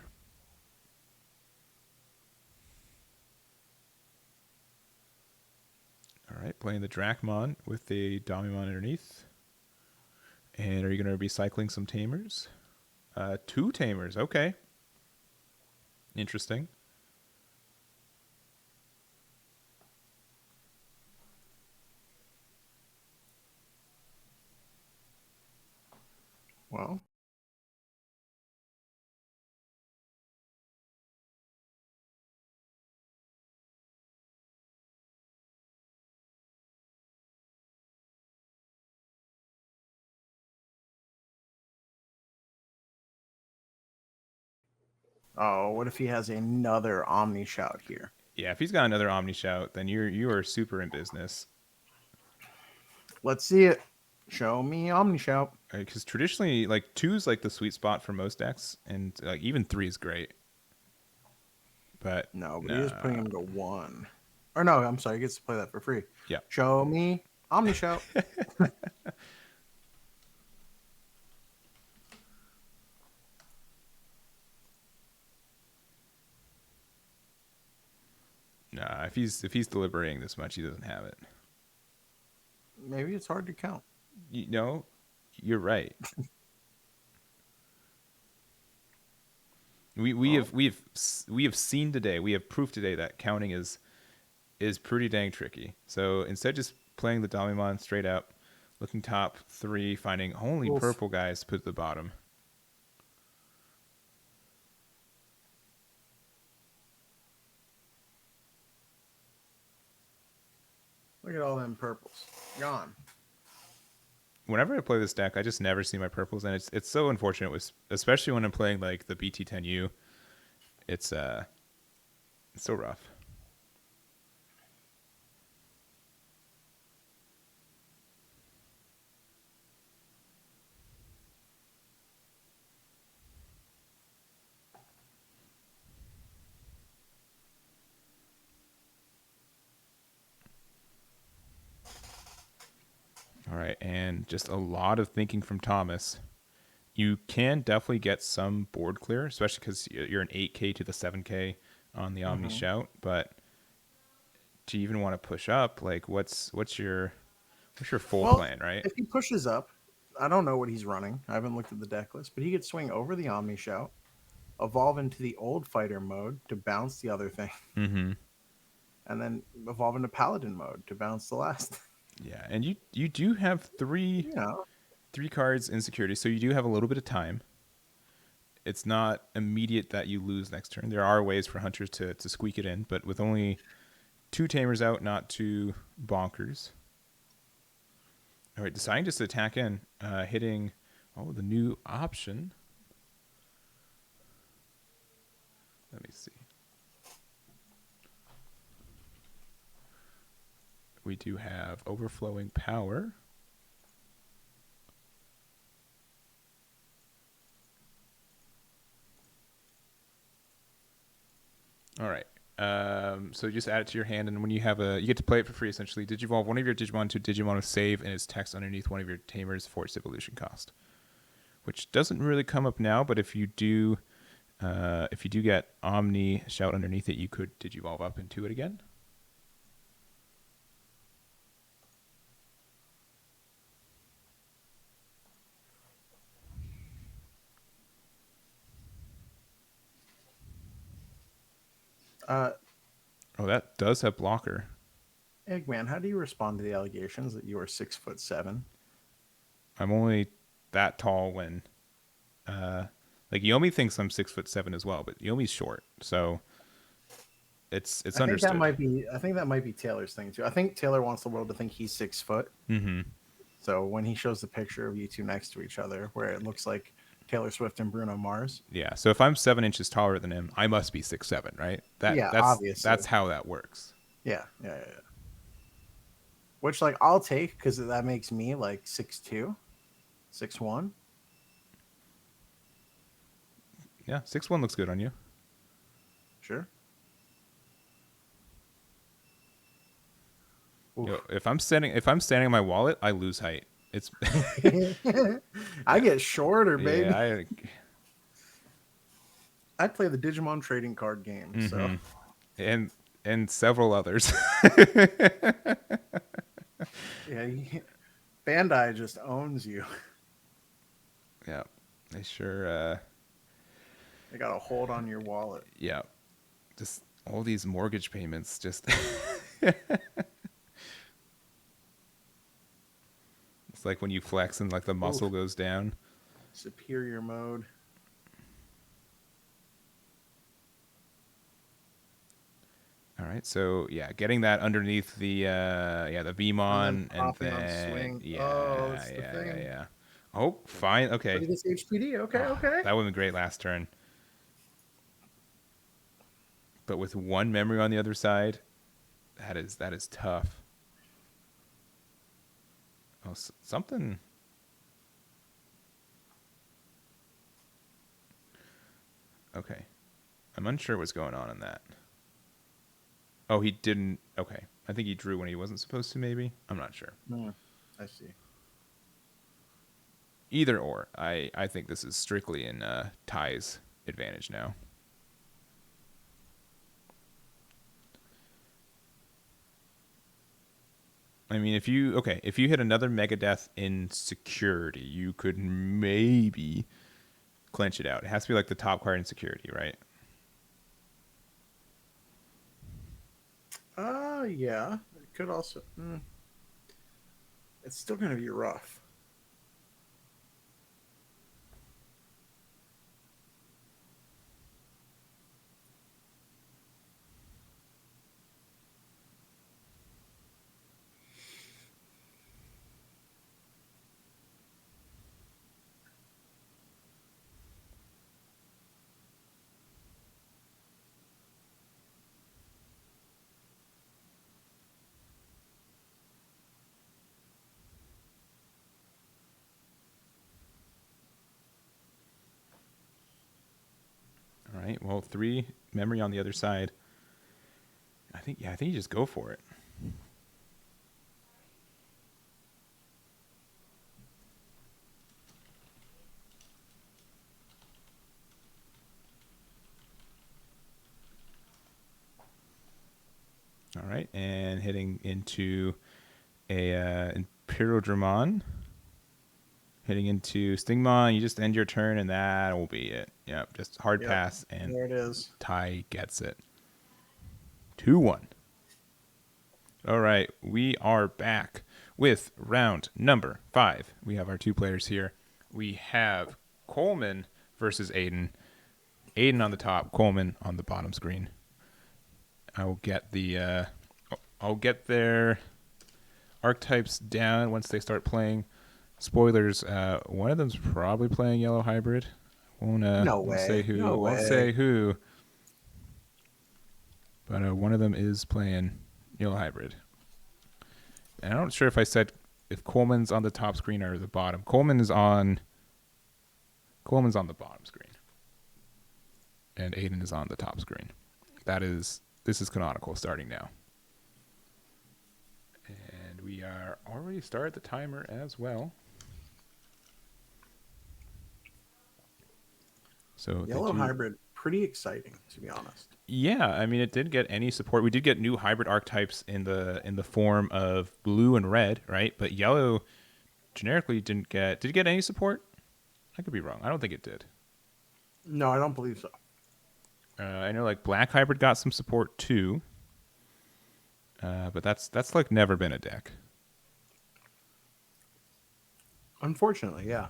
All right, playing the Drachmon with the Domimon underneath. And are you going to be cycling some Tamers? 2 Tamers, okay. Interesting. Well, oh, what if he has another Omni Shout here? Yeah, if he's got another Omni Shout, then you are super in business. Let's see it. Show me Omni Shout. Because traditionally, like 2 is like the sweet spot for most decks, and like even 3 is great. But no, but he is putting him to 1. Or no, I'm sorry, he gets to play that for free. Yeah. Show me Omni Shout. Nah, if he's deliberating this much, he doesn't have it. Maybe it's hard to count. You're right. we have seen today. We have proof today that counting is pretty dang tricky. So instead, just playing the Domimon straight up, looking top 3, finding only purple guys to put at the bottom. Look at all them purples. Gone. Whenever I play this deck, I just never see my purples, and it's so unfortunate, especially when I'm playing like the BT10U. It's so rough. All right, and just a lot of thinking from Thomas. You can definitely get some board clear, especially because you're an 8K to the 7K on the Omni Shout, but do you even want to push up? Like, what's your full plan, right? If he pushes up, I don't know what he's running. I haven't looked at the deck list, but he could swing over the Omni Shout, evolve into the old fighter mode to bounce the other thing, Mm-hmm. and then evolve into Paladin mode to bounce the last. Yeah, and you do have three cards in security, so you do have a little bit of time. It's not immediate that you lose next turn. There are ways for hunters to squeak it in, but with only 2 tamers out, not too bonkers. All right, deciding just to attack in, hitting the new option. Let me see. We do have overflowing power. All right. So you just add it to your hand, and when you have you get to play it for free, essentially. Digivolve one of your Digimon to Digimon with save, and its text underneath one of your tamers for its evolution cost. Which doesn't really come up now, but if you do get Omni Shout underneath it, you could Digivolve up into it again. That does have blocker. Eggman, how do you respond to the allegations that you are 6'7"? I'm only that tall when, Yomi thinks I'm 6'7" as well, but Yomi's short, so it's understood. I think that might be Taylor's thing too. I think Taylor wants the world to think he's 6 foot. Mm-hmm. So when he shows the picture of you two next to each other, where it looks like Taylor Swift and Bruno Mars. Yeah. So if I'm 7 inches taller than him, I must be 6'7", right? That's obviously. That's how that works. Yeah. Which I'll take because that makes me 6'2", 6'1". Yeah, 6'1" looks good on you. Sure. Yo, if I'm standing on my wallet, I lose height. It's I get shorter, baby. Yeah, I play the Digimon trading card game, so and several others. Yeah, Bandai just owns you. Yeah, they sure. They got a hold on your wallet. Yeah, just all these mortgage payments. Just it's like when you flex and the muscle goes down. Superior mode. All right, so yeah, getting that underneath the Vmon and then swing. Yeah. Oh, fine. Okay. This HPD. Okay. That would have been great last turn. But with 1 memory on the other side, that is tough. Oh, something. Okay. I'm unsure what's going on in that. Oh, he didn't. Okay. I think he drew when he wasn't supposed to, maybe. I'm not sure. I see. Either or. I think this is strictly in Ty's advantage now. I mean, if you hit another Megadeth in security, you could maybe clinch it out. It has to be the top card in security, right? Yeah. It could also. It's still going to be rough. All right. Well, 3 memory on the other side. I think you just go for it. right, and hitting into a Imperialdramon. Hitting into Stingmon, you just end your turn, and that will be it. Yep, just hard pass, and there it is. Ty gets it. 2-1. All right, we are back with round number 5. We have our 2 players here. We have Coleman versus Aiden. Aiden on the top, Coleman on the bottom screen. I'll get their archetypes down once they start playing. Spoilers, one of them's probably playing Yellow Hybrid. Won't say who. No won't way. say who. But one of them is playing Yellow Hybrid. And I'm not sure if I said if Coleman's on the top screen or the bottom. Coleman's on the bottom screen. And Aiden is on the top screen. This is canonical starting now. And we are already started the timer as well. So Yellow Hybrid, pretty exciting, to be honest. Yeah, I mean, it didn't get any support. We did get new hybrid archetypes in the form of blue and red, right? But yellow generically didn't get. Did it get any support? I could be wrong. I don't think it did. No, I don't believe so. I know like black hybrid got some support too. But that's like never been a deck. Unfortunately, yeah.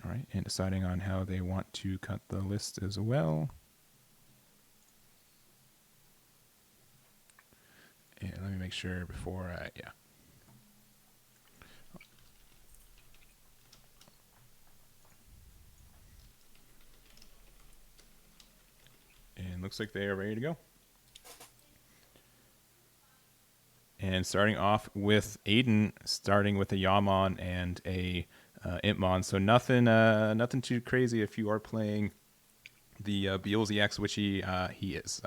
All right, and deciding on how they want to cut the list as well. And let me make sure before yeah. And looks like they are ready to go. And starting off with Aiden, starting with a Yamon and a Impmon. So nothing too crazy if you are playing the Beelze X, which he is.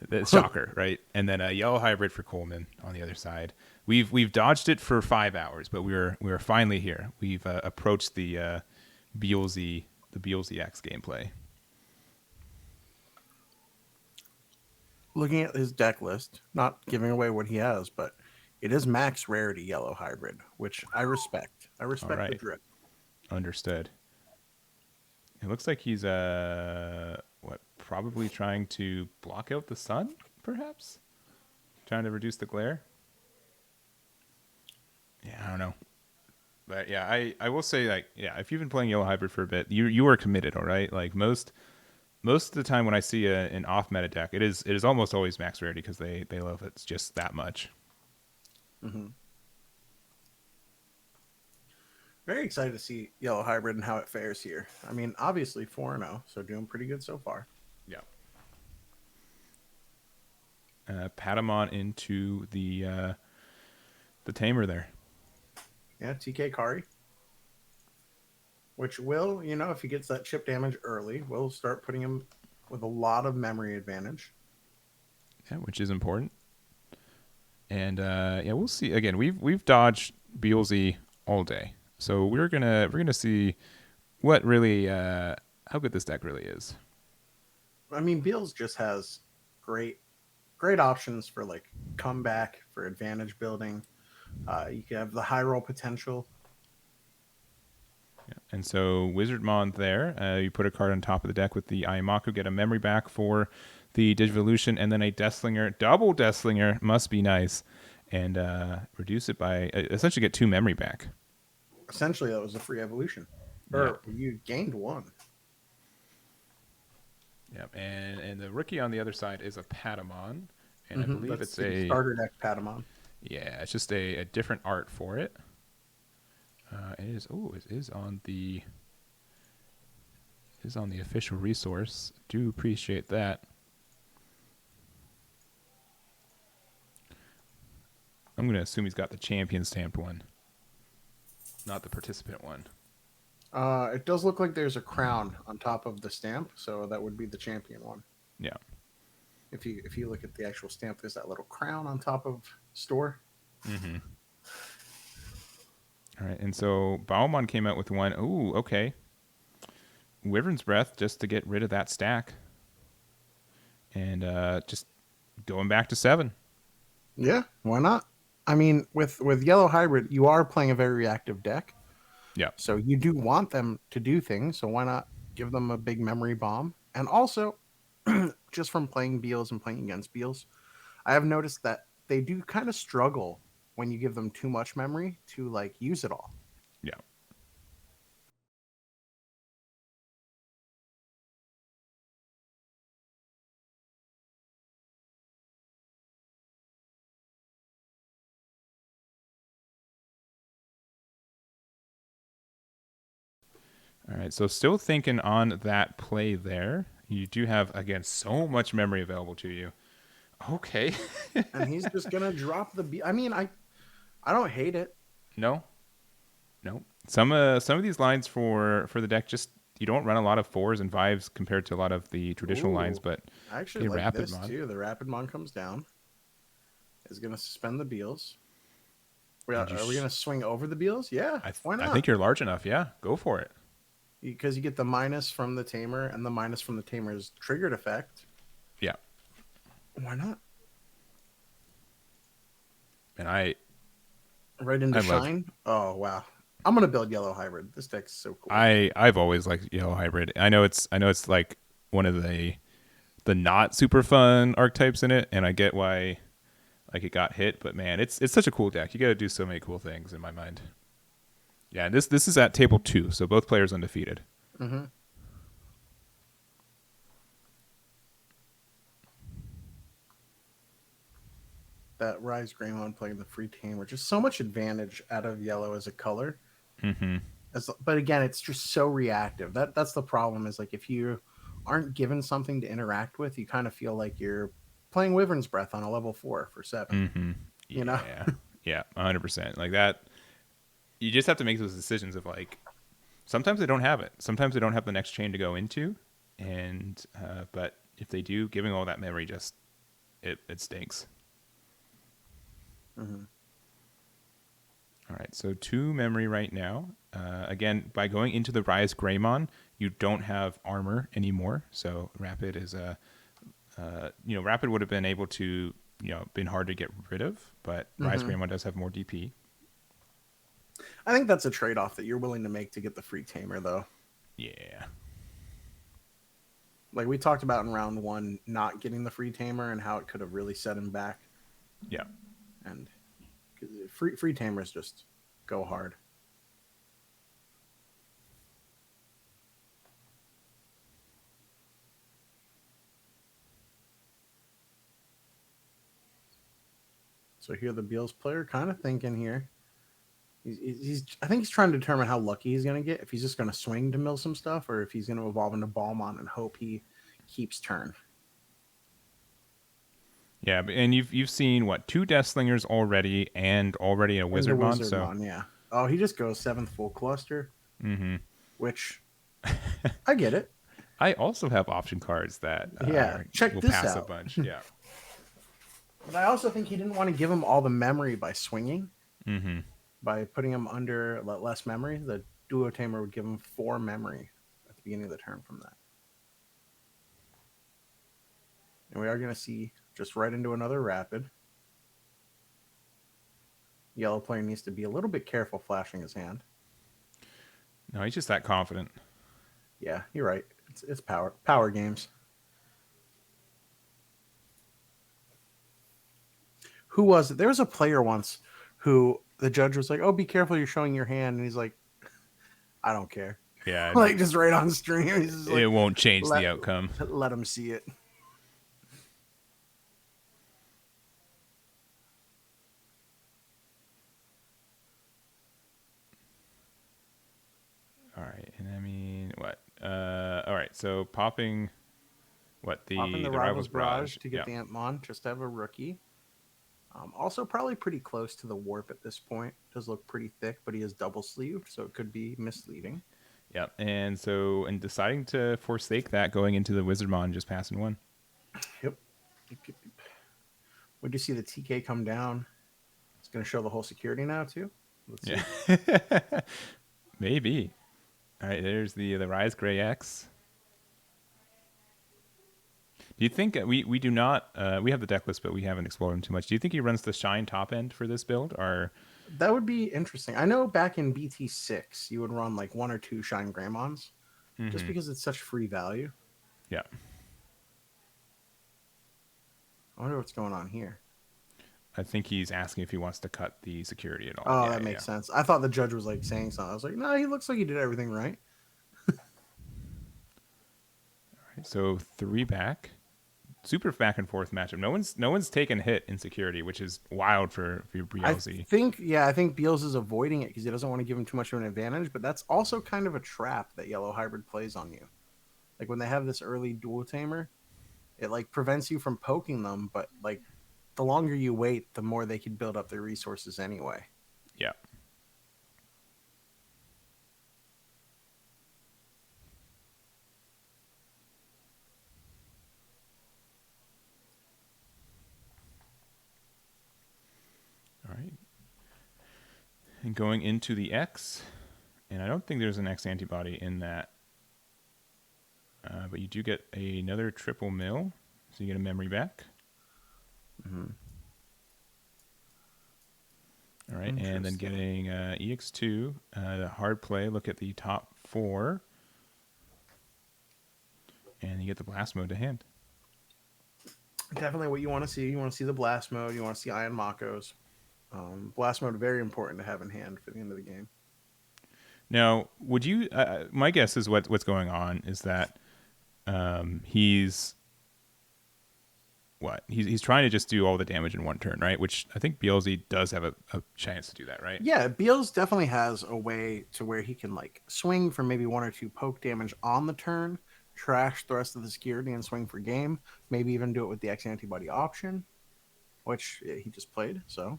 The shocker, right? And then a Yellow Hybrid for Coleman on the other side. We've dodged it for 5 hours, but we're finally here. We've approached the Beelze X gameplay. Looking at his deck list, not giving away what he has, but it is max rarity Yellow Hybrid, which I respect. I respect the drip. Understood. It looks like he's probably trying to block out the sun, perhaps? Trying to reduce the glare? Yeah, I don't know. But yeah, I will say, like, yeah, if you've been playing Yellow Hybrid for a bit, you are committed, all right? Like most of the time when I see an off meta deck, it is almost always max rarity because they love it just that much. Mm-hmm. Very excited to see Yellow Hybrid and how it fares here. I mean, obviously 4-0, so doing pretty good so far. Yeah. Patamon into the tamer there. Yeah, TK Kari. Which will, if he gets that chip damage early, will start putting him with a lot of memory advantage. Yeah, which is important. And yeah, we'll see. Again, we've dodged Beelze all day. So we're gonna see what really how good this deck really is. I mean, Beelze just has great options for like comeback, for advantage building. You can have the high roll potential. Yeah. And so Wizardmon there, you put a card on top of the deck with the Ayamaku, get a memory back for the Digivolution, and then a Deathslinger, double Deathslinger, must be nice, and reduce it by, essentially get 2 memory back. Essentially, that was a free evolution. Or you gained 1. Yep, and the rookie on the other side is a Patamon, and I believe That's it's a starter deck Patamon. Yeah, it's just a different art for it. It is on the official resource. Do appreciate that. I'm gonna assume he's got the champion stamped one, not the participant one. It does look like there's a crown on top of the stamp, so that would be the champion one. Yeah. If you look at the actual stamp, there's that little crown on top of store. Mm-hmm. All right, and so Baumon came out with one. Ooh, okay. Wyvern's Breath just to get rid of that stack. And just going back to 7. Yeah, why not? I mean, with yellow hybrid, you are playing a very reactive deck. Yeah. So you do want them to do things. So why not give them a big memory bomb? And also, just from playing Beelze and playing against Beelze, I have noticed that they do kind of struggle when you give them too much memory to like use it all. Yeah. All right, so still thinking on that play there. You do have, again, so much memory available to you. Okay. And he's just gonna drop the. I mean, I don't hate it. No. Some of these lines for the deck, just you don't run a lot of 4s and 5s compared to a lot of the traditional lines, but I actually like Rapid this Mon. too. The Rapidmon comes down. Is gonna suspend the Beelze. Are we gonna swing over the Beelze? Yeah. Why not? I think you're large enough. Yeah, go for it. Because you get the minus from the Tamer and the minus from the Tamer's triggered effect. Yeah. Why not? And right into Shine. Oh wow. I'm gonna build yellow hybrid. This deck's so cool. I've always liked yellow hybrid. I know it's like one of the not super fun archetypes in it, and I get why like it got hit, but man, it's such a cool deck. You got to do so many cool things in my mind. Yeah, and this is at table 2, so both players undefeated. Mm-hmm. That Rise Greymon playing the free Tamer, just so much advantage out of yellow as a color. Mm-hmm. But again, it's just so reactive. That's the problem. Is like if you aren't given something to interact with, you kind of feel like you're playing Wyvern's Breath on a level 4 for 7. Mm-hmm. Yeah. You know? Yeah, 100%. Like that. You just have to make those decisions of like, sometimes they don't have it. Sometimes they don't have the next chain to go into, and but if they do, giving all that memory just it stinks. Mm-hmm. All right, so 2 memory right now. Again, by going into the Rise Greymon, you don't have armor anymore. So Rapid is Rapid would have been able to been hard to get rid of, but Rise Greymon does have more DP. I think that's a trade-off that you're willing to make to get the free Tamer, though. Yeah. Like we talked about in round 1, not getting the free Tamer and how it could have really set him back. Yeah. And free Tamers just go hard. So here the Beelze player kind of thinking here. I think he's trying to determine how lucky he's going to get. If he's just going to swing to mill some stuff, or if he's going to evolve into Balmon and hope he keeps turn. Yeah, and you've seen what 2 Deathslingers already, and already a Wizardmon. So yeah. Oh, he just goes 7th full cluster. Mm-hmm. Which I get it. I also have option cards that check will this pass out. a bunch. Yeah. But I also think he didn't want to give him all the memory by swinging. Mm-hmm. By putting him under less memory, the Duo Tamer would give him 4 memory at the beginning of the turn from that. And we are going to see just right into another Rapid. Yellow player needs to be a little bit careful flashing his hand. No, he's just that confident. Yeah, you're right. It's power games. Who was it? There was a player once who the judge was like, "Oh, be careful, you're showing your hand," and he's like, "I don't care." Yeah, like just right on stream. He's just like, it won't change the outcome. Let him see it. All right, and I mean what? All right, so popping the Rivals Barrage to get the Antmon, just to have a rookie. Also, probably pretty close to the warp at this point. Does look pretty thick, but he is double sleeved, so it could be misleading. Yep, and so in deciding to forsake that, going into the Wizardmon, just passing 1. Yep. Would you see the TK come down? It's going to show the whole security now too. Let's see. Maybe. All right, there's the Rise Gray X. Do you think we do not we have the deck list, but we haven't explored him too much? Do you think he runs the Shine top end for this build, or that would be interesting? I know back in BT6 you would run like 1 or 2 Shine Greymons, just because it's such free value. Yeah. I wonder what's going on here. I think he's asking if he wants to cut the security at all. Oh, that makes sense. I thought the judge was like saying something. I was like, no, he looks like he did everything right. All right, so 3 back. Super back and forth matchup. No one's taken hit in security, which is wild for Beelze. I think Beelze is avoiding it because he doesn't want to give him too much of an advantage, but that's also kind of a trap that Yellow Hybrid plays on you. Like when they have this early dual tamer, it like prevents you from poking them, but like the longer you wait, the more they could build up their resources anyway. Yeah. All right. And going into the X, and I don't think there's an X antibody in that, but you do get another triple mill, so you get a memory back. All right, and then getting EX2, the hard play, look at the top 4, and you get the blast mode to hand. Definitely what you want to see. You want to see the blast mode. You want to see Iron Makos. Blast mode, very important to have in hand for the end of the game. Now, would you? My guess is what's going on is that he's trying to just do all the damage in one turn, right? Which I think Beelze does have a chance to do that, right? Yeah, Beelze definitely has a way to where he can like swing for maybe 1 or 2 poke damage on the turn, trash the rest of the security, and swing for game. Maybe even do it with the X antibody option, which he just played. So.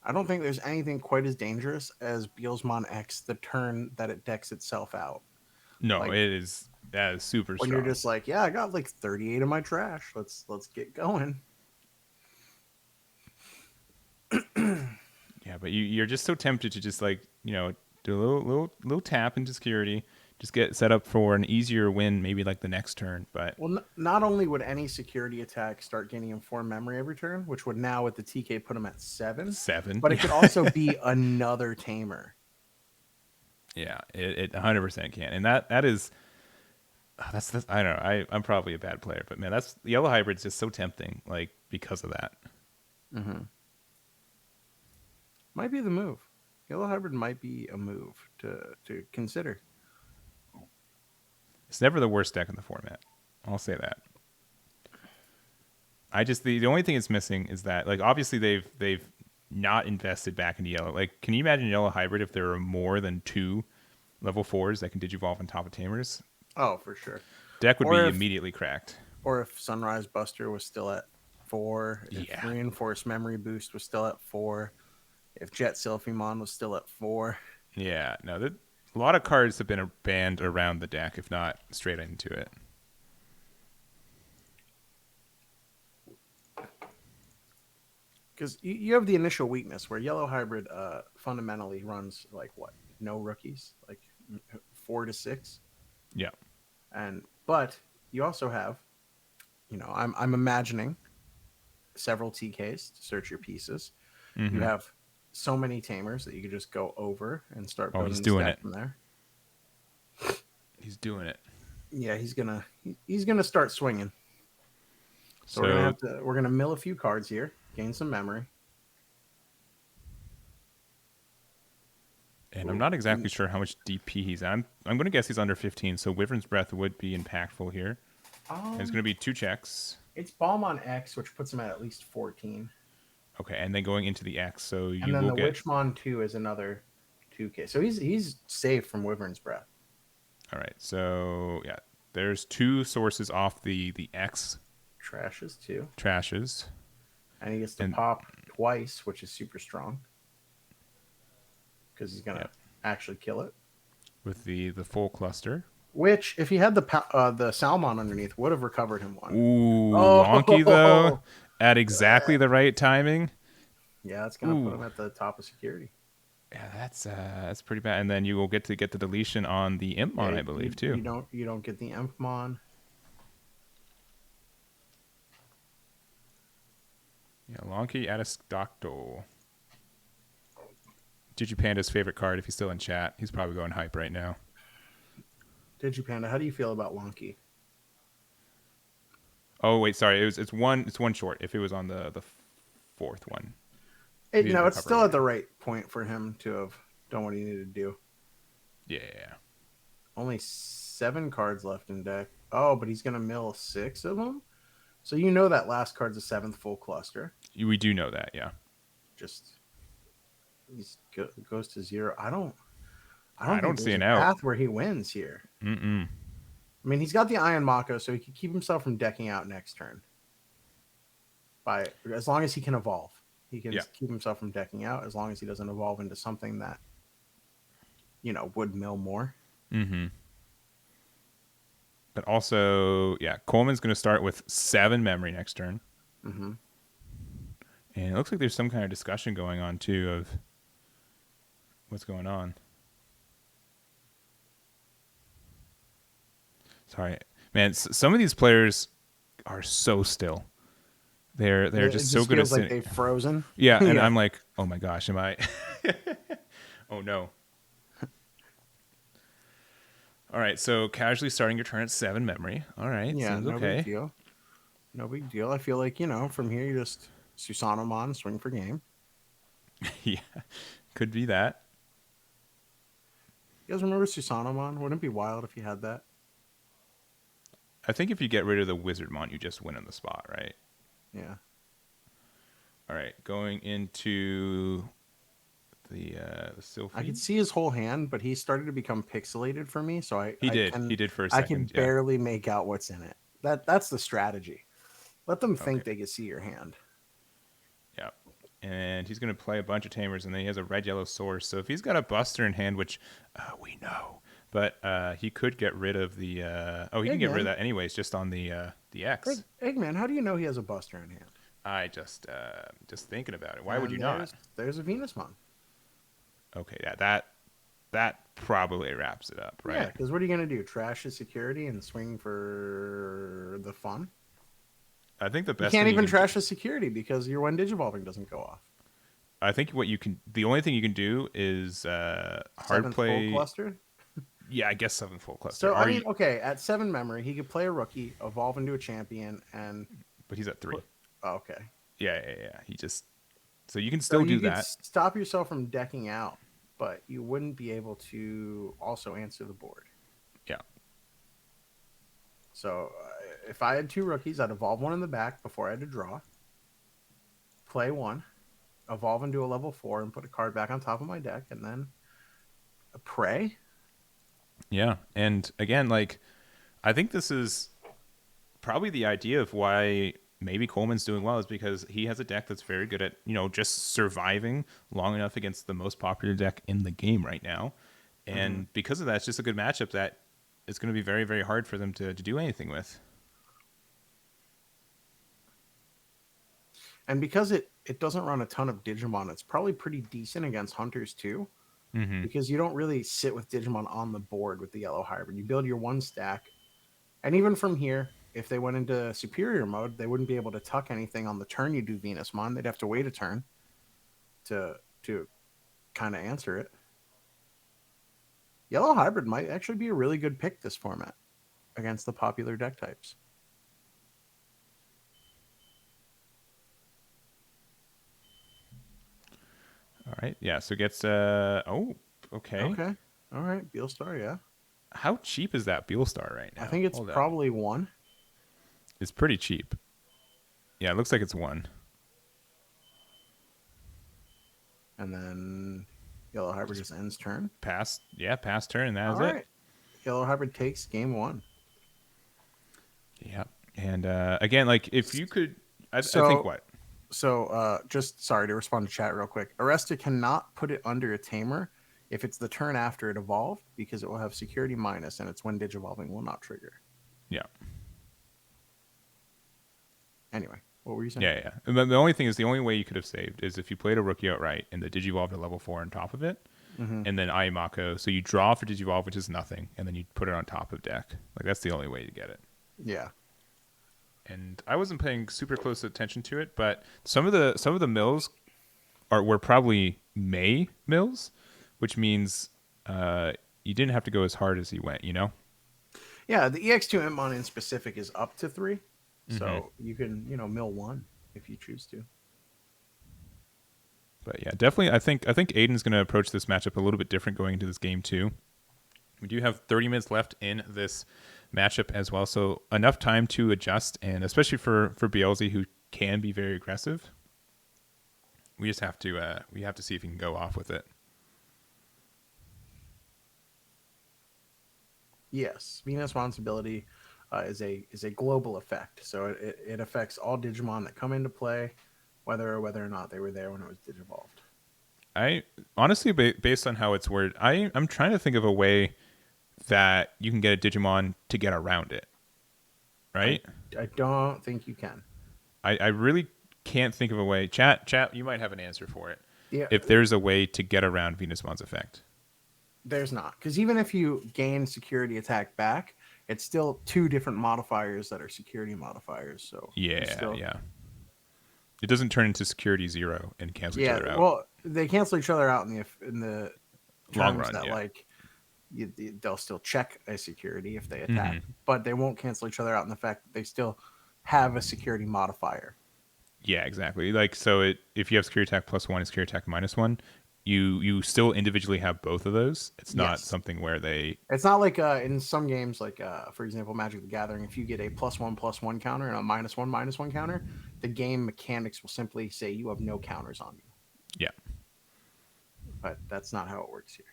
I don't think there's anything quite as dangerous as Beelzemon X the turn that it decks itself out. No, like, that is super when strong. You're just like, yeah, I got like 38 of my trash. Let's get going. Yeah, but you're just so tempted to just like, do a little tap into security, just get set up for an easier win, maybe like the next turn. But not only would any security attack start gaining him 4 memory every turn, which would now with the TK put him at 7, but it could also be another tamer. Yeah, it 100% can, and that is that's I don't know. I'm probably a bad player, but man, that's Yellow Hybrid's just so tempting, like because of that. Might be the move. Yellow Hybrid might be a move to consider. It's never the worst deck in the format. I'll say that. I just the only thing it's missing is that like obviously they've not invested back into Yellow. Like, can you imagine Yellow Hybrid if there were more than 2 level 4s that can digivolve on top of Tamers? Oh, for sure. Deck would be immediately cracked. Or if Sunrise Buster was still at 4, if Reinforced Memory Boost was still at 4, if Jet Sylphimon was still at 4. Yeah, no, a lot of cards have been banned around the deck, if not straight into it. Because you have the initial weakness where Yellow Hybrid fundamentally runs like what? No rookies, like 4 to 6. Yeah. But you also have, I'm imagining several TKs to search your pieces. You have so many tamers that you could just go over and start building the from there. He's doing it. Yeah, he's gonna start swinging. So we're gonna mill a few cards here, gain some memory. And I'm not exactly sure how much DP he's at. I'm going to guess he's under 15, so Wyvern's Breath would be impactful here. It's going to be 2 checks. It's Balm on X, which puts him at least 14. Okay, and then going into the X, so you and then will the Witchmon 2 is another 2K. So he's safe from Wyvern's Breath. All right, so yeah, there's 2 sources off the X. Trashes too. Trashes. And he gets to pop twice, which is super strong. Because he's going to actually kill it. With the full cluster. Which, if he had the Salmon underneath, would have recovered him 1. Ooh, wonky though. At exactly the right timing. Yeah, it's going to put him at the top of security. Yeah, that's pretty bad. And then you will get the deletion on the Impmon, I believe, too. You don't get the Impmon. Yeah, Lonky Adisdocto. Digipanda's favorite card, if he's still in chat. He's probably going hype right now. Digipanda, how do you feel about Lonky? Oh wait, sorry. It's one short. If it was on the fourth one. It's still at the right point for him to have done what he needed to do. Yeah. Only 7 cards left in deck. Oh, but he's gonna mill 6 of them. So you know that last card's a 7th full cluster. We do know that, yeah. Just goes to 0. I don't see an path out where he wins here. Mm-mm. I mean, he's got the Iron Mako, so he can keep himself from decking out next turn. As long as he can evolve, he can keep himself from decking out. As long as he doesn't evolve into something that, would mill more. Mm-hmm. But also, Coleman's going to start with 7 memory next turn. Mm-hmm. And it looks like there's some kind of discussion going on too of what's going on. Sorry, man. Some of these players are so still. They're just so good at like they've frozen. Yeah, and I'm like, oh my gosh, am I? Oh no. All right, so casually starting your turn at 7 memory. All right, seems okay. Big deal. No big deal. I feel like from here you just Susanomon, swing for game. Yeah, could be that. You guys remember Susanomon? Wouldn't it be wild if you had that? I think if you get rid of the Wizardmon, you just win on the spot, right? Yeah. All right, going into the Sylphie. I could see his whole hand, but he started to become pixelated for me. So he did for a second. I can barely make out what's in it. That's the strategy. Let them think they can see your hand. Yeah, and he's going to play a bunch of Tamers, and then he has a red-yellow source. So if he's got a Buster in hand, which we know, but he could get rid of the. He can get rid of that anyways, just on the X. Eggman, how do you know he has a Buster in hand? I just thinking about it. Why would you not? There's a Venusmon. Okay, yeah, that probably wraps it up, right? Yeah, because what are you gonna do? Trash his security and swing for the fun? I think the best. You can't even trash his security because your one Digivolving doesn't go off. I think the only thing you can do is hard play. Full cluster. Yeah, I guess 7 full cluster. So at 7 memory, he could play a rookie, evolve into a champion, but he's at 3. Okay. Yeah. He just so you can still do that. Stop yourself from decking out, but you wouldn't be able to also answer the board. Yeah. So if I had 2 rookies, I'd evolve one in the back before I had to draw. Play 1, evolve into a level 4, and put a card back on top of my deck, and then pray. Yeah, and again, I think this is probably the idea of why maybe Coleman's doing well is because he has a deck that's very good at, just surviving long enough against the most popular deck in the game right now. And because of that, it's just a good matchup that it's going to be very, very hard for them to do anything with. And because it doesn't run a ton of Digimon, it's probably pretty decent against Hunters too. Mm-hmm. Because you don't really sit with Digimon on the board with the yellow hybrid. You build your 1 stack. And even from here, if they went into superior mode, they wouldn't be able to tuck anything on the turn you do Venusmon. They'd have to wait a turn to kind of answer it. Yellow hybrid might actually be a really good pick this format against the popular deck types. All right. Yeah. So it gets okay. Okay. All right. Beelstar, yeah. How cheap is that Beelstar right now? I think it's probably 1. It's pretty cheap. Yeah, it looks like it's 1. And then Yellow Hybrid just ends turn. Pass turn, and that is it. Yellow Hybrid takes game 1. Yeah. And again, if you could, I think what? So just sorry to respond to chat real quick. Arresta cannot put it under a Tamer if it's the turn after it evolved because it will have security minus and it's when Digivolving will not trigger. Yeah. Anyway, What were you saying? Yeah. And the only thing is, the only way you could have saved is if you played a rookie outright and the Digivolve to level 4 on top of it, and then Ayamako. So you draw for Digivolve, which is nothing, and then you put it on top of deck. Like, that's the only way to get it. Yeah. And I wasn't paying super close attention to it, but some of the mills were probably May mills, which means you didn't have to go as hard as he went, you know? Yeah, the EX2 Impmon in specific is up to 3. So you can, mill 1 if you choose to. But yeah, definitely I think Aiden's gonna approach this matchup a little bit different going into this game too. We do have 30 minutes left in this matchup as well, so enough time to adjust, and especially for Beelze, who can be very aggressive. We just have to see if he can go off with it. Yes, Venus Responsibility is a global effect, so it affects all Digimon that come into play, whether or not they were there when it was digivolved. I honestly, based on how it's worded, I'm trying to think of a way that you can get a Digimon to get around it, right? I don't think you can. I really can't think of a way. Chat, you might have an answer for it. Yeah. If there's a way to get around Venusmon's effect. There's not, because even if you gain security attack back, it's still 2 different modifiers that are security modifiers. So yeah. It doesn't turn into security 0 and cancel each other out. Well, they cancel each other out in the long terms run. That yeah. like they'll still check a security if they attack, but they won't cancel each other out in the fact that they still have a security modifier. Yeah, exactly. Like, so if you have security attack +1 and security attack -1, you still individually have both of those. It's not something where It's not like in some games, like for example, Magic the Gathering. If you get a +1/+1 counter and a -1/-1 counter, the game mechanics will simply say you have no counters on you. Yeah. But that's not how it works here.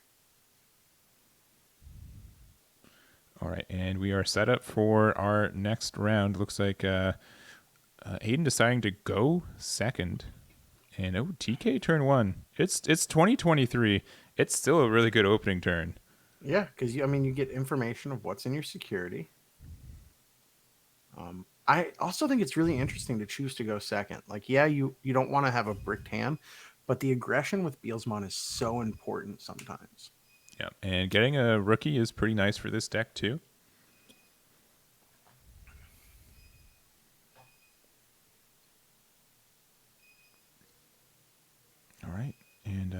All right, and we are set up for our next round. Looks like Aiden deciding to go second. And TK turn 1. It's 2023. It's still a really good opening turn. Yeah, because you get information of what's in your security. I also think it's really interesting to choose to go second. Like, yeah, you don't want to have a bricked hand, but the aggression with Beelzemon is so important sometimes. Yeah, and getting a rookie is pretty nice for this deck too. All right, and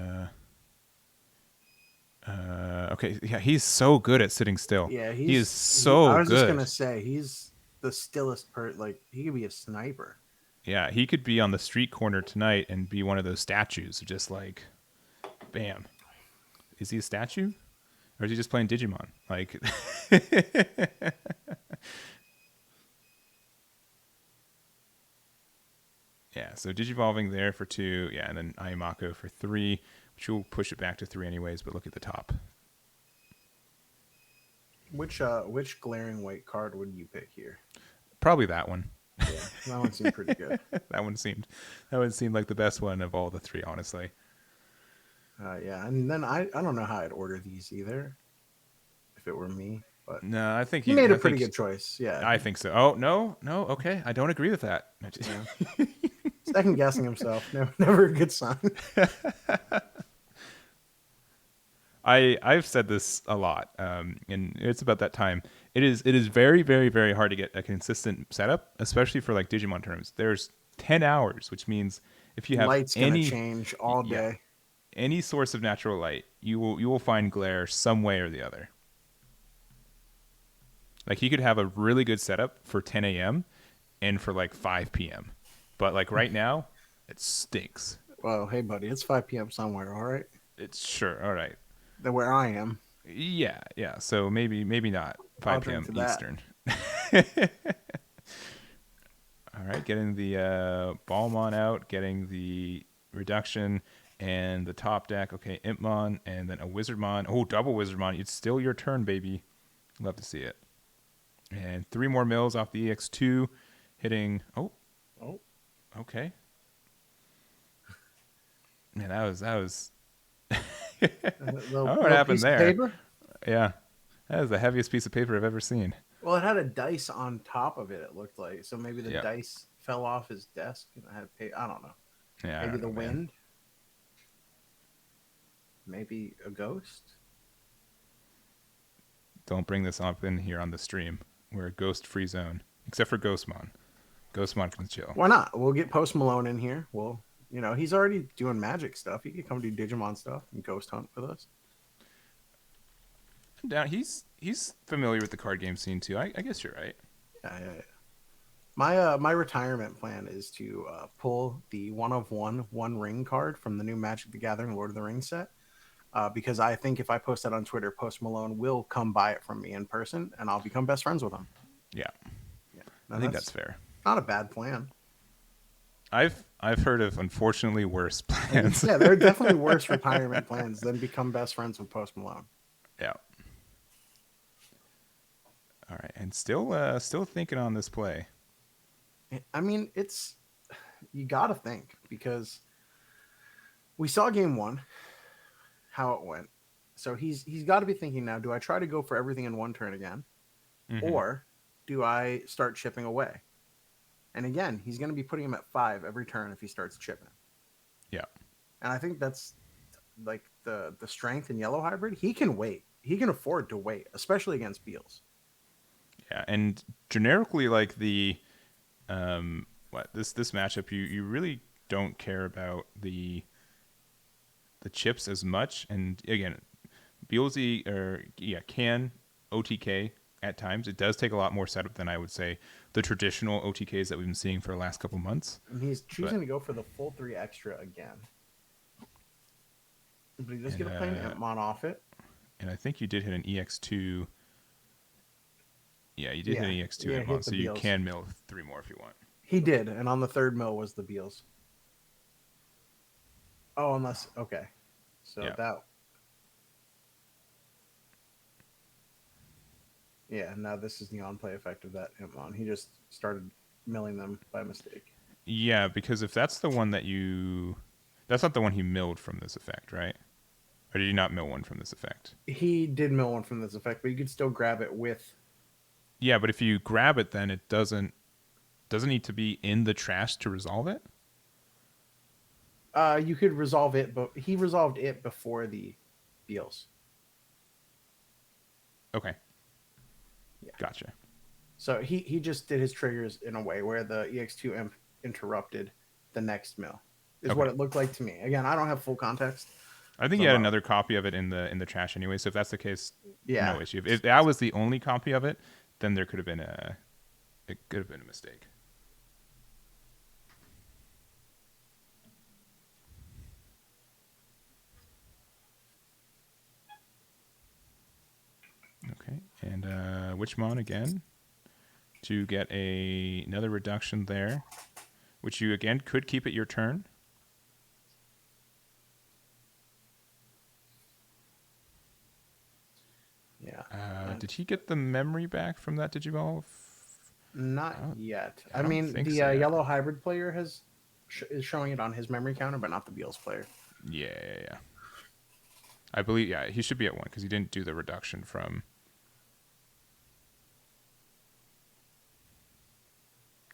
okay, yeah, he's so good at sitting still. Yeah, he is so good. I was just gonna say he's the stillest like he could be a sniper. Yeah, he could be on the street corner tonight and be one of those statues, just like, bam. Is he a statue? Or is he just playing Digimon? Like, yeah. So Digivolving there for 2, yeah, and then Ayamako for 3, which will push it back to 3 anyways. But look at the top. Which glaring white card would you pick here? Probably that one. Yeah, that one seemed pretty good. that one seemed like the best one of all the 3, honestly. Yeah, and then I don't know how I'd order these either, if it were me. But no, I think he made a pretty good choice. Yeah, I think so. Oh no, okay, I don't agree with that. Yeah. Second guessing himself, never a good sign. I've said this a lot, and it's about that time. It is very, very, very hard to get a consistent setup, especially for like Digimon tournaments. There's 10 hours, which means if you have light's gonna change all day. Any source of natural light, you will find glare some way or the other. Like, he could have a really good setup for 10 a.m. and for like 5 p.m. But like right now, it stinks. Well, hey buddy, it's 5 p.m. somewhere, all right? It's sure, all right. Than where I am. Yeah. So maybe not 5 p.m. Eastern. All right, getting the Balmon out, getting the reduction. And the top deck, okay, Impmon, and then a Wizardmon. Oh, double Wizardmon. It's still your turn, baby. Love to see it. And 3 more mills off the EX2, hitting. Oh, okay. Man, that was. What happened there? Paper? Yeah, that is the heaviest piece of paper I've ever seen. Well, it had a dice on top of it. It looked like so maybe the dice fell off his desk and I had to pay. I don't know. Yeah, Maybe I don't the know, man. wind. Maybe a ghost. Don't bring this up in here on the stream. We're a ghost-free zone, except for Ghostmon. Ghostmon can chill. Why not? We'll get Post Malone in here. We'll, he's already doing magic stuff. He could come do Digimon stuff and ghost hunt with us. Down. He's familiar with the card game scene too. I guess you're right. Yeah. My retirement plan is to pull the 1/1 One Ring card from the new Magic the Gathering Lord of the Rings set. Because I think if I post that on Twitter, Post Malone will come buy it from me in person, and I'll become best friends with him. Yeah. No, I think that's fair. Not a bad plan. I've heard of unfortunately worse plans. Yeah, there are definitely worse retirement plans than become best friends with Post Malone. Yeah. All right, and still thinking on this play. I mean, you got to think, because we saw game 1, how it went. So he's got to be thinking now, do I try to go for everything in one turn again? Mm-hmm. Or do I start chipping away? And again, he's going to be putting him at 5 every turn if he starts chipping. Yeah. And I think that's like the strength in Yellow Hybrid. He can wait. He can afford to wait, especially against Beelze. Yeah, and generically, like the this matchup, you really don't care about the chips as much. And again, Beelze can OTK at times. It does take a lot more setup than I would say the traditional OTKs that we've been seeing for the last couple months. And he's choosing to go for the full 3 extra again. But he does get a plain Impmon off it. And I think you did hit an EX2. Yeah, you did hit an EX2 Impmon, so you can mill 3 more if you want. He did, and on the 3rd mill was the Beelze. Oh, unless... Okay. So that... Yeah, now this is the on-play effect of that Impmon. He just started milling them by mistake. Yeah, because if that's the one that you... That's not the one he milled from this effect, right? Or did he not mill one from this effect? He did mill one from this effect, but you could still grab it with... Yeah, but if you grab it, then it doesn't need to be in the trash to resolve it? You could resolve it, but he resolved it before the Beelze. Okay. Yeah. Gotcha. So he just did his triggers in a way where the EX2 imp interrupted the next mill. Is what it looked like to me. Again, I don't have full context. I think you had another copy of it in the trash anyway, so if that's the case, no issue. If that was the only copy of it, then there could have been a mistake. Okay, and Witchmon again to get another reduction there, which you again could keep it your turn. Yeah. Did he get the memory back from that Digivolve? Not yet. I mean, the Yellow Hybrid player is showing it on his memory counter, but not the Beelze player. Yeah. I believe, he should be at 1 because he didn't do the reduction from...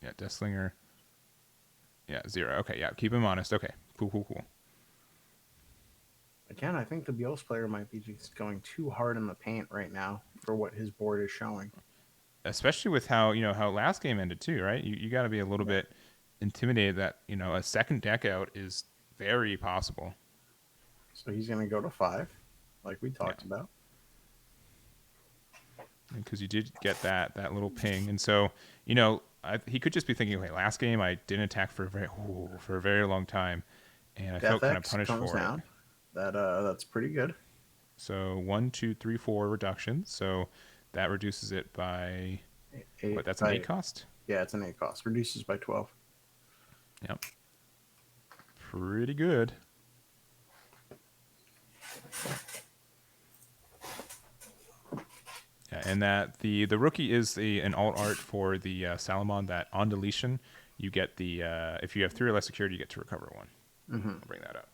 Yeah, Deathslinger. Yeah, 0. Okay, yeah, keep him honest. Okay, cool. Again, I think the Beelze player might be just going too hard in the paint right now for what his board is showing. Especially with how last game ended too, right? You got to be a little bit intimidated that, a second deck out is very possible. So he's going to go to 5, like we talked about. Because you did get that little ping. And so, he could just be thinking, okay, last game I didn't attack for a very long time. And I felt kind of punished for it. That's pretty good. So 1, 2, 3, 4 reductions. So that reduces it by 8. That's an 8 cost? Yeah, it's an 8 cost. Reduces by 12. Yep. Pretty good. Yeah, and that the rookie is an alt art for the Salamon that on deletion you get the if you have 3 or less security you get to recover 1. Mm-hmm. I'll bring that up.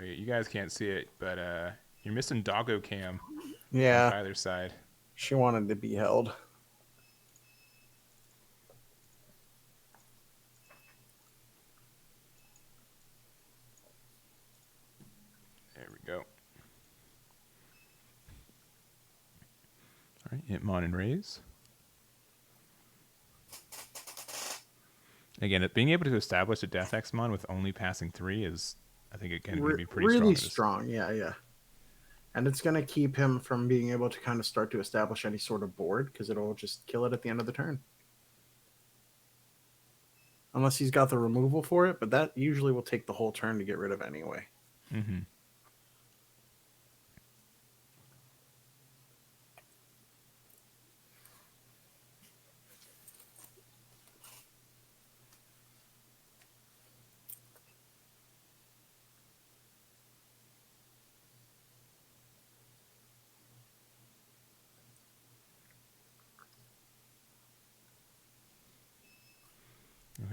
You guys can't see it, but you're missing Doggo Cam. Yeah. On Tyler's side. She wanted to be held. There we go. All right, Hitmon and Raise. Again, being able to establish a Death Xmon with only passing 3 is, I think, again, going to be pretty really strong. Yeah. And it's going to keep him from being able to kind of start to establish any sort of board because it'll just kill it at the end of the turn. Unless he's got the removal for it, but that usually will take the whole turn to get rid of anyway. Mm-hmm.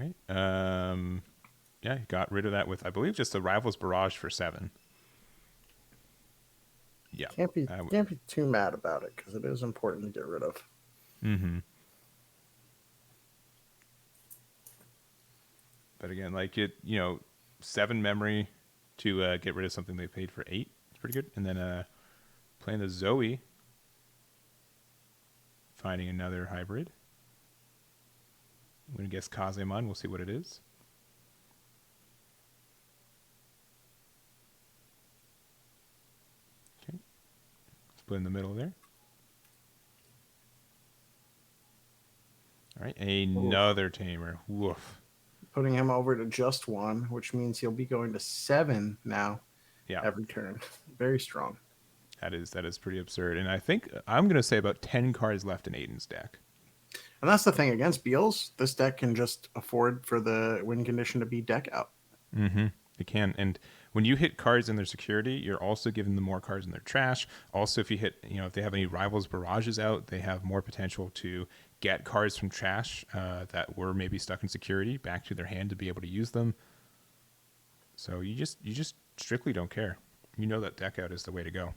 Okay. Yeah, he got rid of that with, I believe, just the Rivals Barrage for 7. Yeah. Can't be too mad about it because it is important to get rid of. Mm-hmm. But again, like 7 memory to get rid of something they paid for 8. It's pretty good. And then playing the Zoe, finding another hybrid. I'm going to guess Kazemon. We'll see what it is. Okay. Split in the middle there. All right. Another Tamer. Woof. Putting him over to just 1, which means he'll be going to 7 now. Yeah. Every turn. Very strong. That is pretty absurd. And I think I'm going to say about 10 cards left in Aiden's deck. And that's the thing against Beelze. This deck can just afford for the win condition to be deck out. Mm-hmm. It can. And when you hit cards in their security, you're also giving them more cards in their trash. Also, if you hit, if they have any Rivals Barrages out, they have more potential to get cards from trash that were maybe stuck in security back to their hand to be able to use them. So you just strictly don't care. You know that deck out is the way to go.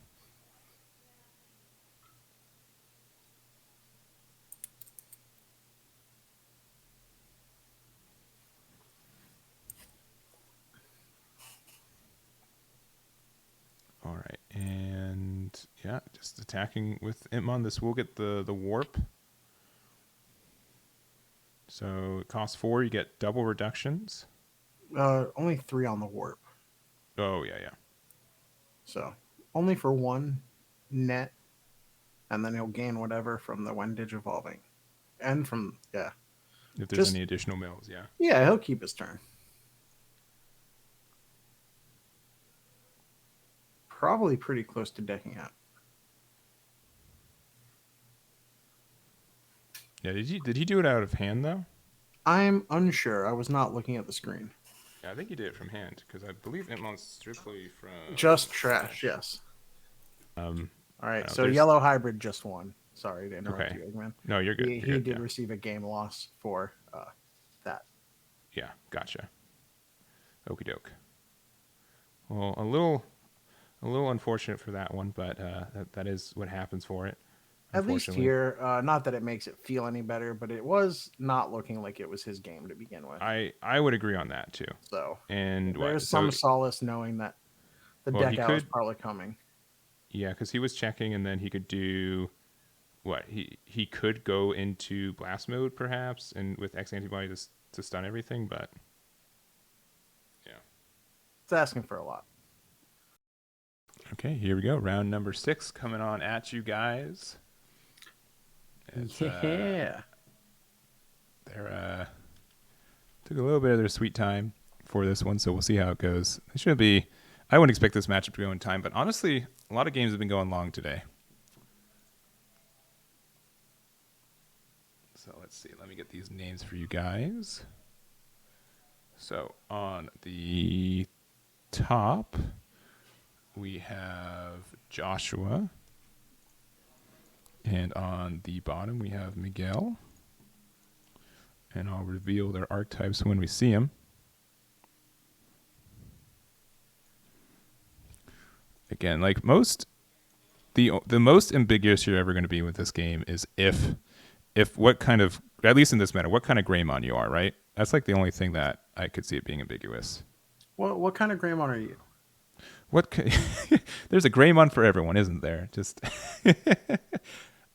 All right, and yeah, just attacking with Impmon. This will get the warp. So it costs 4. You get double reductions. Only 3 on the warp. Oh yeah. So only for 1 net, and then he'll gain whatever from the when digivolving, and from If there's any additional mills, yeah. Yeah, he'll keep his turn. Probably pretty close to decking out. Yeah, did he do it out of hand though? I'm unsure. I was not looking at the screen. Yeah, I think he did it from hand because I believe Impmon's strictly from just trash. Yes. All right. So yellow hybrid just won. Sorry to interrupt you, Eggman. No, you're good. He did receive a game loss for that. Yeah, gotcha. Okie doke. Well, a little unfortunate for that one, but that is what happens for it. At least here, not that it makes it feel any better, but it was not looking like it was his game to begin with. I would agree on that too. So and there's some solace knowing that the deck out is probably coming. Yeah, because he was checking, and then he could do what he could go into blast mode perhaps, and with X antibody to stun everything, but yeah, it's asking for a lot. Okay, here we go. Round number 6 coming on at you guys. Yeah. They're took a little bit of their sweet time for this one, so we'll see how it goes. It should be. I wouldn't expect this matchup to go in time, but honestly, a lot of games have been going long today. So let's see. Let me get these names for you guys. So on the top, we have Joshua. And on the bottom, we have Miguel. And I'll reveal their archetypes when we see them. again, like the most ambiguous you're ever going to be with this game is if what kind of, at least in this meta, what kind of Greymon you are, right? That's like the only thing that I could see it being ambiguous. What kind of Greymon are you? There's a Greymon for everyone, isn't there? Just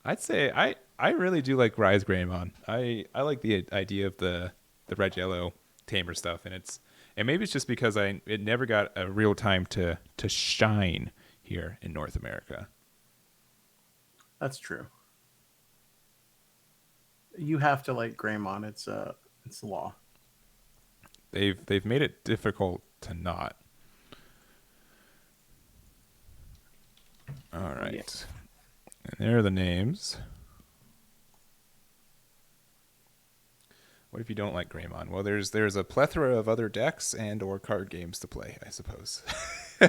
I'd say I really do like Rise Greymon. I like the idea of the red yellow tamer stuff, and maybe it's just because it never got a real time to shine here in North America. That's true. You have to like Greymon. It's law. They've made it difficult to not. All right. Yeah. And there are the names. What if you don't like Greymon? Well, there's a plethora of other decks and or card games to play, I suppose. All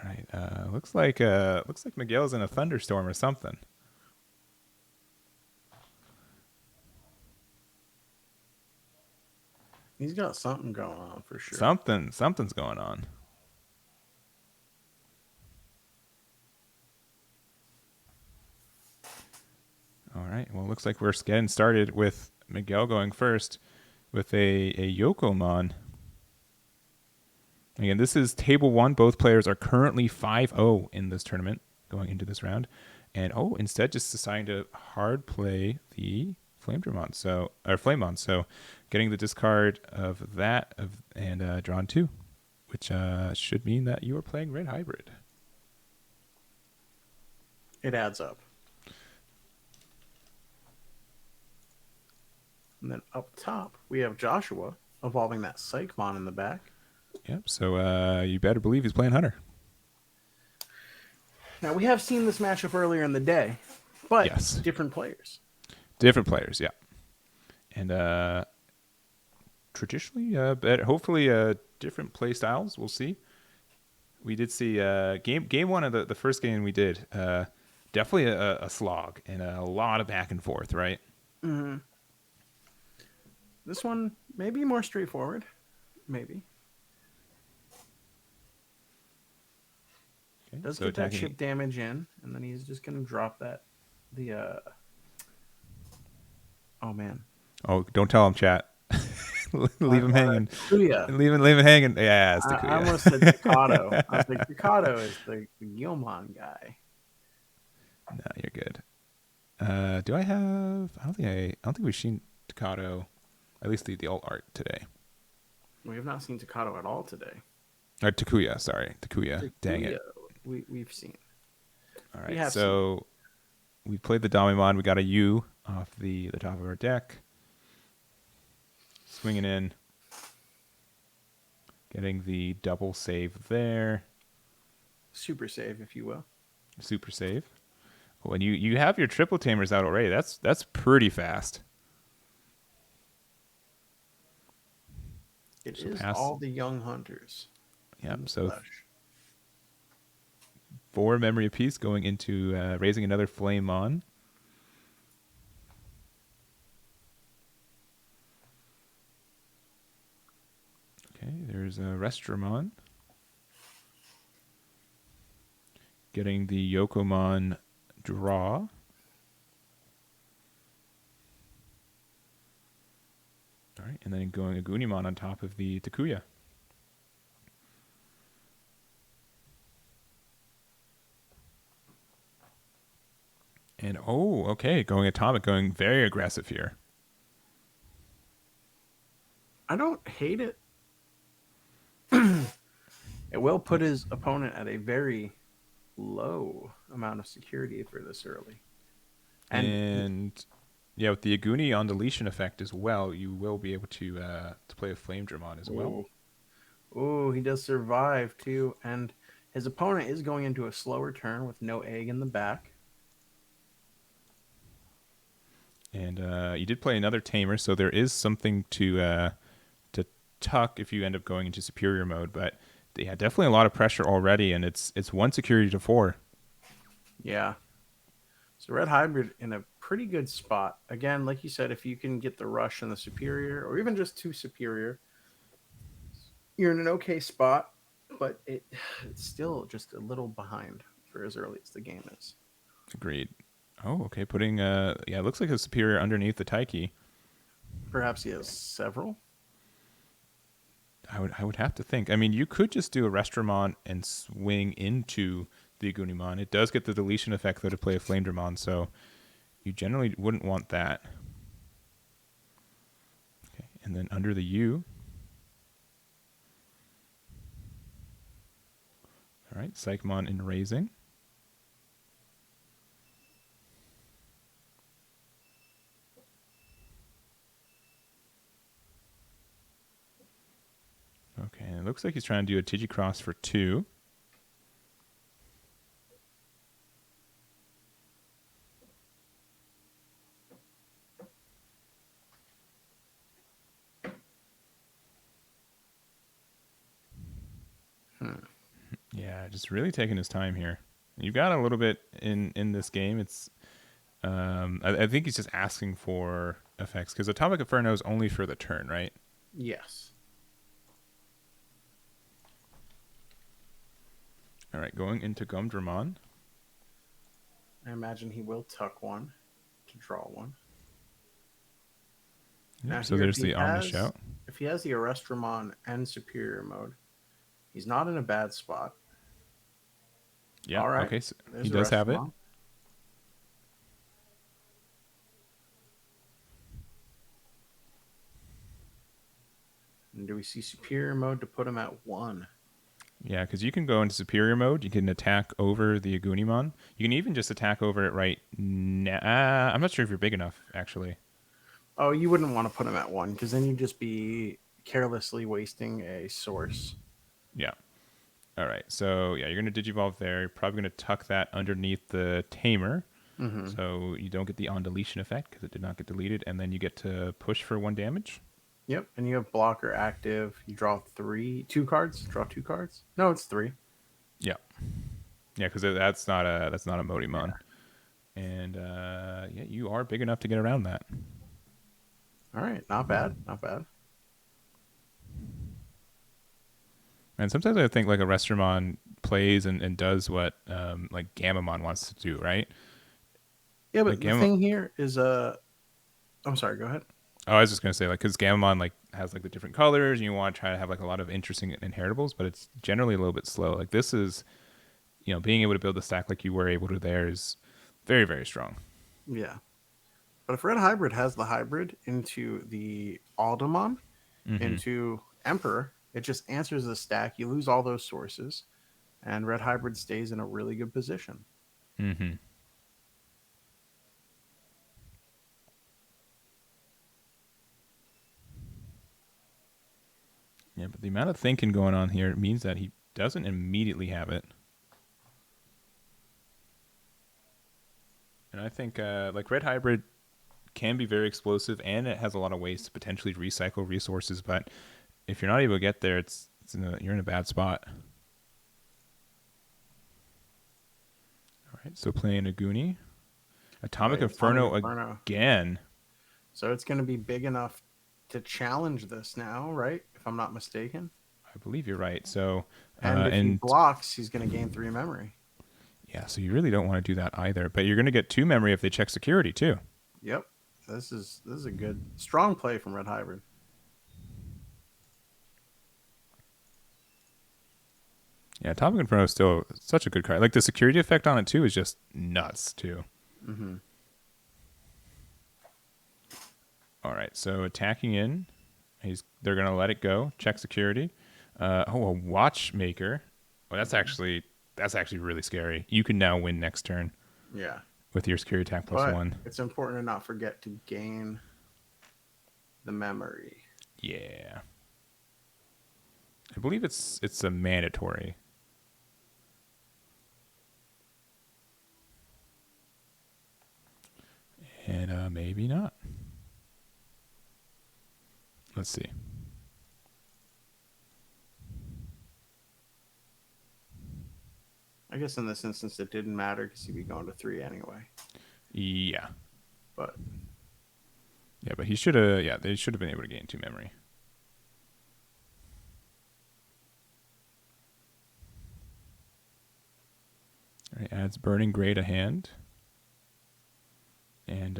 right. Looks like Miguel's in a thunderstorm or something. He's got something going on for sure. Something's going on. All right. Well, looks like we're getting started with Miguel going first with a Yokomon. Again, this is table 1. Both players are currently 5-0 in this tournament going into this round. And instead just deciding to hard play the Flamedramon. Flamemon. So getting the discard of that and drawn 2, which should mean that you are playing Red Hybrid. It adds up. And then up top, we have Joshua evolving that Psychmon in the back. Yep, so you better believe he's playing Hunter. Now, we have seen this matchup earlier in the day, but yes. Different players. Different players, yeah. And traditionally, hopefully different play styles. We'll see. We did see game 1 of the first game we did. Definitely a slog and a lot of back and forth, right? Mm-hmm. This one maybe more straightforward. Maybe. Okay, does get that chip damage in, and then he's just going to drop that. Oh, man. Oh, don't tell him, chat. Leave him hanging. Leave him hanging. Yeah, it's I almost said Ducato. I was like, Ducato is the Gilmon guy. No, you're good. Do I have? I don't think we've seen Ducato, at least the alt art today. We have not seen Ducato at all today. Takuya, sorry, Takuya. Dang it. We've seen. All right, so we played the Damimon. We got a U off the top of our deck. Swinging in. Getting the double save there. Super save, if you will. Super save. When you have your triple tamers out already, that's pretty fast. It is all the young hunters. Yep, so 4 memory apiece going into raising another Flamemon. Okay, there's a Restramon. Getting the Yokomon draw. All right, and then going a Gunimon on top of the Takuya. And okay, going Atomic, going very aggressive here. I don't hate it. It will put his opponent at a very low amount of security for this early. And yeah, with the Aguni on deletion effect as well, you will be able to play a Flamedramon as well. Oh, he does survive too, and his opponent is going into a slower turn with no egg in the back. And you did play another Tamer, so there is something to tuck if you end up going into Superior mode. But yeah, definitely a lot of pressure already, and it's 1 security to 4. Yeah. So red hybrid in a pretty good spot. Again, like you said, if you can get the rush and the superior, or even just 2 superior, you're in an okay spot. But it's still just a little behind for as early as the game is. Agreed. Oh, okay. Putting yeah, it looks like a superior underneath the Taiki. Perhaps he has several. I would have to think. I mean, you could just do a Restramon and swing into the Agunimon. It does get the deletion effect though to play a Flame Dramon, so you generally wouldn't want that. Okay, and then under the U. All right, Psychmon in raising. Okay, and it looks like he's trying to do a Digicross for 2. Yeah, just really taking his time here. You've got a little bit in this game. It's I think he's just asking for effects because Atomic Inferno is only for the turn, right? Yes. All right, going into Gumdramon. I imagine he will tuck one to draw one. Yep, Now so there's the Omni Shout. If he has the Arrestramon and Superior mode, he's not in a bad spot. Yeah, all right. Okay, so he does have it. And do we see Superior mode to put him at 1? Yeah, because you can go into Superior mode. You can attack over the Agunimon. You can even just attack over it right now. I'm not sure if you're big enough, actually. Oh, you wouldn't want to put him at 1 because then you'd just be carelessly wasting a source. Yeah. All right. So, yeah, you're going to Digivolve there. You're probably going to tuck that underneath the Tamer. Mm-hmm. So you don't get the on-deletion effect because it did not get deleted. And then you get to push for 1 damage. Yep. And you have blocker active. You draw 2 cards. Draw 2 cards. No, it's 3. Yeah. Yeah, because that's not a Modimon. Yeah. And, yeah, you are big enough to get around that. All right. Not bad. Not bad. And sometimes I think like a Restramon plays and does what like Gamamon wants to do, right? Yeah, but the thing here is I'm sorry, go ahead. Oh, I was just gonna say, like, because Gamamon like has like the different colors, and you want to try to have like a lot of interesting inheritables, but it's generally a little bit slow. Like this is, being able to build the stack like you were able to there is very, very strong. Yeah, but if Red Hybrid has the hybrid into the Aldemon, into Emperor, it just answers the stack. You lose all those sources, and Red Hybrid stays in a really good position. Mm-hmm. Yeah, but the amount of thinking going on here means that he doesn't immediately have it. And I think like Red Hybrid can be very explosive, and it has a lot of ways to potentially recycle resources. But if you're not able to get there, you're in a bad spot. All right, so playing a Goonie. Atomic Inferno again. So it's going to be big enough to challenge this now, right? If I'm not mistaken. I believe you're right. So and if he blocks, he's going to gain 3 memory. Yeah, so you really don't want to do that either. But you're going to get 2 memory if they check security too. Yep. This is a good, strong play from Red Hybrid. Yeah, Atomic Inferno is still such a good card. Like the security effect on it too is just nuts too. Mm-hmm. All right, so attacking in, they're gonna let it go. Check security. A Watchmaker. Well, that's actually really scary. You can now win next turn. Yeah. With your security attack +1. It's important to not forget to gain the memory. Yeah. I believe it's a mandatory. And maybe not. Let's see. I guess in this instance it didn't matter because he'd be going to 3 anyway. Yeah. But Yeah, but he should have. Yeah, they should have been able to gain 2 memory. All right, adds Burning Gray to hand. And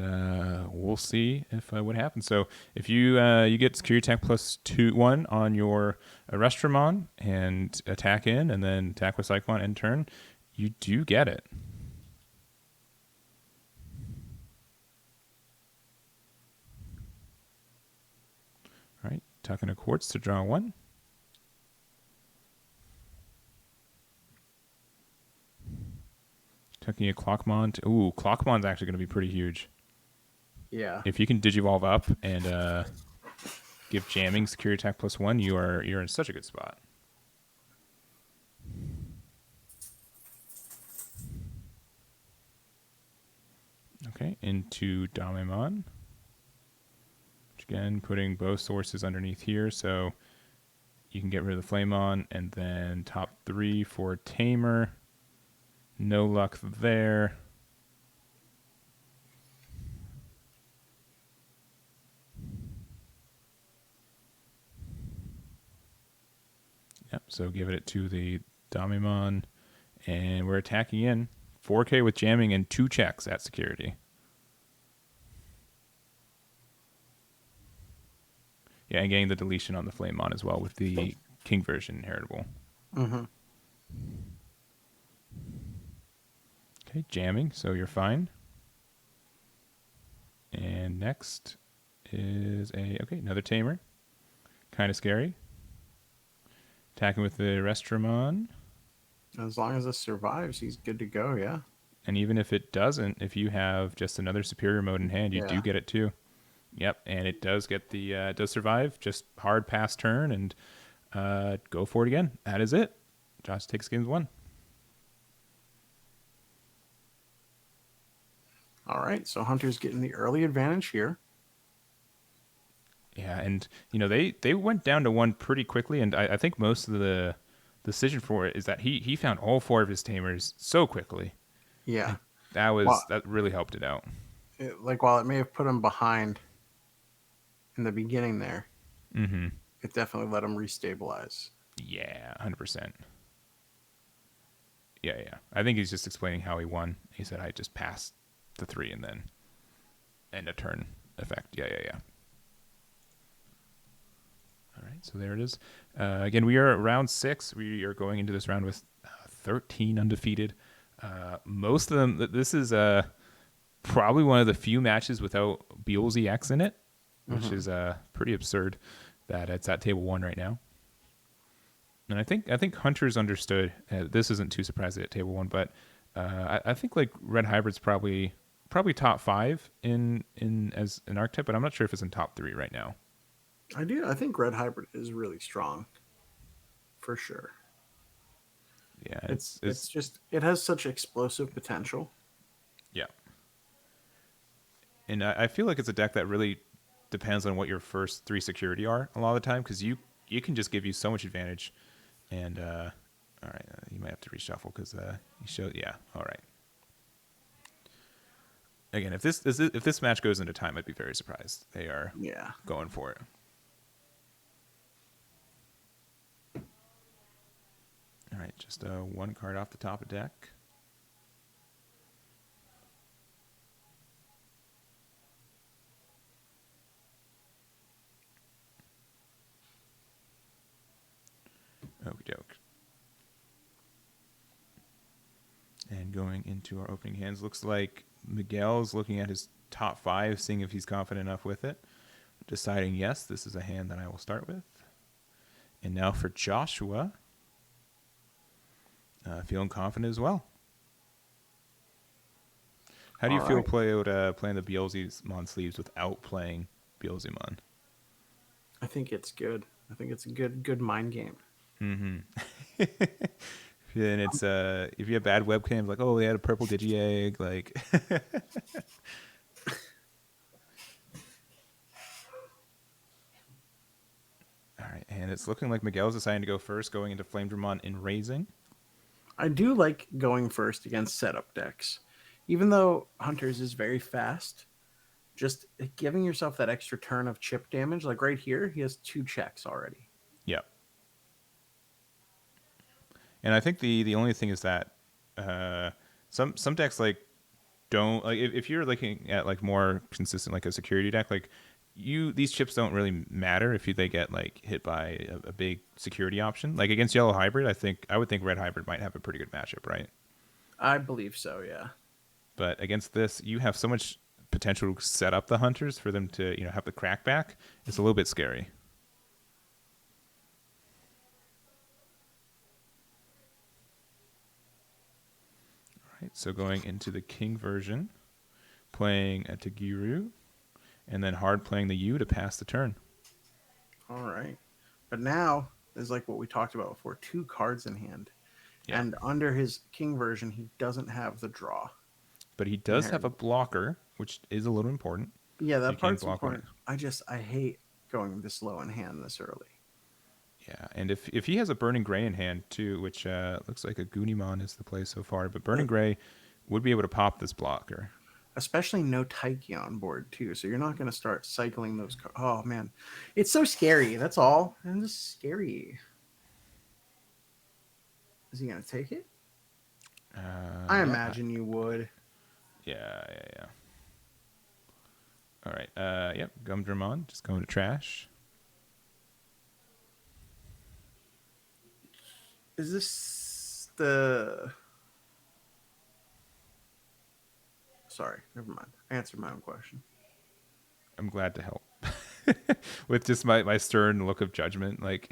we'll see if what happens. So if you you get security attack plus 1 on your Arrestramon and attack in, and then attack with Cyclone end turn, you do get it. All right, tucking a Quartz to draw 1. Tucking a Clockmon. Ooh, Clockmon's actually going to be pretty huge. yeah. If you can Digivolve up and give jamming security attack plus 1, you're in such a good spot. Okay, into Damemon. Which again, putting both sources underneath here, so you can get rid of the Flamon, and then top 3 for Tamer. No luck there. Yep, so give it to the Damemon, and we're attacking in. 4K with jamming and 2 checks at security. Yeah, and getting the deletion on the Flamon as well with the King version inheritable. Mm-hmm. Okay, jamming, so you're fine. And next is another Tamer. Kind of scary. Attacking with the Restramon. As long as this survives, he's good to go, yeah. And even if it doesn't, if you have just another superior mode in hand, you do get it too. Yep, and it does get the it does survive. Just hard pass turn and go for it again. That is it. Josh takes games 1. All right, so Hunter's getting the early advantage here. Yeah, and they went down to 1 pretty quickly, and I think most of the decision for it is that he found all 4 of his Tamers so quickly. Yeah, that really helped it out. While it may have put him behind in the beginning there, it definitely let him restabilize. Yeah, 100%. Yeah. I think he's just explaining how he won. He said, I just passed the 3 and then end a turn effect. Yeah. All right, so there it is. Again, we are at round 6. We are going into this round with 13 undefeated. Most of them, this is probably one of the few matches without Beelze X in it, which is pretty absurd that it's at table 1 right now. And I think Hunters understood. This isn't too surprising at table 1, but I think like Red Hybrid's probably top 5 in as an archetype, but I'm not sure if it's in top 3 right now. I think Red Hybrid is really strong, for sure. Yeah, it's just it has such explosive potential. Yeah, and I feel like it's a deck that really depends on what your first 3 security are a lot of the time, because you can just give you so much advantage. And all right, you might have to reshuffle because you showed. Yeah, all right. Again, if this match goes into time, I'd be very surprised. They are going for it. All right, just 1 card off the top of deck. Okie doke. And going into our opening hands, looks like Miguel's looking at his top 5, seeing if he's confident enough with it. Deciding, yes, this is a hand that I will start with. And now for Joshua. Feeling confident as well. How do you feel playing the Beelzemon sleeves without playing Beelzemon? I think it's good. I think it's a good mind game. Mm-hmm. And it's if you have bad webcams, like, oh, they had a purple Digi-Egg, like. All right, and it's looking like Miguel's deciding to go first, going into Flamedramon in Raising. I do like going first against setup decks. even though Hunters is very fast, just giving yourself that extra turn of chip damage, like right here, he has 2 checks already. Yep. And I think the only thing is that some decks like don't like if you're looking at like more consistent like a security deck, like these chips don't really matter if they get like hit by a big security option. Like against yellow hybrid, I would think red hybrid might have a pretty good matchup, right? I believe so, yeah. But against this, you have so much potential to set up the hunters for them to have the crackback. It's a little bit scary. All right, so going into the king version, playing a Tagiru, and then hard playing the U to pass the turn. All right. But now is like what we talked about before, 2 cards in hand. Yeah. And under his king version, he doesn't have the draw. But he does have a blocker, which is a little important. Yeah, that part's important. I hate going this low in hand this early. Yeah, and if he has a Burning Gray in hand too, which looks like a Goonimon is the play so far, but Burning Gray would be able to pop this blocker. Especially no Taiki on board too, so you're not going to start cycling those cards. Oh man, it's so scary. That's all. And it's scary. Is he going to take it? I imagine you would. Yeah. All right. Yep. Gumdramon just going to trash. Is this the? Sorry, never mind. I answered my own question. I'm glad to help. With just my stern look of judgment, like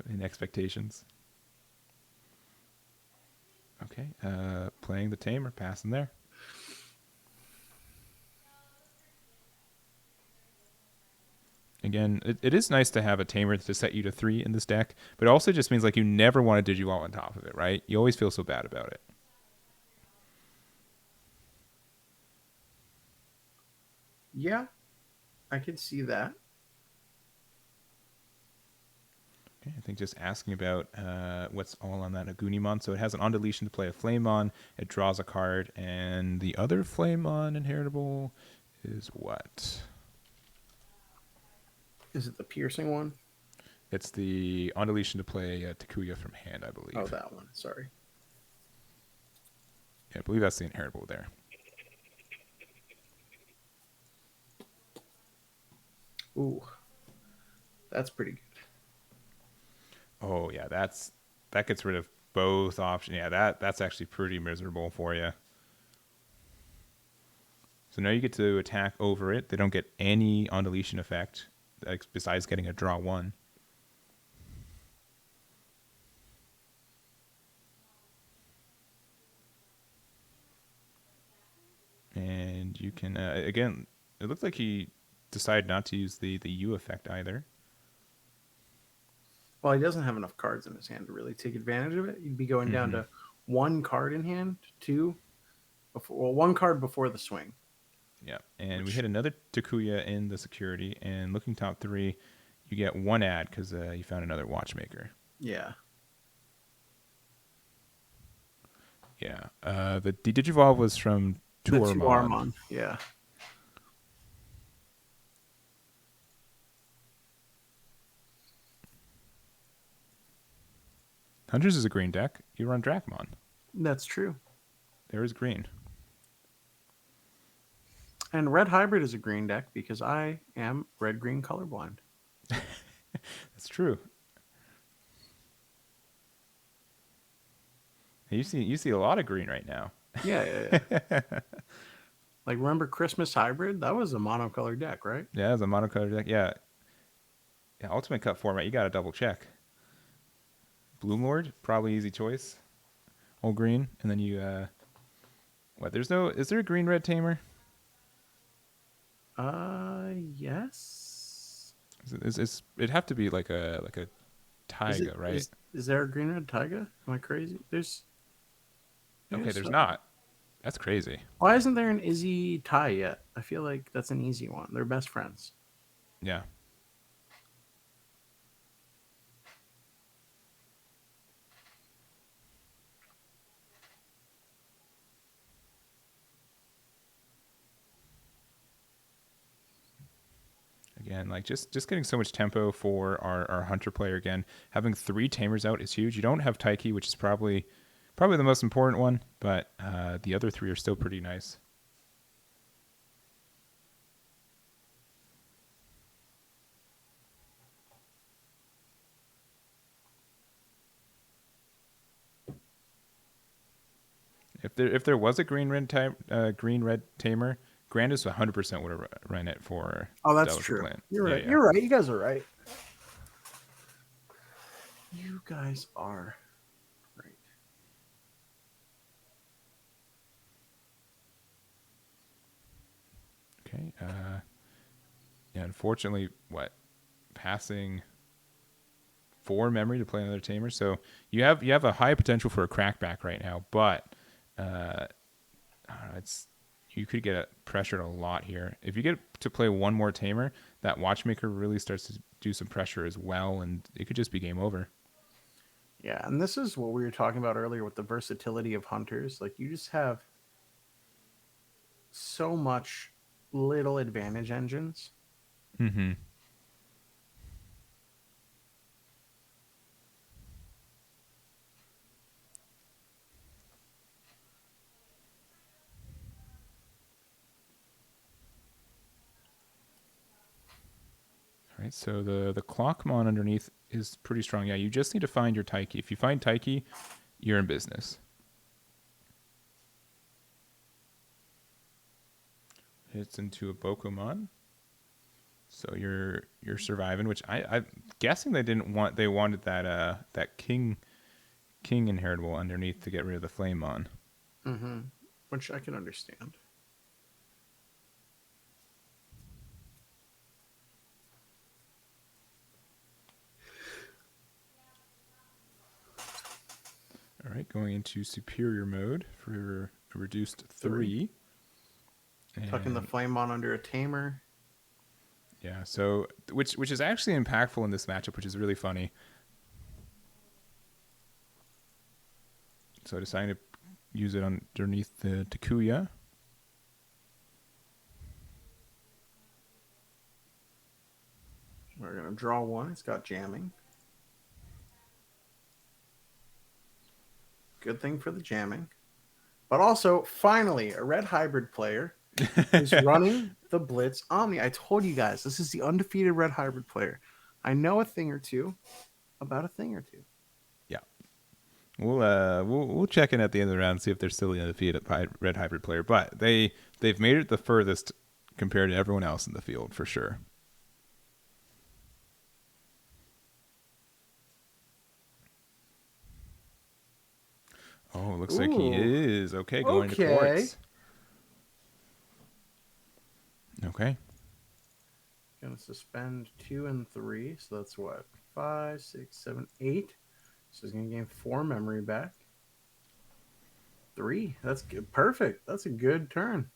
in expectations. Okay, playing the tamer, passing there. Again, it is nice to have a tamer to set you to 3 in this deck, but it also just means like you never want to Digiwall on top of it, right? You always feel so bad about it. Yeah, I can see that. Okay, I think just asking about what's all on that Agunimon. So it has an on deletion to play a Flamemon. It draws a card, and the other Flamemon inheritable is what? Is it the piercing one? It's the on deletion to play Takuya from hand, I believe. Oh, that one. Sorry. Yeah, I believe that's the inheritable there. Ooh, that's pretty good. Oh yeah, that gets rid of both options. Yeah, that's actually pretty miserable for you. So now you get to attack over it. They don't get any on deletion effect besides getting a draw 1. And you can again. It looks like he decided not to use the U effect either. Well, he doesn't have enough cards in his hand to really take advantage of it. You'd be going down to 1 card in hand, 2, before, 1 card before the swing. Yeah, and we hit another Takuya in the security, and looking top 3, you get 1 ad because you found another Watchmaker. Yeah. Yeah, the Digivolve was from Tuarmon. Yeah. Hunters is a green deck. You run Dracmon. That's true. There is green. And red hybrid is a green deck because I am red-green colorblind. That's true. You see a lot of green right now. Yeah. Like, remember Christmas hybrid? That was a monocolored deck, right? Yeah, it was a monocolored deck. Yeah, Ultimate Cup format, you got to double check. Bloomlord, probably easy choice. All green, and then you is there a green red tamer? Yes. It'd have to be like a Taiga, right? Is there a green red Taiga? Am I crazy? There's not. That's crazy. Why isn't there an Izzy Tai yet? I feel like that's an easy one. They're best friends. Yeah. again. Like just getting so much tempo for our hunter player again. Having 3 tamers out is huge. You don't have Taiki, which is probably the most important one, but the other 3 are still pretty nice. If there was a green red tamer, Grandis 100% would have ran it for. Oh, that's true. Plan. You're right. Yeah. You're right. You guys are right. You guys are right. Okay. Yeah. Unfortunately, passing 4 memory to play another tamer. So you have a high potential for a crackback right now, but you could get pressured a lot here. If you get to play 1 more tamer, that watchmaker really starts to do some pressure as well, and it could just be game over. Yeah, and this is what we were talking about earlier with the versatility of hunters. Like, you just have so much little advantage engines. Mm-hmm. All right, so the Clockmon underneath is pretty strong. Yeah, you just need to find your Taiki. If you find Taiki, you're in business. Hits into a Bokomon. So you're surviving, which I'm guessing they wanted that king inheritable underneath to get rid of the Flamemon. Mm-hmm. Which I can understand. All right, going into superior mode for a reduced 3. Tucking the Flamemon under a tamer. Yeah, so which is actually impactful in this matchup, which is really funny. So deciding to use it underneath the Takuya. We're going to draw 1. It's got jamming. Good thing for the jamming. But also, finally, a red hybrid player is running the Blitz Omni. I told you guys, this is the undefeated red hybrid player. I know a thing or two about a thing or two. Yeah. We'll check in at the end of the round and see if they're still the undefeated red hybrid player. But they've made it the furthest compared to everyone else in the field for sure. Oh, looks like he is. Okay, going to quartz. Okay. Gonna suspend 2 and 3. So that's what? 5, 6, 7, 8. So he's gonna gain 4 memory back. 3. That's good. Perfect. That's a good turn.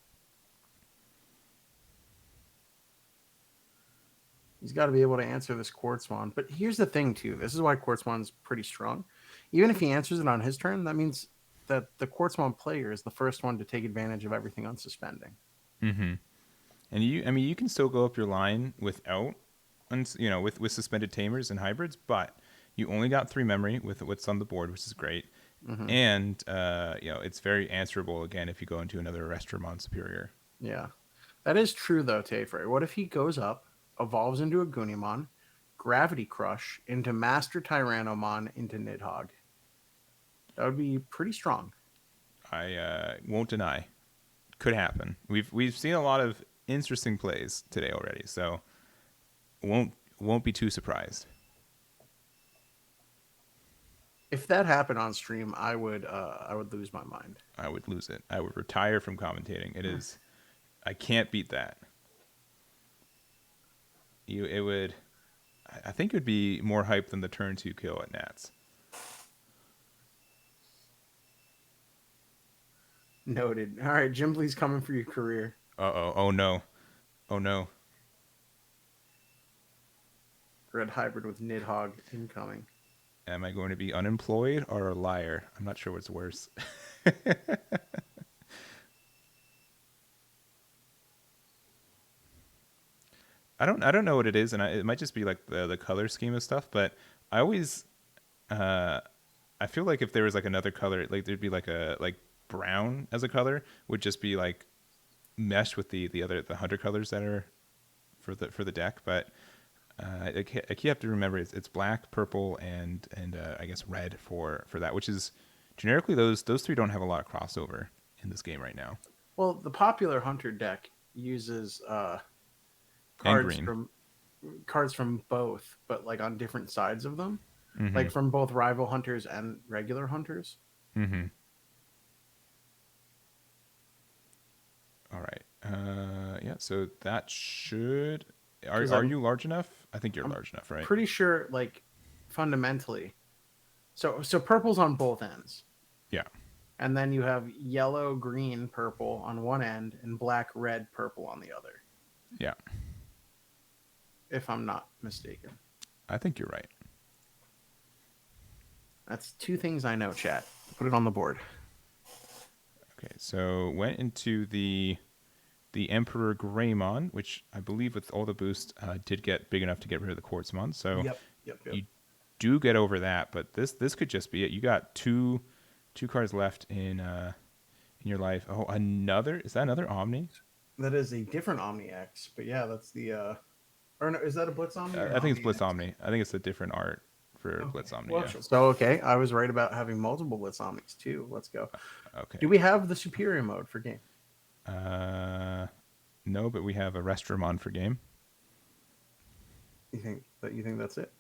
He's got to be able to answer this Quartzmon. But here's the thing, too. This is why Quartzmon's pretty strong. Even if he answers it on his turn, that means that the Quartzmon player is the first one to take advantage of everything on suspending. Mm-hmm. And you can still go up your line without, with suspended tamers and hybrids, but you only got 3 memory with what's on the board, which is great. Mm-hmm. And it's very answerable again if you go into another Arrestramon Superior. Yeah, that is true though, Tayfrey. What if he goes up, evolves into a Goonimon, Gravity Crush into Master Tyrannomon into Nidhogg? That would be pretty strong. I won't deny. Could happen. We've seen a lot of interesting plays today already, so won't be too surprised. If that happened on stream, I would lose my mind. I would lose it. I would retire from commentating. It is, I can't beat that. I think it would be more hype than the turn 2 kill at Nats. Noted. All right, Jimbly's coming for your career. Uh-oh. Oh, no. Oh, no. Red hybrid with Nidhogg incoming. Am I going to be unemployed or a liar? I'm not sure what's worse. I don't know what it is, and it might just be like the color scheme of stuff. But I always I feel like if there was like another color, like there'd be like brown as a color would just be like meshed with the hunter colors that are for the deck. But I have to remember it's black, purple, and I guess red for that, which is generically those three don't have a lot of crossover in this game right now. Well, the popular hunter deck uses cards from both, but like on different sides of them, like from both rival hunters and regular hunters. Mm-hmm. All right. Yeah. So that should. Are you large enough? I think you're large enough, right? Pretty sure, like fundamentally. So purple's on both ends. Yeah. And then you have yellow, green, purple on one end, and black, red, purple on the other. Yeah. If I'm not mistaken. I think you're right. That's two things I know, chat. Put it on the board. Okay, so went into the Emperor Greymon, which I believe with all the boosts did get big enough to get rid of the Quartzmon. So yep. You do get over that, but this could just be it. You got two cards left in your life. Oh, is that another Omni? That is a different Omni X, but yeah, that's the or no, is that a Blitz Omni? I think it's Blitz Omni. I think it's a different art for Blitz Omni. Well, yeah. So okay, I was right about having multiple Blitz Omnis too. Let's go. Okay. Do we have the superior mode for game? No, but we have a Restramon for game. You think that's it?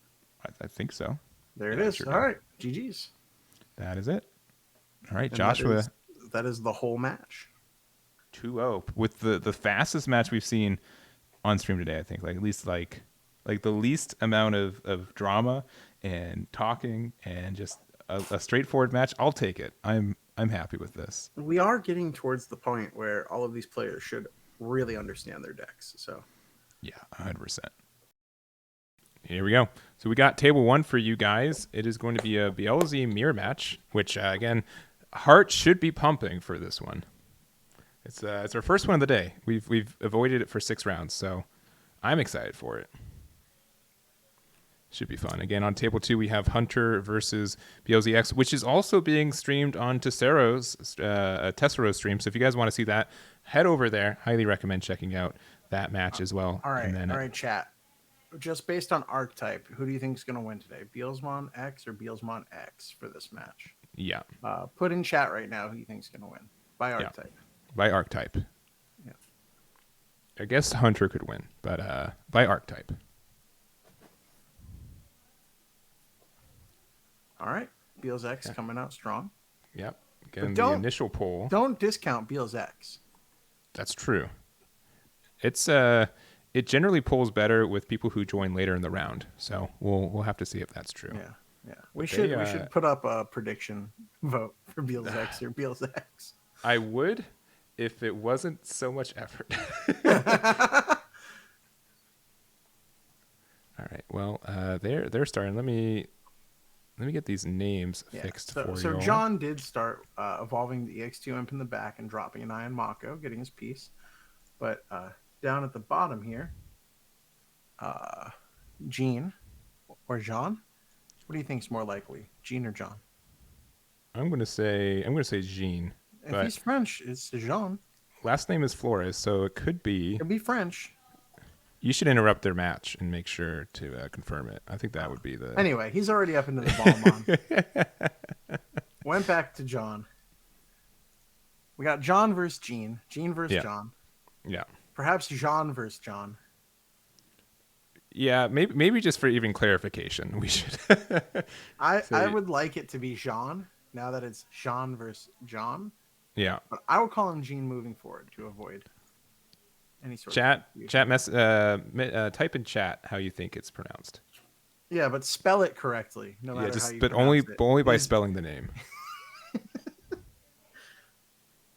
I think so. There it is. Sure. All right, GG's. That is it. All right, and Joshua. That is the whole match. 2-0 with the fastest match we've seen on stream today. I think like at least like the least amount of drama and talking and just a straightforward match. I'll take it. I'm happy with this. We are getting towards the point where all of these players should really understand their decks. So yeah, 100%. Here we go. So we got table 1 for you guys. It is going to be a Beelze Mirror match, which again, heart should be pumping for this one. It's our first one of the day. We've avoided it for 6 rounds, so I'm excited for it. Should be fun. Again, on table 2, we have Hunter versus Beelze X, which is also being streamed on Tessero's stream. So if you guys want to see that, head over there. Highly recommend checking out that match as well. All right, chat. Just based on archetype, who do you think is going to win today? Beelzemon X or Beelzemon X for this match? Yeah. Put in chat right now who you think is going to win by archetype. Yeah. By archetype. Yeah. I guess Hunter could win, but by archetype. All right. Beelze X coming out strong. Yep. Getting the initial poll. Don't discount Beelze X. That's true. It's it generally pulls better with people who join later in the round. So we'll have to see if that's true. Yeah. We should put up a prediction vote for Beelze X or Beelze X. I would if it wasn't so much effort. All right. Well, they're starting. Let me get these names fixed for you. So John did start evolving the EX2 imp in the back and dropping an Ion Mako, getting his piece. But down at the bottom here, Jean or Jean? What do you think is more likely, Jean or John? I'm gonna say Jean. If he's French, it's Jean. Last name is Flores, so it could be. It could be French. You should interrupt their match and make sure to confirm it. I think that would be the. Anyway, he's already up into the ball. Went back to John. We got John versus Jean. Jean versus John. Yeah. Perhaps Jean versus John. Yeah, maybe just for even clarification, we should. I would like it to be Jean now that it's Jean versus John. Yeah. But I will call him Jean moving forward to avoid any sort of type in chat how you think it's pronounced. Yeah, but spell it correctly. No matter how you but only by spelling the name.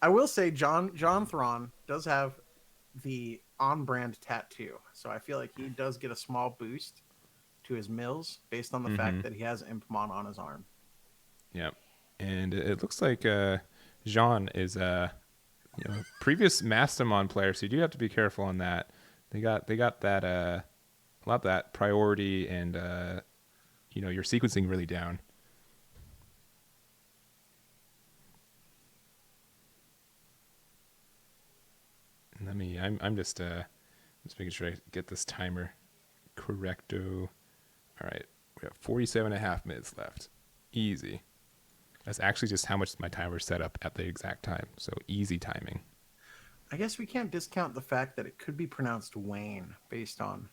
I will say John Thrawn does have the on-brand tattoo, so I feel like he does get a small boost to his mills based on the fact that he has Impmon on his arm. Yeah, and it looks like Jean is a previous Mastamon player, so you do have to be careful on that. They got that a lot of that priority and your sequencing really down. And I'm just making sure I get this timer correcto. All right, we have 47.5 minutes left. Easy. That's actually just how much my timer set up at the exact time. So easy timing. I guess we can't discount the fact that it could be pronounced Wayne based on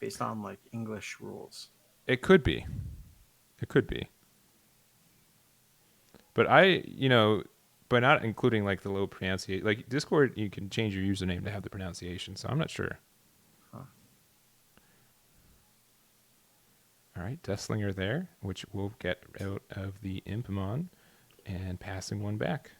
like English rules. It could be. But by not including like the low pronunciation, like Discord, you can change your username to have the pronunciation. So I'm not sure. Huh. All right, Deathslinger there, which will get out of the Impamon and passing one back.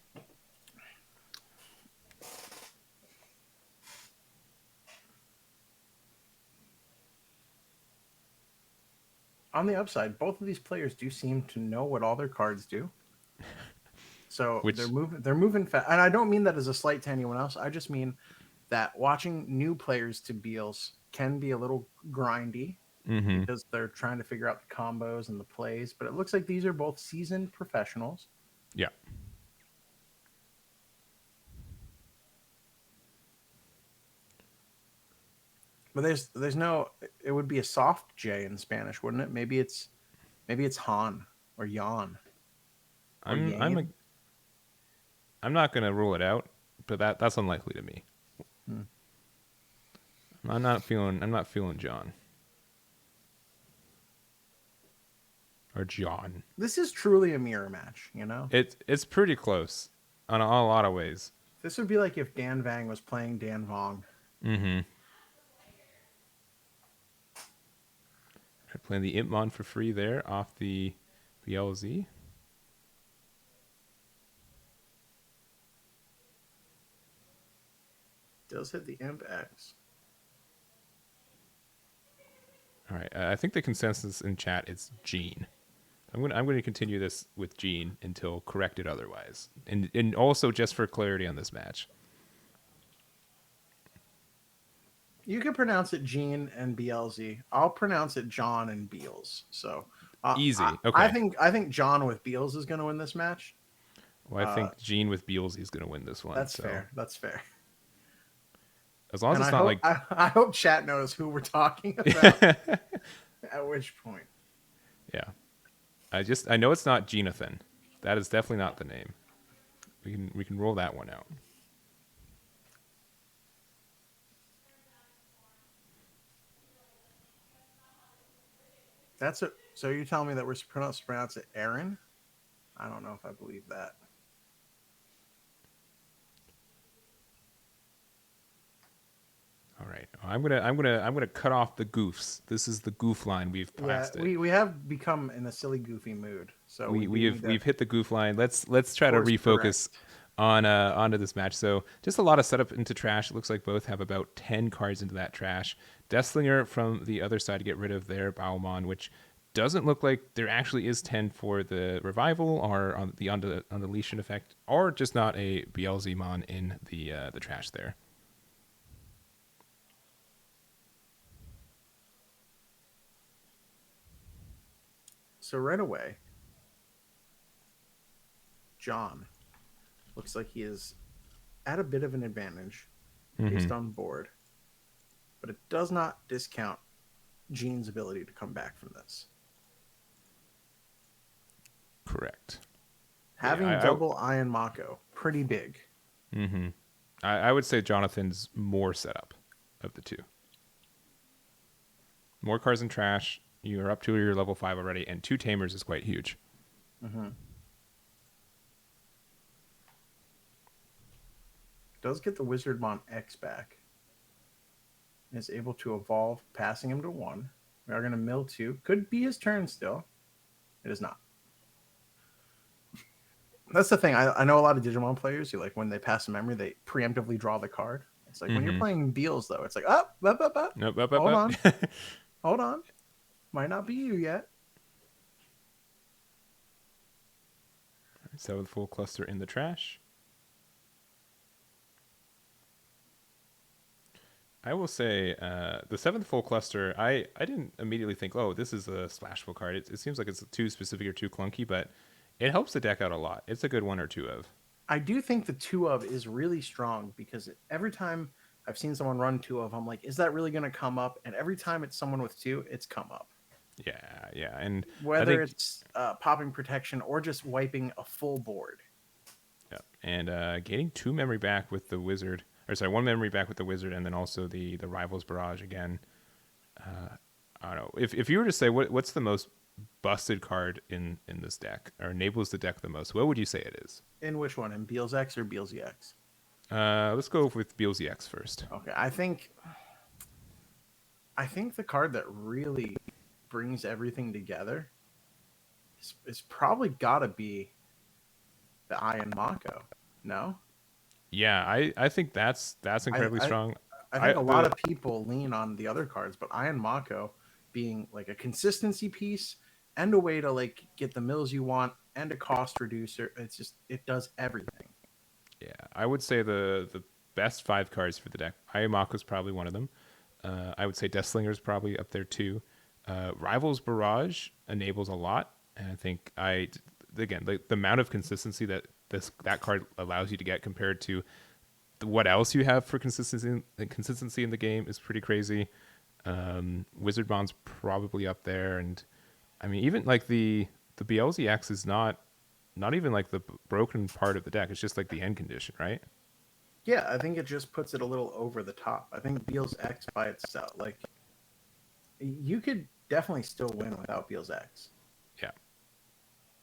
On the upside, both of these players do seem to know what all their cards do. So they're moving fast. And I don't mean that as a slight to anyone else. I just mean that watching new players to Beelze can be a little grindy because they're trying to figure out the combos and the plays. But it looks like these are both seasoned professionals. Yeah. But there's no. It would be a soft J in Spanish, wouldn't it? Maybe it's Han or Jan. I'm not gonna rule it out, but that's unlikely to me. I'm not feeling John or John. This is truly a mirror match, you know. It's pretty close on a lot of ways. This would be like if Dan Vang was playing Dan Vong. Mm-hmm. Playing the Impmon for free there off the Beelze. Does hit the Imp X. All right, I think the consensus in chat is Gene. I'm going to continue this with Gene until corrected otherwise, and also just for clarity on this match. You can pronounce it Gene and Beelze. I'll pronounce it John and Beelze. So easy. Okay. I think John with Beelze is going to win this match. Well, I think Gene with Beelze is going to win this one. That's fair. That's fair. As long as it's not like I hope chat knows who we're talking about at which point. Yeah. I know it's not Jonathan. That is definitely not the name. We can roll that one out. That's it. So you're telling me that we're supposed to pronounce it Aaron? I don't know if I believe that. All right, I'm gonna cut off the goofs. This is the goof line we've passed. Yeah, we have become in a silly goofy mood. So we've hit the goof line. Let's try to refocus onto this match. So just a lot of setup into trash. It looks like both have about 10 cards into that trash. Deathslinger from the other side to get rid of their Bowmon, which doesn't look like there actually is 10 for the revival or on the Unleashing effect, or just not a Beelzemon in the trash there. So right away, John looks like he is at a bit of an advantage based on board, but it does not discount Gene's ability to come back from this. Correct. Having double Iron Mako, pretty big. Mm-hmm. I would say Jonathan's more setup of the two. More cards in trash. You're up to your level 5 already, and 2 Tamers is quite huge. Mm-hmm. Does get the Wizardmon X back. Is able to evolve, passing him to 1. We are going to mill 2. Could be his turn still. It is not. That's the thing. I know a lot of Digimon players who, like, when they pass a memory, they preemptively draw the card. It's like when you're playing Beelze, though, it's like, hold on. Hold on. Might not be you yet. So the full cluster in the trash. I will say the seventh full cluster. I didn't immediately think, oh, this is a splashable card. It seems like it's too specific or too clunky, but it helps the deck out a lot. It's a good one or two of. I do think the 2 of is really strong because every time I've seen someone run 2 of, I'm like, is that really going to come up? And every time it's someone with 2, it's come up. Yeah, and whether it's popping protection or just wiping a full board. Yeah, and getting 2 memory back with the wizard, or sorry, 1 memory back with the wizard, and then also the rivals barrage again. I don't know if you were to say what's the most busted card in this deck, or enables the deck the most, what would you say it is? In which one? In Beelze X or Beelze X? Let's go with Beelze X first. Okay, I think the card that really brings everything together is probably got to be the Iron Mako. No? Yeah, I think that's incredibly strong. I think a lot of people lean on the other cards, but Iron Mako being like a consistency piece and a way to like get the mills you want and a cost reducer. It does everything. Yeah, I would say the best 5 cards for the deck. Ayamako is probably one of them. I would say Deathslinger is probably up there too. Rivals Barrage enables a lot, and I think the amount of consistency that that card allows you to get compared to what else you have for consistency in the game is pretty crazy. Wizard Bond's probably up there, and I mean even like the Beelze X is not even like the broken part of the deck. It's just like the end condition, right? Yeah, I think it just puts it a little over the top. I think Beelze X by itself, like you could definitely still win without Beelze X.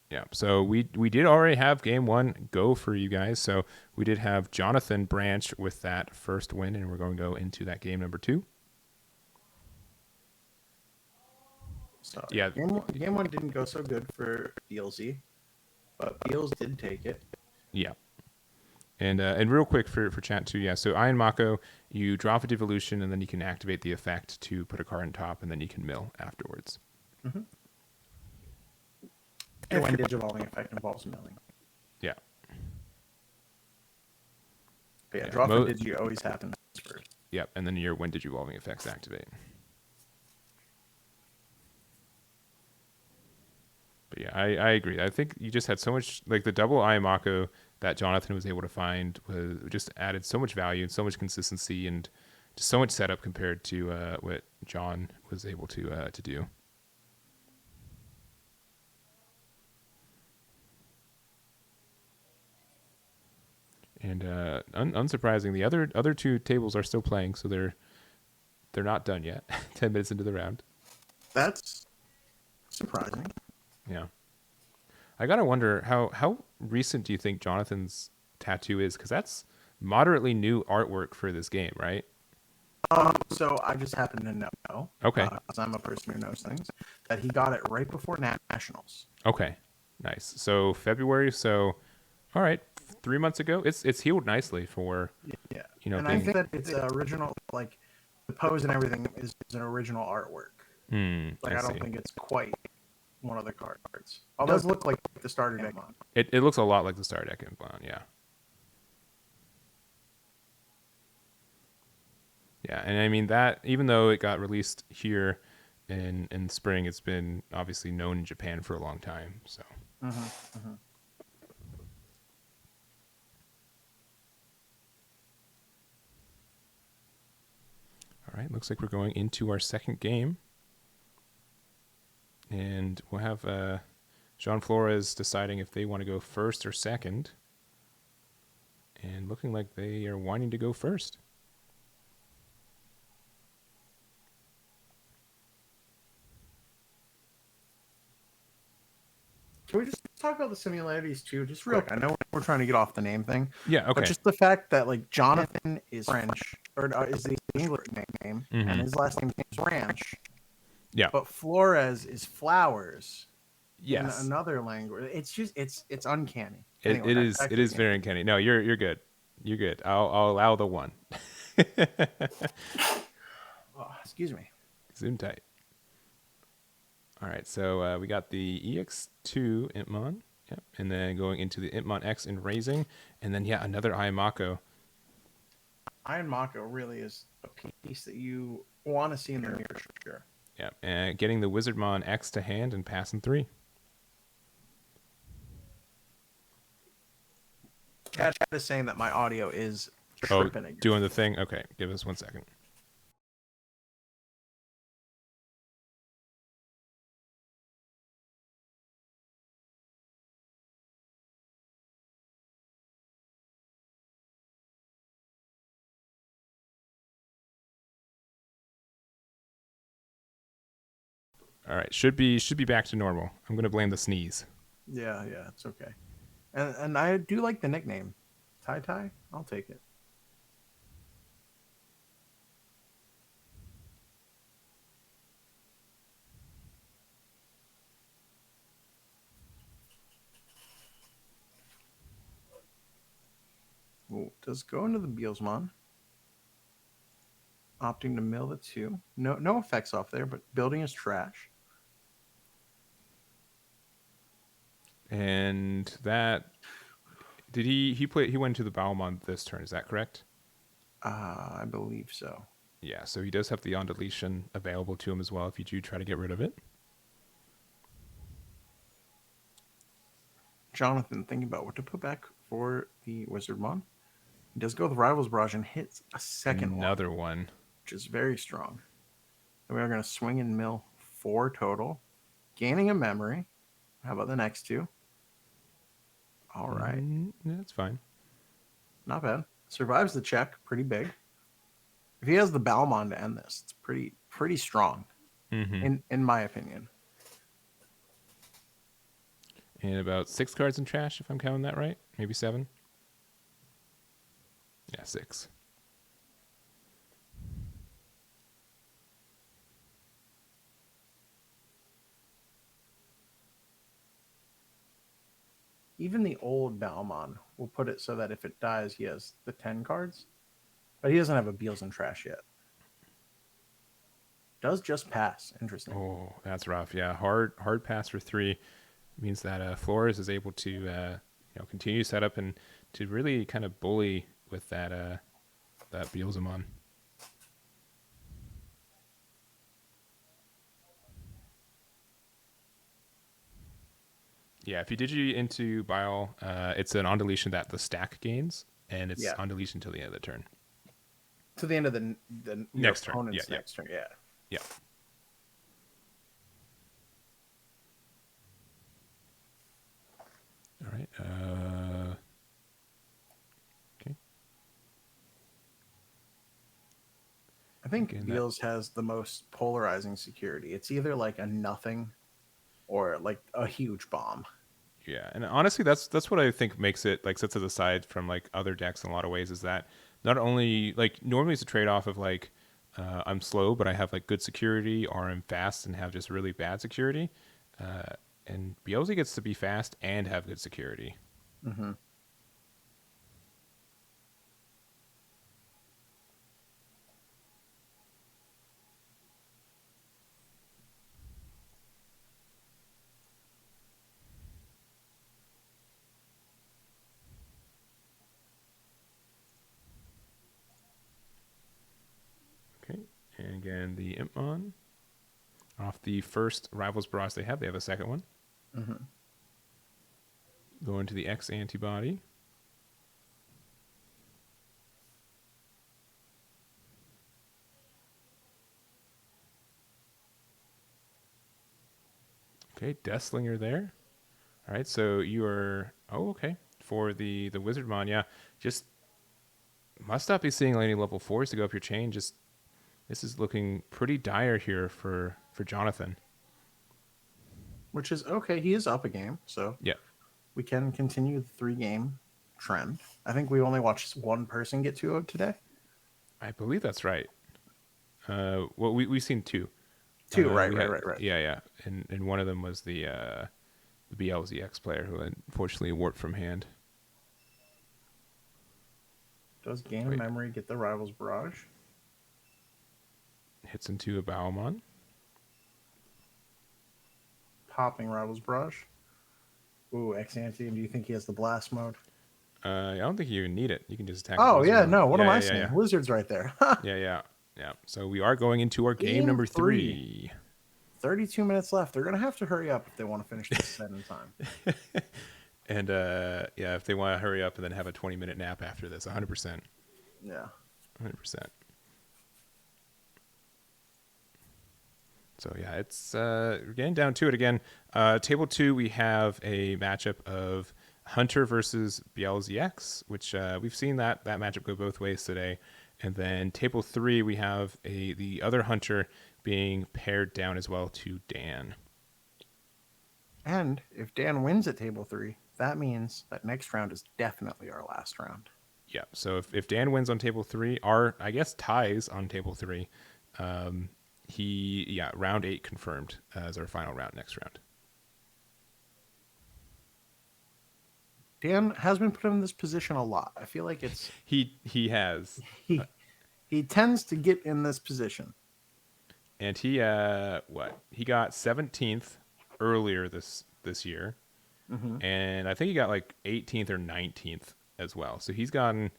Yeah. So we did already have game 1 go for you guys. So we did have Jonathan branch with that first win, and we're going to go into that game number 2. So yeah, game one didn't go so good for Beelze, but Beelze did take it. Yeah. And real quick for chat too, yeah. So Iron Mako, you drop a devolution, and then you can activate the effect to put a card on top, and then you can mill afterwards. Mm-hmm. And when Digivolving effect involves milling. Yeah. But yeah, draw for Digi always happens first. Yep, and then your when Digivolving effects activate. But yeah, I agree. I think you just had so much, like the double Ayamako that Jonathan was able to find was just added so much value and so much consistency and just so much setup compared to what John was able to do. And unsurprising, the other 2 tables are still playing, so they're not done yet. 10 minutes into the round. That's surprising. Yeah. I gotta wonder how recent do you think Jonathan's tattoo is? Because that's moderately new artwork for this game, right? So I just happen to know. Okay. Because I'm a person who knows things. That he got it right before Nationals. Okay. Nice. So February. So, all right. 3 months ago. It's healed nicely for. Yeah. And I think that it's original. Like the pose and everything is an original artwork. I don't think it's quite one of the cards. Although it does look like the starter deck. It looks a lot like the starter deck in Blonde, yeah. Yeah, and I mean that even though it got released here in spring, it's been obviously known in Japan for a long time. So. All right, looks like we're going into our second game. And we'll have Jean Flores deciding if they want to go first or second. And looking like they are wanting to go first. Can we just talk about the similarities too? Just real quick. I know we're trying to get off the name thing. Yeah, okay. But just the fact that like Jonathan is French, or is the English name, and his last name is Ranch. Yeah. But Flores is flowers. Yes. In another language. It's just it's uncanny. Anyway, it is very uncanny. No, you're good. You're good. I'll allow the 1. Oh, excuse me. Zoom tight. All right, so we got the EX2 Impmon, yep, and then going into the Impmon X in Raising, and then another Ayamako. Iron Mako really is a piece that you want to see in the mirror for sure. Yeah, and getting the Wizardmon X to hand and passing 3. Chat is saying that my audio is tripping again. Doing the thing? Okay, give us 1 second. All right, should be back to normal. I'm gonna blame the sneeze. Yeah, it's okay. And I do like the nickname, Tai. I'll take it. Ooh, does go into the Beelzemon. Opting to mill the 2. No effects off there, but building is trash. And that did he went to the Bowmon this turn, is that correct? I believe so. Yeah, so he does have the on deletion available to him as well if you do try to get rid of it. Jonathan thinking about what to put back for the Wizardmon. He does go with Rivals Barrage and hits a second Another one. Which is very strong. And we are going to swing and mill 4 total, gaining a memory. How about the next 2? All right. That's fine. Not bad. Survives the check. Pretty big. If he has the Balmon to end this, it's pretty strong, in my opinion. And about 6 cards in trash, if I'm counting that right. Maybe 7. Yeah, 6. Even the old Balmon will put it so that if it dies, he has the 10 cards. But he doesn't have a Beelze in trash yet. Does just pass. Interesting. Oh, that's rough. Yeah, hard pass for 3 means that Flores is able to continue to set up and to really kind of bully with that Beelzemon. Yeah, if you digi into Bile, it's an on deletion that the stack gains, and it's on deletion till the end of the turn. To the end of the next turn. Next turn. Yeah. All right. Okay. I think Beelze has the most polarizing security. It's either like a nothing or like a huge bomb. Yeah, and honestly, that's what I think makes it like sets it aside from like other decks in a lot of ways. Is that not only like normally it's a trade off of like I'm slow but I have like good security, or I'm fast and have just really bad security. And Beelze gets to be fast and have good security. Mm-hmm. Okay, and again the Impmon off the first Rivals Barrage they have a second one. Mm-hmm. Going to the X antibody. Okay, Deathslinger there. All right, so you are okay for the Wizardmon. Yeah, just must not be seeing any level 4s to go up your chain. Just this is looking pretty dire here for Jonathan. Which is okay. He is up a game, so yeah, we can continue the 3-game trend. I think we only watched one person get 2-0 today. I believe that's right. Well, we've seen 2. 2, right. Yeah, and one of them was the Beelze X player who unfortunately warped from hand. Does gain a memory, get the Rivals Barrage. Hits into a Bowmon. Popping Rivals Barrage. Ooh, X-Ante, and do you think he has the blast mode? I don't think you even need it. You can just attack. Oh yeah, Wizardmon. no. What am I Yeah, saying? Wizard's right there. yeah. So we are going into our game number 3. 32 minutes left. They're gonna have to hurry up if they want to finish this set in time. And if they want to hurry up and then have a 20-minute nap after this, 100%. Yeah. 100%. So yeah, it's we're getting down to it again. Table 2, we have a matchup of Hunter versus Beelze X, which we've seen that matchup go both ways today. And then table 3, we have the other Hunter being paired down as well to Dan. And if Dan wins at table 3, that means that next round is definitely our last round. Yeah. So if Dan wins on table 3, I guess ties on table 3, round 8 confirmed as our final round next round. Dan has been put in this position a lot. I feel like it's he has he tends to get in this position. And he he got 17th earlier this year. Mm-hmm. And I think he got like 18th or 19th as well. So he's gotten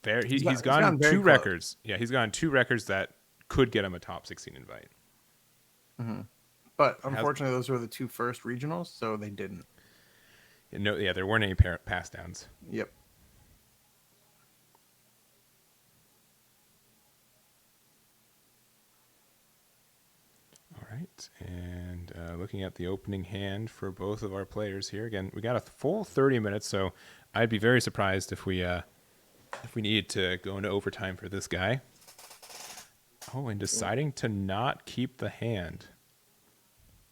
he's gotten 2 records. Yeah, he's gotten 2 records that could get him a top 16 invite. Mm-hmm. But unfortunately, those were the 2 first regionals, so they didn't. There weren't any pass downs. Yep. All right, and looking at the opening hand for both of our players here. Again, we got a full 30 minutes, so I'd be very surprised if we needed to go into overtime for this guy. Oh, and deciding to not keep the hand.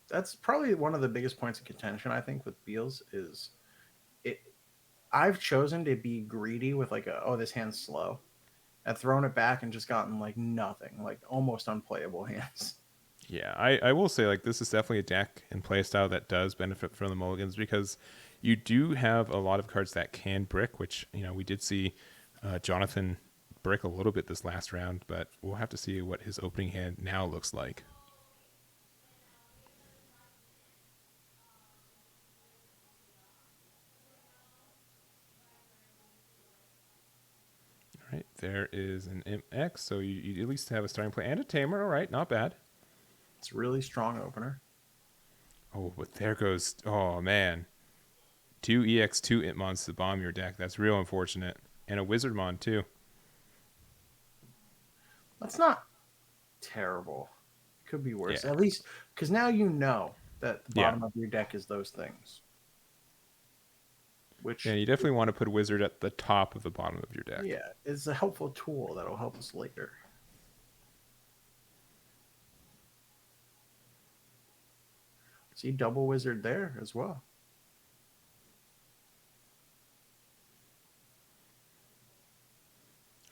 That's probably one of the biggest points of contention, I think, with Beelze is I've chosen to be greedy with like this hand's slow. I've thrown it back and just gotten like nothing, like almost unplayable hands. Yeah, I will say like this is definitely a deck and playstyle that does benefit from the mulligans because you do have a lot of cards that can brick, which we did see Jonathan brick a little bit this last round, but we'll have to see what his opening hand now looks like. All right, there is an Imp X, so you at least have a starting play and a Tamer. All right, not bad. It's a really strong opener. Oh, but there goes... Oh, man. 2 EX2 Impmons to bomb your deck. That's real unfortunate. And a Wizardmon, too. That's not terrible. It could be worse. Yeah. At least, because now you know that the bottom of your deck is those things. Which you definitely want to put Wizard at the top of the bottom of your deck. Yeah, it's a helpful tool that'll help us later. See, double Wizard there as well.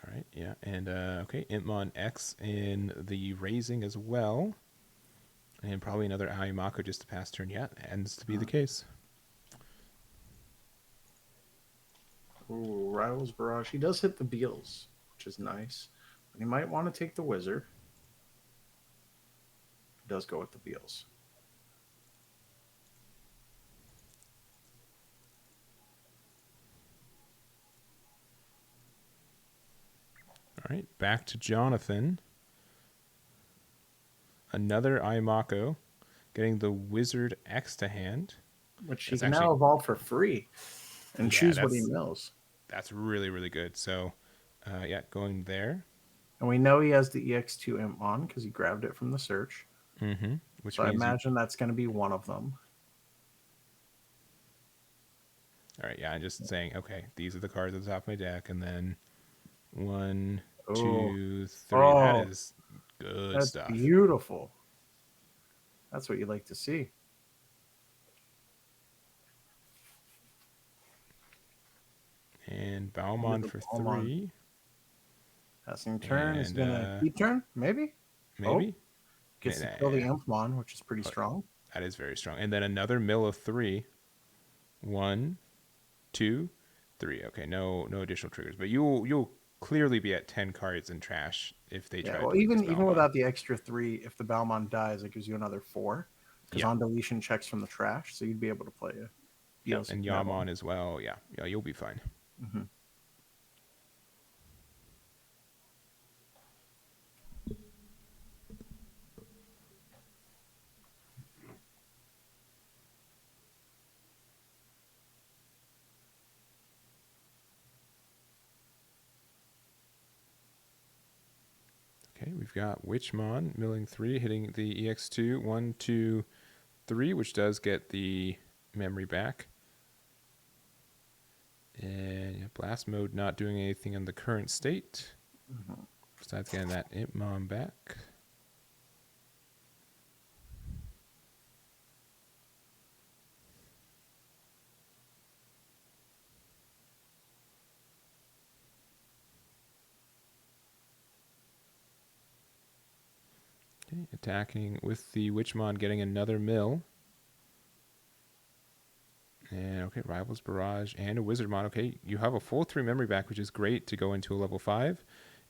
All right, yeah, and okay, Impmon X in the raising as well, and probably another Ayumako just to pass turn. Yeah, ends to be the case. Ooh, Rivals Barrage. He does hit the Beelze, which is nice, but he might want to take the Wizard. He does go with the Beelze. All right, back to Jonathan. Another Ayumako, getting the Wizard X to hand. Which he can now evolve for free and choose what he mills. That's really, really good. So, going there. And we know he has the EX2 Imp on because he grabbed it from the search. Mm-hmm. So I imagine that's going to be one of them. All right, yeah, I'm just saying, okay, these are the cards at the top of my deck, and then 1, 2, 3. That is good stuff. That's beautiful. That's what you like to see. And Baumann for 3. Passing turn is going to keep turn, maybe? Maybe. Gets to kill the Impmon, which is pretty strong. That is very strong. And then another mill of 3. 1, 2, 3. Okay, no additional triggers, but you'll clearly be at 10 cards in trash if they try. Well, even without the extra 3, if the Baumann dies, it gives you another 4 because on deletion checks from the trash, so you'd be able to play it. Beelze and Yammon as well. Yeah, you'll be fine. Mm-hmm. Okay, we've got Witchmon milling 3, hitting the EX2 1, 2, 3, which does get the memory back. And blast mode not doing anything in the current state. Mm-hmm. Besides getting that Impmon back. Okay, attacking with the Witchmon, getting another mill. And okay, Rivals Barrage and a Wizardmon. Okay, you have a full 3 memory back, which is great to go into a level 5.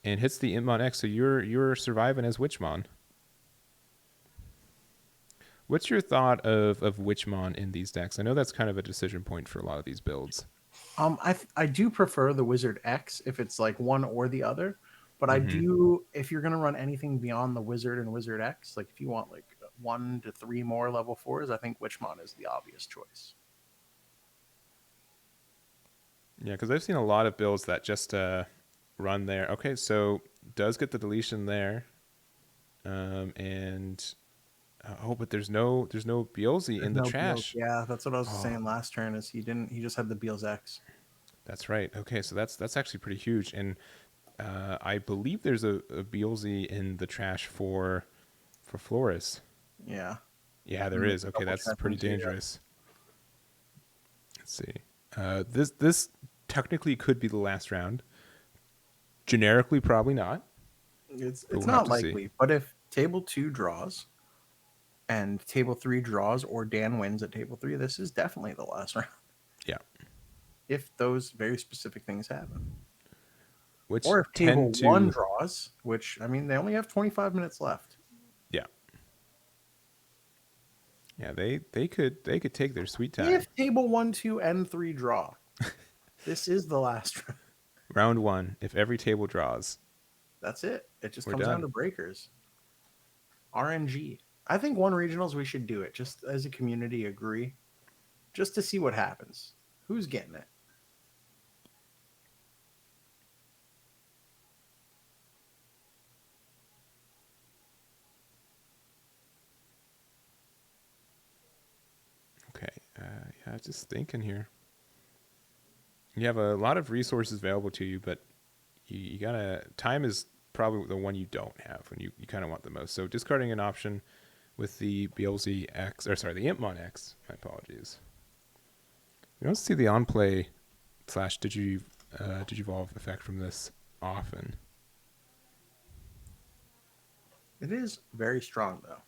And hits the Impmon X, so you're surviving as Witchmon. What's your thought of Witchmon in these decks? I know that's kind of a decision point for a lot of these builds. I do prefer the Wizard X if it's like one or the other, but I Mm-hmm. do, if you're gonna run anything beyond the Wizard and Wizard X, like if you want like 1 to 3 more level 4s, I think Witchmon is the obvious choice. Yeah, because I've seen a lot of builds that just run there. Okay, so does get the deletion there, and but there's no Beelze in the trash. Yeah, that's what I was saying last turn. Is he just had the Beelze X. That's right. Okay, so that's actually pretty huge, and I believe there's a Beelze in the trash for Flores. Yeah. Yeah, there is. Okay, that's pretty dangerous. Let's see. This technically could be the last round. Generically, probably not. It's not likely, but if table 2 draws and table 3 draws, or Dan wins at table 3, this is definitely the last round. Yeah. If those very specific things happen. Which or if table 1 draws, which, I mean, they only have 25 minutes left. Yeah. Yeah, they could take their sweet time. If table 1, 2, and 3 draw, this is the last round. Round 1, if every table draws. That's it. It just comes down to breakers. RNG. I think one regionals we should do it, just as a community agree, just to see what happens. Who's getting it? Okay. Yeah, just thinking here. You have a lot of resources available to you, but you gotta. Time is probably the one you don't have when you kind of want the most. So discarding an option with the Beelze X, or sorry, the Impmon X. My apologies. We don't see the on-play / Digivolve effect from this often. It is very strong, though.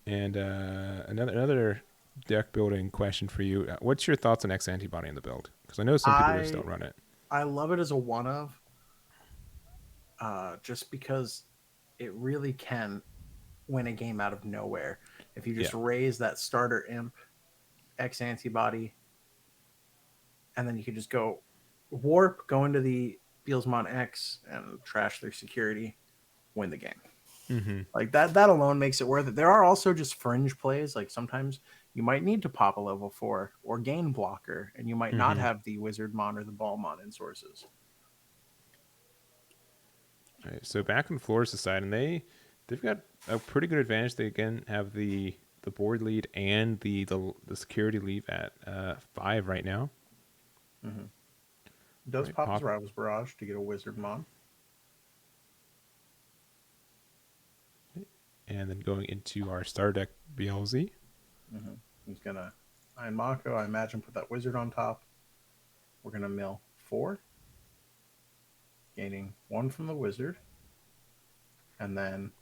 And another deck building question for you. What's your thoughts on X Antibody in the build? Because I know some people just don't run it. I love it as a one-of, just because it really can win a game out of nowhere. If you just raise that starter imp X Antibody, and then you could just go warp, go into the Beelzemon X, and trash their security, win the game. Mm-hmm. Like that alone makes it worth it. There are also just fringe plays. Like sometimes you might need to pop a level 4 or gain blocker, and you might not have the Wizardmon or the Ballmon in sources. All right, so back on Flores' side, and they've got a pretty good advantage. They again have the board lead and the security lead at 5 right now. Mm-hmm. Does pop his Rivals Barrage to get a Wizardmon. And then going into our star deck, Beelze. Mm-hmm. He's going to Iron Mako, I imagine, put that Wizard on top. We're going to mill 4. Gaining 1 from the Wizard. And then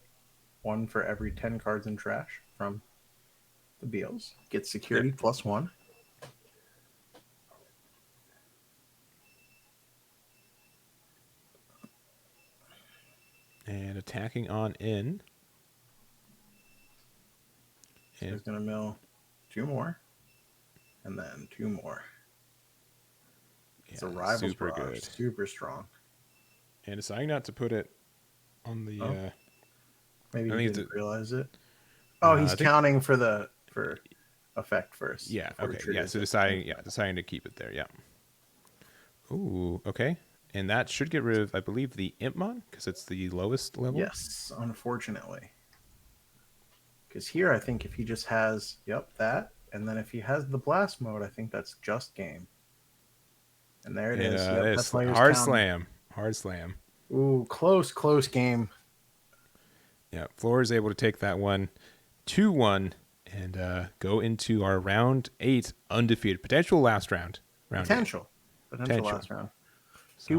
1 for every 10 cards in trash from the Beelze. Get security +1. And attacking on in. So he's going to mill 2 more. And then 2 more. It's a Rivals super Barrage. good. Super strong. And deciding not to put it on the... Maybe he didn't realize it. Oh, he's counting for effect first. Yeah, okay. Yeah, so deciding to keep it there, yeah. Ooh, okay. And that should get rid of, I believe, the Impmon, because it's the lowest level. Yes, unfortunately. Because here, I think if he just has, that, and then if he has the blast mode, I think that's just game. And there it is. Yep, that's why hard slam. Hard slam. Ooh, close game. Yeah, Floor is able to take that one 2-1 and go into our round 8 undefeated. Potential last round. Potential last round. So,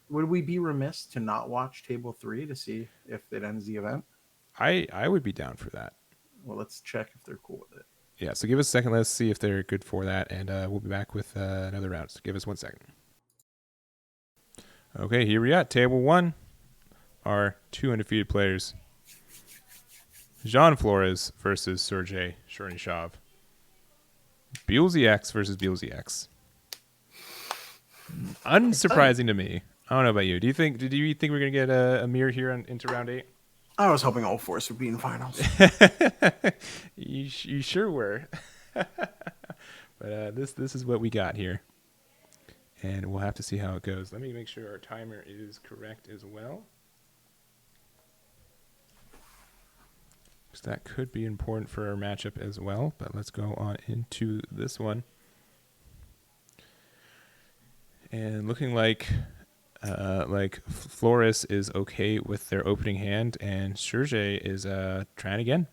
would we be remiss to not watch table 3 to see if it ends the event? I would be down for that. Well, let's check if they're cool with it. Yeah, so give us a second. Let's see if they're good for that, and we'll be back with another round. So give us 1 second. Okay, here we are. Table 1. Our 2 undefeated players. Jean Flores versus Sergei Chernyshov. Beelze X versus Beelze X. Unsurprising to me. I don't know about you. Did you think we're gonna get a mirror here into round 8? I was hoping Ulforce would be in finals. you sure were. But this is what we got here, and we'll have to see how it goes. Let me make sure our timer is correct as well. That could be important for our matchup as well, but let's go on into this one. And looking like Flores is okay with their opening hand, and Sergei is trying again.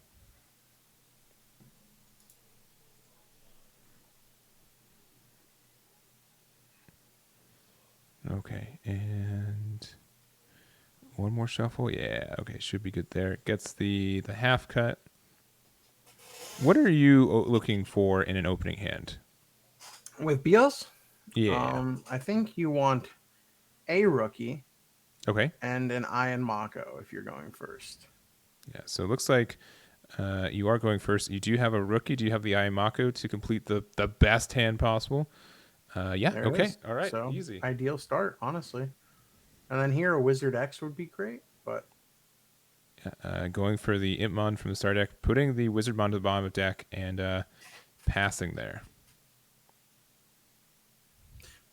Okay, and one more shuffle. Yeah, okay, should be good there. Gets the half cut. What are you looking for in an opening hand? With Beelze? Yeah. I think you want a rookie. Okay. And an Iron Mako if you're going first. Yeah, so it looks like you are going first. You do have a rookie. Do you have the Iron Mako to complete the best hand possible? Yeah, there okay. All right, so, easy. Ideal start, honestly. And then here, a Wizard X would be great, but... going for the Impmon from the start deck, putting the Wizardmon to the bottom of deck, and passing there.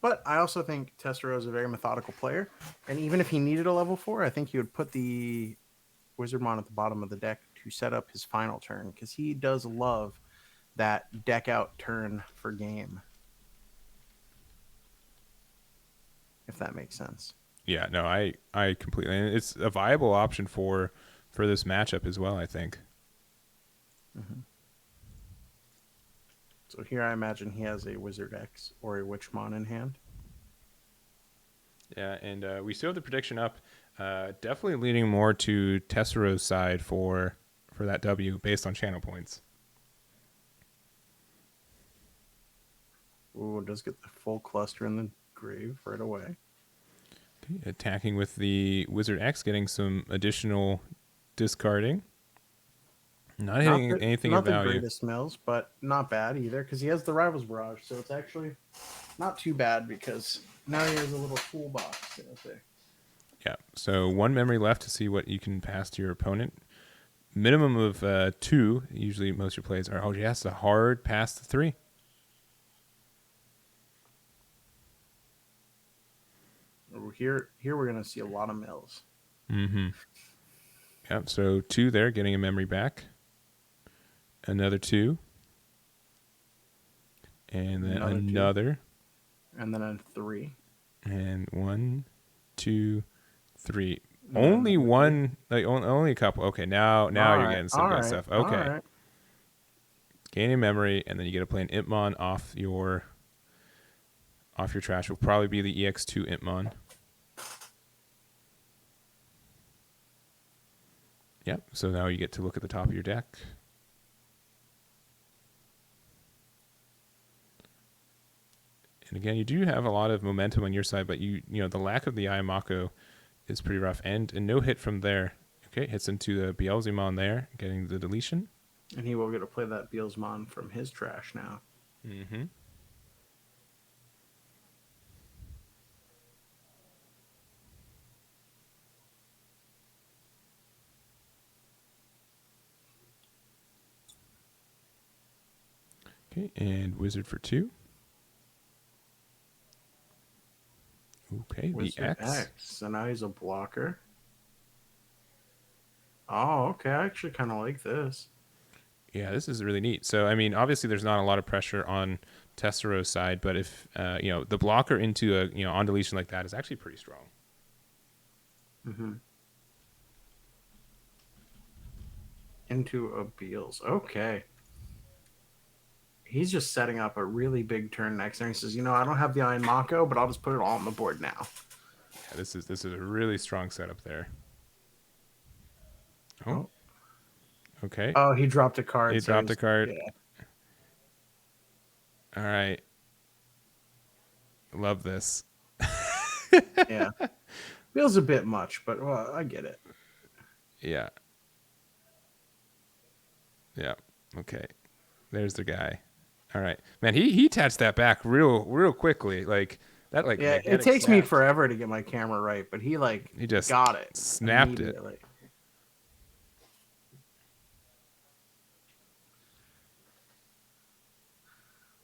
But I also think Tessero is a very methodical player, and even if he needed a level 4, I think he would put the Wizardmon at the bottom of the deck to set up his final turn, because he does love that deck out turn for game. If that makes sense. Yeah, no, I completely, and it's a viable option for this matchup as well, I think. Mm-hmm. So here I imagine he has a Wizard X or a Witchmon in hand. Yeah, and we still have the prediction up. Definitely leaning more to Tessero's side for that W based on channel points. Ooh, it does get the full cluster in the grave right away. Okay, attacking with the Wizard X, getting some additional discarding. Not hitting anything of value. Not the greatest mills, but not bad either, because he has the Rivals Barrage, so it's actually not too bad, because now he has a little toolbox out there. Yeah, so 1 memory left to see what you can pass to your opponent. Minimum of 2, usually most of your plays are, oh yes, a hard pass to 3. Here we're going to see a lot of mills. Mm-hmm. Yep, so 2 there, getting a memory back. Another 2. And then another. And then a 3. And 1, 2, 3. Only one, like only a couple. Okay, now you're getting some good stuff. Okay. Right. Gaining memory, and then you get to play an Impmon off your trash. Will probably be the EX2 Impmon. Yep, so now you get to look at the top of your deck. And again, you do have a lot of momentum on your side, but you know the lack of the Ayamako is pretty rough. And no hit from there. Okay, hits into the Beelzemon there, getting the deletion. And he will get to play that Beelzemon from his trash now. Mm-hmm. Okay, and Wizard for 2. Okay, Wizard the X. So now he's a blocker. Oh, okay. I actually kind of like this. Yeah, this is really neat. So, I mean, obviously there's not a lot of pressure on Tessero's side, but if, the blocker into a, on deletion like that is actually pretty strong. Mm-hmm. Into a Beelze. Okay. He's just setting up a really big turn next turn. He says, I don't have the Iron Mako, but I'll just put it all on the board now. Yeah, this is a really strong setup there. Oh. Okay. Oh, he dropped a card. He dropped a card. Yeah. All right. Love this. Yeah. Feels a bit much, but well, I get it. Yeah. Yeah. Okay. There's the guy. All right, man. He attached that back real quickly. Like that. Like yeah, it takes me forever to get my camera right, but he just got it, snapped it.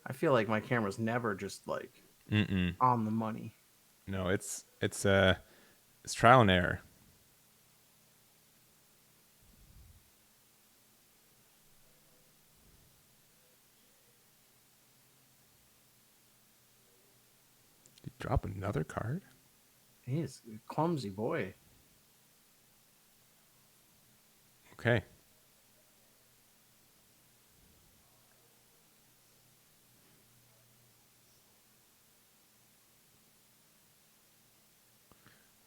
I feel like my camera's never just like on the money. No, it's trial and error. Did he drop another card? He's a clumsy boy. Okay.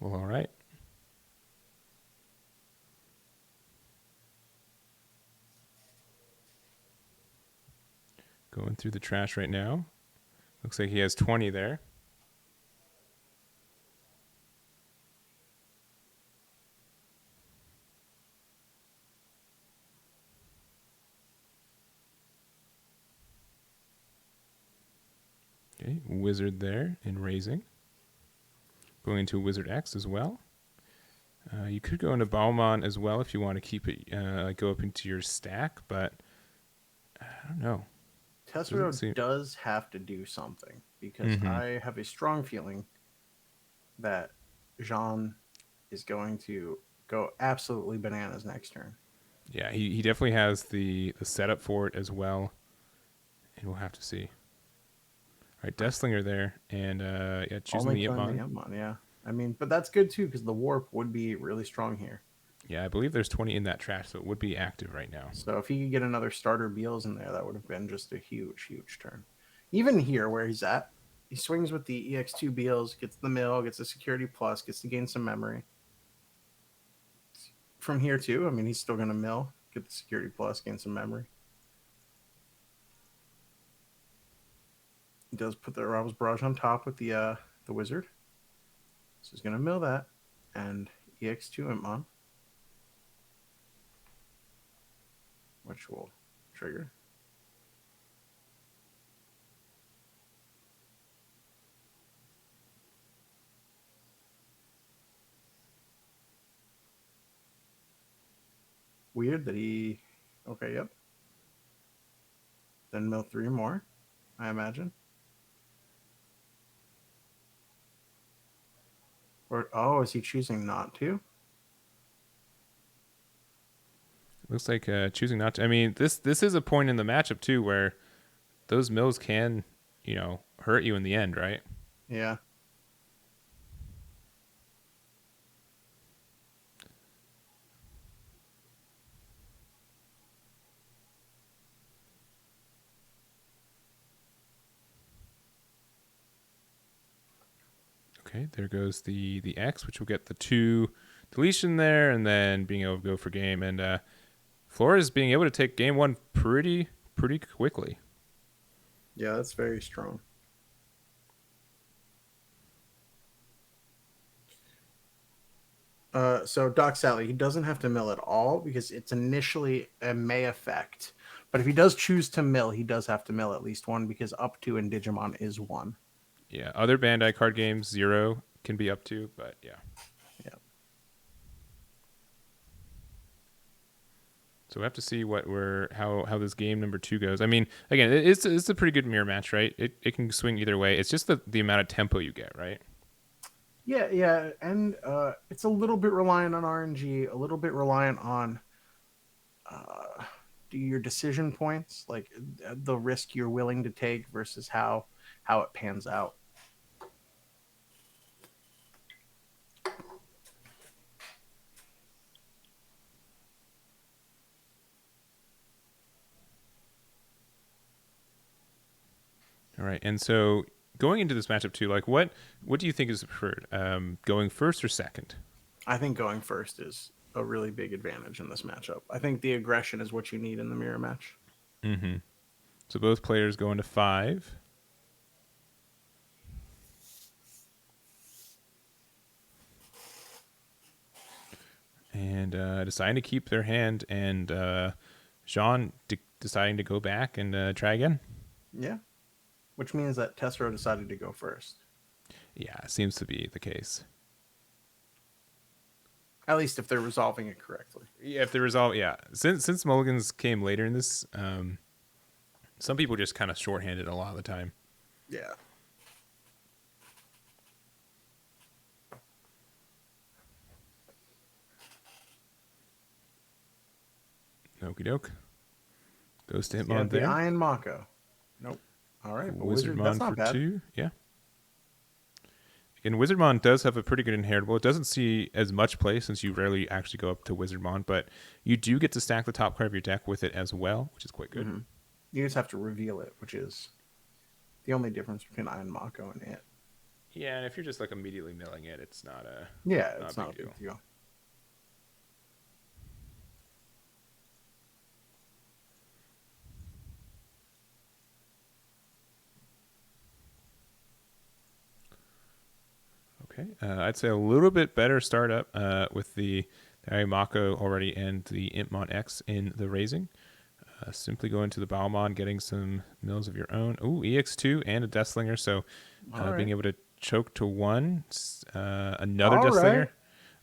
Well, all right. Going through the trash right now. Looks like he has 20 there. Okay, Wizard there in raising. Going into Wizard X as well. You could go into Balmon as well if you want to keep it, go up into your stack, but I don't know. Tessero does have to do something because I have a strong feeling that Jean is going to go absolutely bananas next turn. Yeah, he definitely has the setup for it as well, and we'll have to see. All right, Deathslinger there, and choosing the Impmon. Yeah. I mean, but that's good too because the Warp would be really strong here. Yeah, I believe there's 20 in that trash, so it would be active right now. So if he could get another starter Beelze in there, that would have been just a huge turn. Even here where he's at, he swings with the EX2 Beelze, gets the mill, gets the security plus, gets to gain some memory. From here too, I mean, he's still going to mill, get the security plus, gain some memory. He does put the Robb's Barrage on top with the Wizard. So he's going to mill that and EX2 Impmon, which will trigger. Weird that he... Okay, yep. Then mill 3 more, I imagine. Or, oh, is he choosing not to? Looks like choosing not to. I mean, this is a point in the matchup too where those mills can, hurt you in the end, right? Yeah. Okay, there goes the X, which will get the 2 deletion there, and then being able to go for game. And Flores being able to take game 1 pretty quickly. Yeah, that's very strong. So Doc Sally, he doesn't have to mill at all because it's initially a May effect. But if he does choose to mill, he does have to mill at least one because up to in Digimon is one. Yeah, other Bandai card games 0 can be up to, but yeah. Yeah. So we have to see how this game number 2 goes. I mean, again, it's a pretty good mirror match, right? It can swing either way. It's just the amount of tempo you get, right? Yeah, and it's a little bit reliant on RNG, a little bit reliant on your decision points, like the risk you're willing to take versus how it pans out. All right, and so going into this matchup too, like what do you think is preferred? Going first or second? I think going first is a really big advantage in this matchup. I think the aggression is what you need in the mirror match. Mm-hmm. So both players go into 5. And deciding to keep their hand, and Jean deciding to go back and try again. Yeah. Which means that Tessero decided to go first. Yeah, seems to be the case. At least if they're resolving it correctly. Yeah, if they resolve, yeah. Since mulligans came later in this, some people just kind of shorthanded a lot of the time. Yeah. Okie doke. Goes to Hitmon yeah, there. The Iron Mako. Nope. All right, but Wizardmon that's not for bad. 2. Yeah. And Wizardmon does have a pretty good inheritable. It doesn't see as much play since you rarely actually go up to Wizardmon, but you do get to stack the top card of your deck with it as well, which is quite good. Mm-hmm. You just have to reveal it, which is the only difference between Iron Mako and it. Yeah, and if you're just like immediately milling it, it's not a it's not a big deal. Okay, I'd say a little bit better startup with the Mako already and the Impmon X in the raising. Simply go into the Balmon, getting some mills of your own. Ooh, EX2 and a Deathslinger, so being able to choke to 1. Another Deathslinger. Right.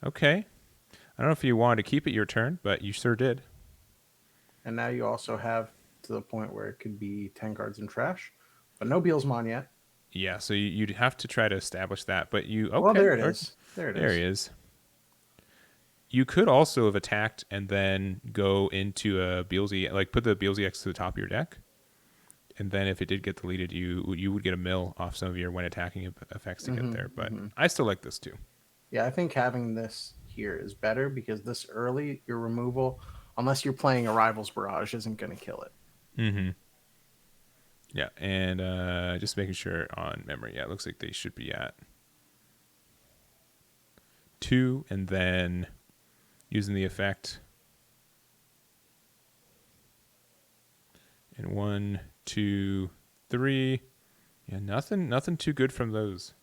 Okay. I don't know if you wanted to keep it your turn, but you sure did. And now you also have to the point where it could be 10 cards in trash, but no Beelzemon yet. Yeah, so you'd have to try to establish that, but you... Okay, well, there it is. There he is. You could also have attacked and then go into a Beelze, like put the Beelze X to the top of your deck, and then if it did get deleted, you would get a mill off some of your when attacking effects to get there. But I still like this too. Yeah, I think having this here is better because this early, your removal, unless you're playing a Rival's Barrage, isn't going to kill it. Mm-hmm. Yeah, and just making sure on memory. Yeah, it looks like they should be at 2, and then using the effect. And 1, 2, 3. Yeah, nothing too good from those.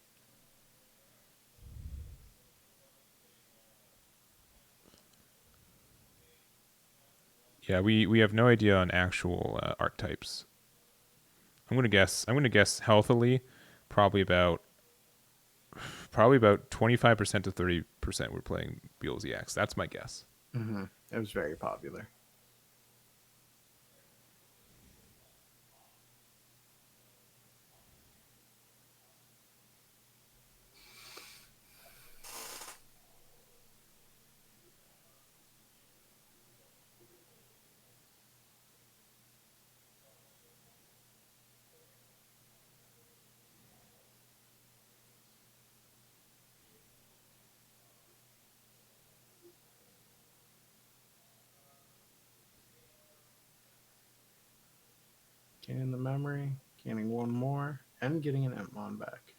Yeah, we have no idea on actual archetypes. I'm gonna guess healthily, probably about 25% to 30% we're playing Beelze X. That's my guess. Mm-hmm. It was very popular. Gaining the memory, gaining one more, and getting an Impmon back.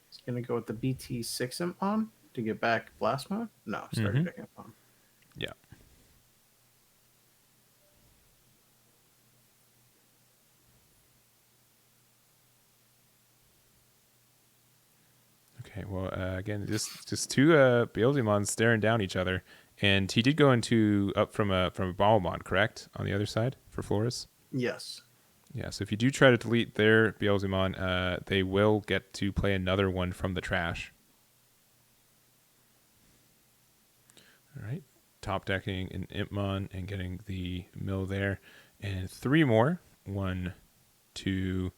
It's going to go with the BT6 Impmon to get back Blast Mode? No, starter deck Impmon. Yeah. Okay, well, again, just two Beelzemons staring down each other, and he did go into up from a Balmon, correct, on the other side for Flores. Yes. Yeah. So if you do try to delete their Beelzemon, they will get to play another one from the trash. All right, top decking an Impmon and getting the mill there, and 3 more. 1, 2,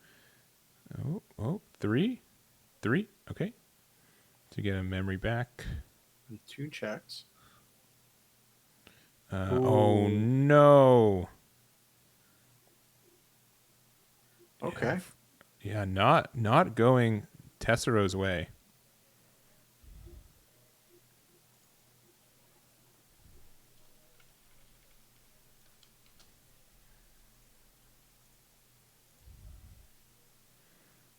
three. Okay. To get a memory back. 2 checks. Oh no. Okay. Yeah, not going Tessero's way.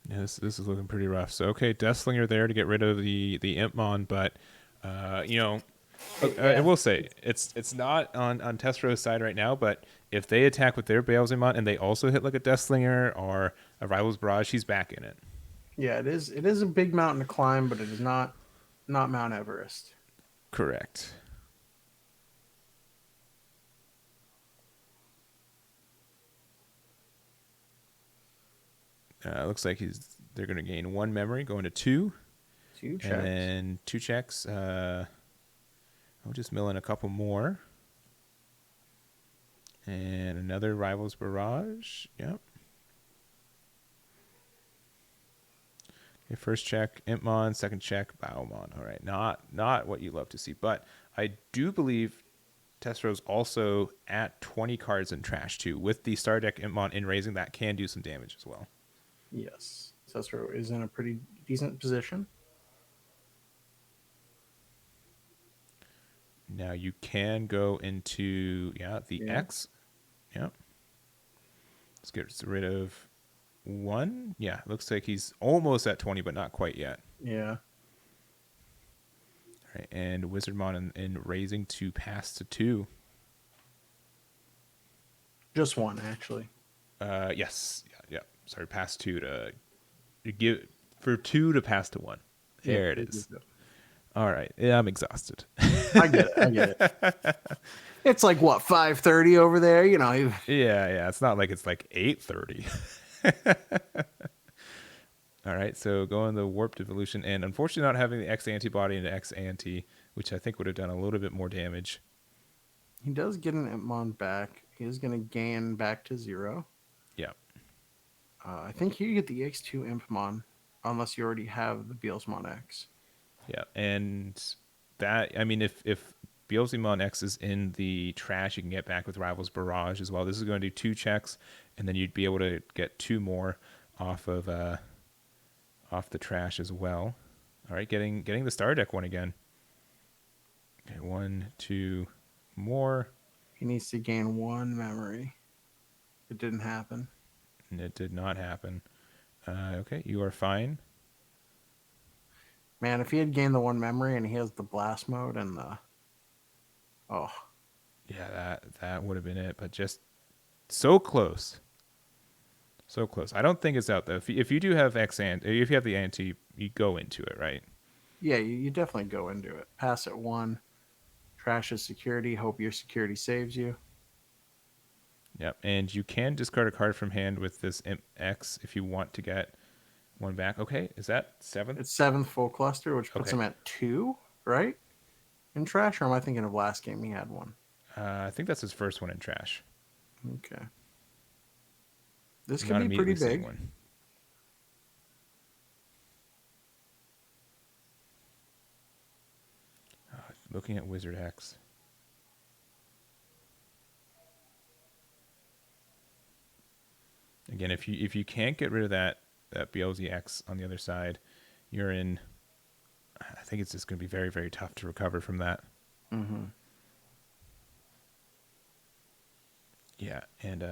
Yeah, this is looking pretty rough. So okay, Deathslinger there to get rid of the Impmon, but I will say it's not on Tessero's side right now, but if they attack with their Beelzemon and they also hit like a Deathslinger or a Rival's Barrage, he's back in it. Yeah, it is. It is a big mountain to climb, but it is not Mount Everest. Correct. Looks like they're going to gain 1 memory, going to 2. 2 checks. And then 2 checks. I'll just mill in a couple more. And another Rival's Barrage. Yep. Okay, first check, Impmon. Second check, Baomon. All right, not what you love to see. But I do believe Tessero's also at 20 cards in trash, too. With the Star Deck Impmon in raising, that can do some damage as well. Yes. Tessero is in a pretty decent position. Now you can go into the X. Yep. Let's get rid of 1. Yeah, looks like he's almost at 20, but not quite yet. Yeah. All right, and Wizardmon in raising to pass to 2. Just 1, actually. Yes. Yeah. Sorry, pass 2 to give for 2 to pass to 1. There it is. All right. Yeah, I'm exhausted. I get it. It's like what, 5:30 over there, you know. Yeah. It's not like it's like 8:30. All right, so going the Warped Evolution, and unfortunately not having the X antibody and X anti, which I think would have done a little bit more damage. He does get an Impmon back. He is going to gain back to 0. Yeah. I think you get the X2 Impmon, unless you already have the Beelzemon X. Yeah, and that, I mean, if Beelzemon X is in the trash, you can get back with Rival's Barrage as well. This is going to do 2 checks, and then you'd be able to get 2 more off of off the trash as well. All right, getting the Star Deck one again. Okay, 1, 2 more. He needs to gain 1 memory. It didn't happen. And it did not happen. Okay, you are fine. Man, if he had gained the 1 memory and he has the blast mode and the... Oh. Yeah, that would have been it, but just so close. So close. I don't think it's out, though. If you do have if you have the anti, you go into it, right? Yeah, you definitely go into it. Pass at 1. Trash is security. Hope your security saves you. Yep, and you can discard a card from hand with this Imp X if you want to get 1 back. Okay, is that 7th? It's 7th full cluster, which puts him at 2, right? In trash, or am I thinking of last game he had 1? I think that's his first one in trash. Okay. This could be pretty big. One. Looking at Wizard X. Again, if you can't get rid of that Beelze X on the other side, you're in. I think it's just going to be very, very tough to recover from that. Mm-hmm. Yeah, and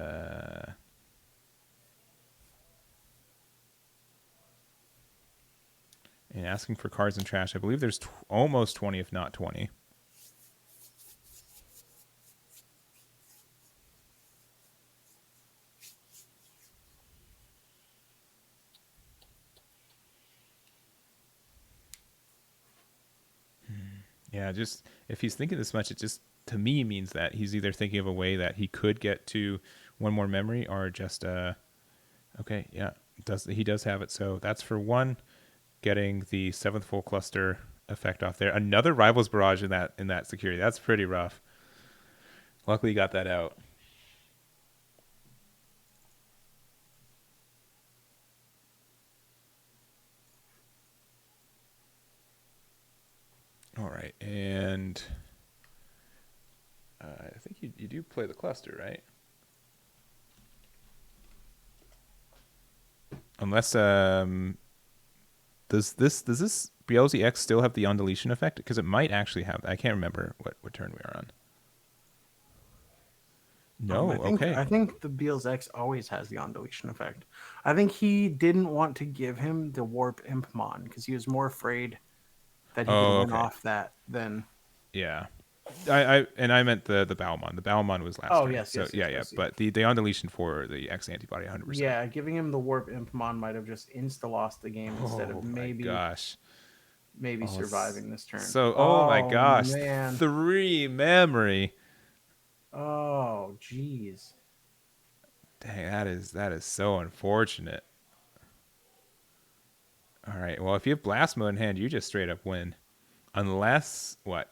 asking for cards in trash. I believe there's almost 20, if not 20. Yeah, just if he's thinking this much, it just to me means that he's either thinking of a way that he could get to one more memory, or just okay, yeah, he does have it. So that's for one, getting the 7th full cluster effect off there. Another Rivals Barrage in that security. That's pretty rough. Luckily, you got that out. All right, and I think you do play the cluster, right? Unless does this Beelze X still have the undeletion effect? Because it might actually have. I can't remember what turn we are on. No, okay. I think the Beelze X always has the undeletion effect. I think he didn't want to give him the Warp Impmon because he was more afraid that he could win off that than. Yeah. I meant the Balmon. The Balmon was last turn. Yes, so yes, yeah. But the undeletion for the X antibody 100%. Yeah, giving him the Warp Impmon might have just insta-lost the game instead of maybe surviving this turn. So my gosh. Man. 3 memory. Oh, jeez. Dang, that is so unfortunate. All right. Well, if you have Blast Mode in hand, you just straight up win. Unless what?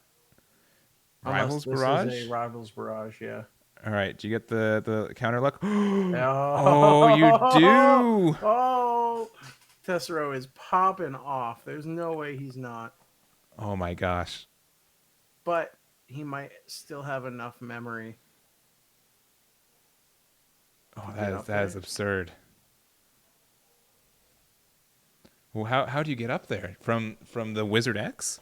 Rivals Barrage? Is a Rivals Barrage, yeah. All right. Do you get the counter luck? Oh, you do. Oh, Tessero is popping off. There's no way he's not. Oh my gosh. But he might still have enough memory. Oh, that is absurd. Well, how do you get up there from the Wizard X?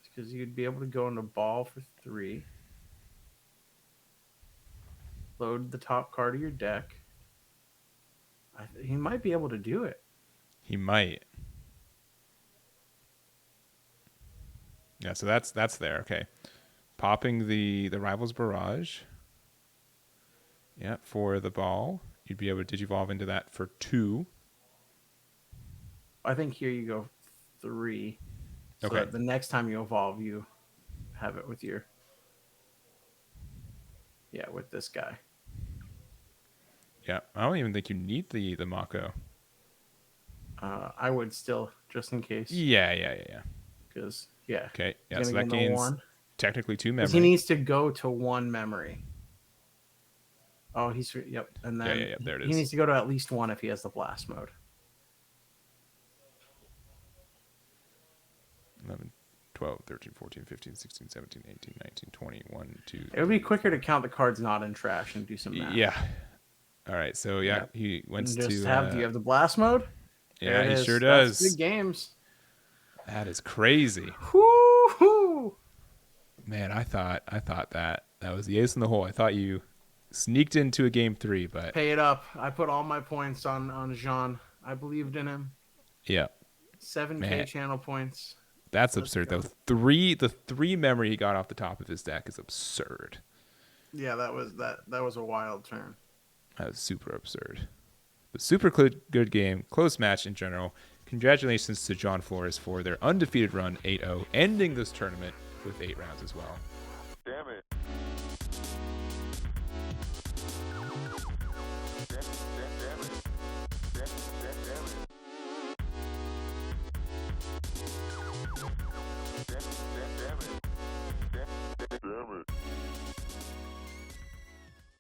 Because you'd be able to go into ball for 3. Load the top card of your deck. He might be able to do it. He might. Yeah, so that's there. Okay. Popping the Rivals Barrage. Yeah, for the ball. You'd be able to digivolve into that for 2. I think here you go 3. So that the next time you evolve, you have it with your... Yeah, with this guy. Yeah, I don't even think you need the Mako. I would still, just in case. Yeah. Because, yeah. Okay, yeah, so that gains technically 2 memory. He needs to go to 1 memory. Oh, he's... Yep, and then yeah, there it is. He needs to go to at least 1 if he has the Blast Mode. 11, 12, 13, 14, 15, 16, 17, 18, 19, 20, 1, 2... It would be quicker to count the cards not in trash and do some math. Yeah. All right, so he went to... Do you have the Blast Mode? Yeah, he sure does. That's big games. That is crazy. Woo-hoo! Man, I thought that was the ace in the hole. I thought you sneaked into a game 3, but... Pay it up. I put all my points on Jean. I believed in him. Yeah. 7K channel points. That's absurd, though. The 3 memory he got off the top of his deck is absurd. Yeah, that was a wild turn. That was super absurd. But super good game. Close match in general. Congratulations to John Flores for their undefeated run, 8-0, ending this tournament with 8 rounds as well.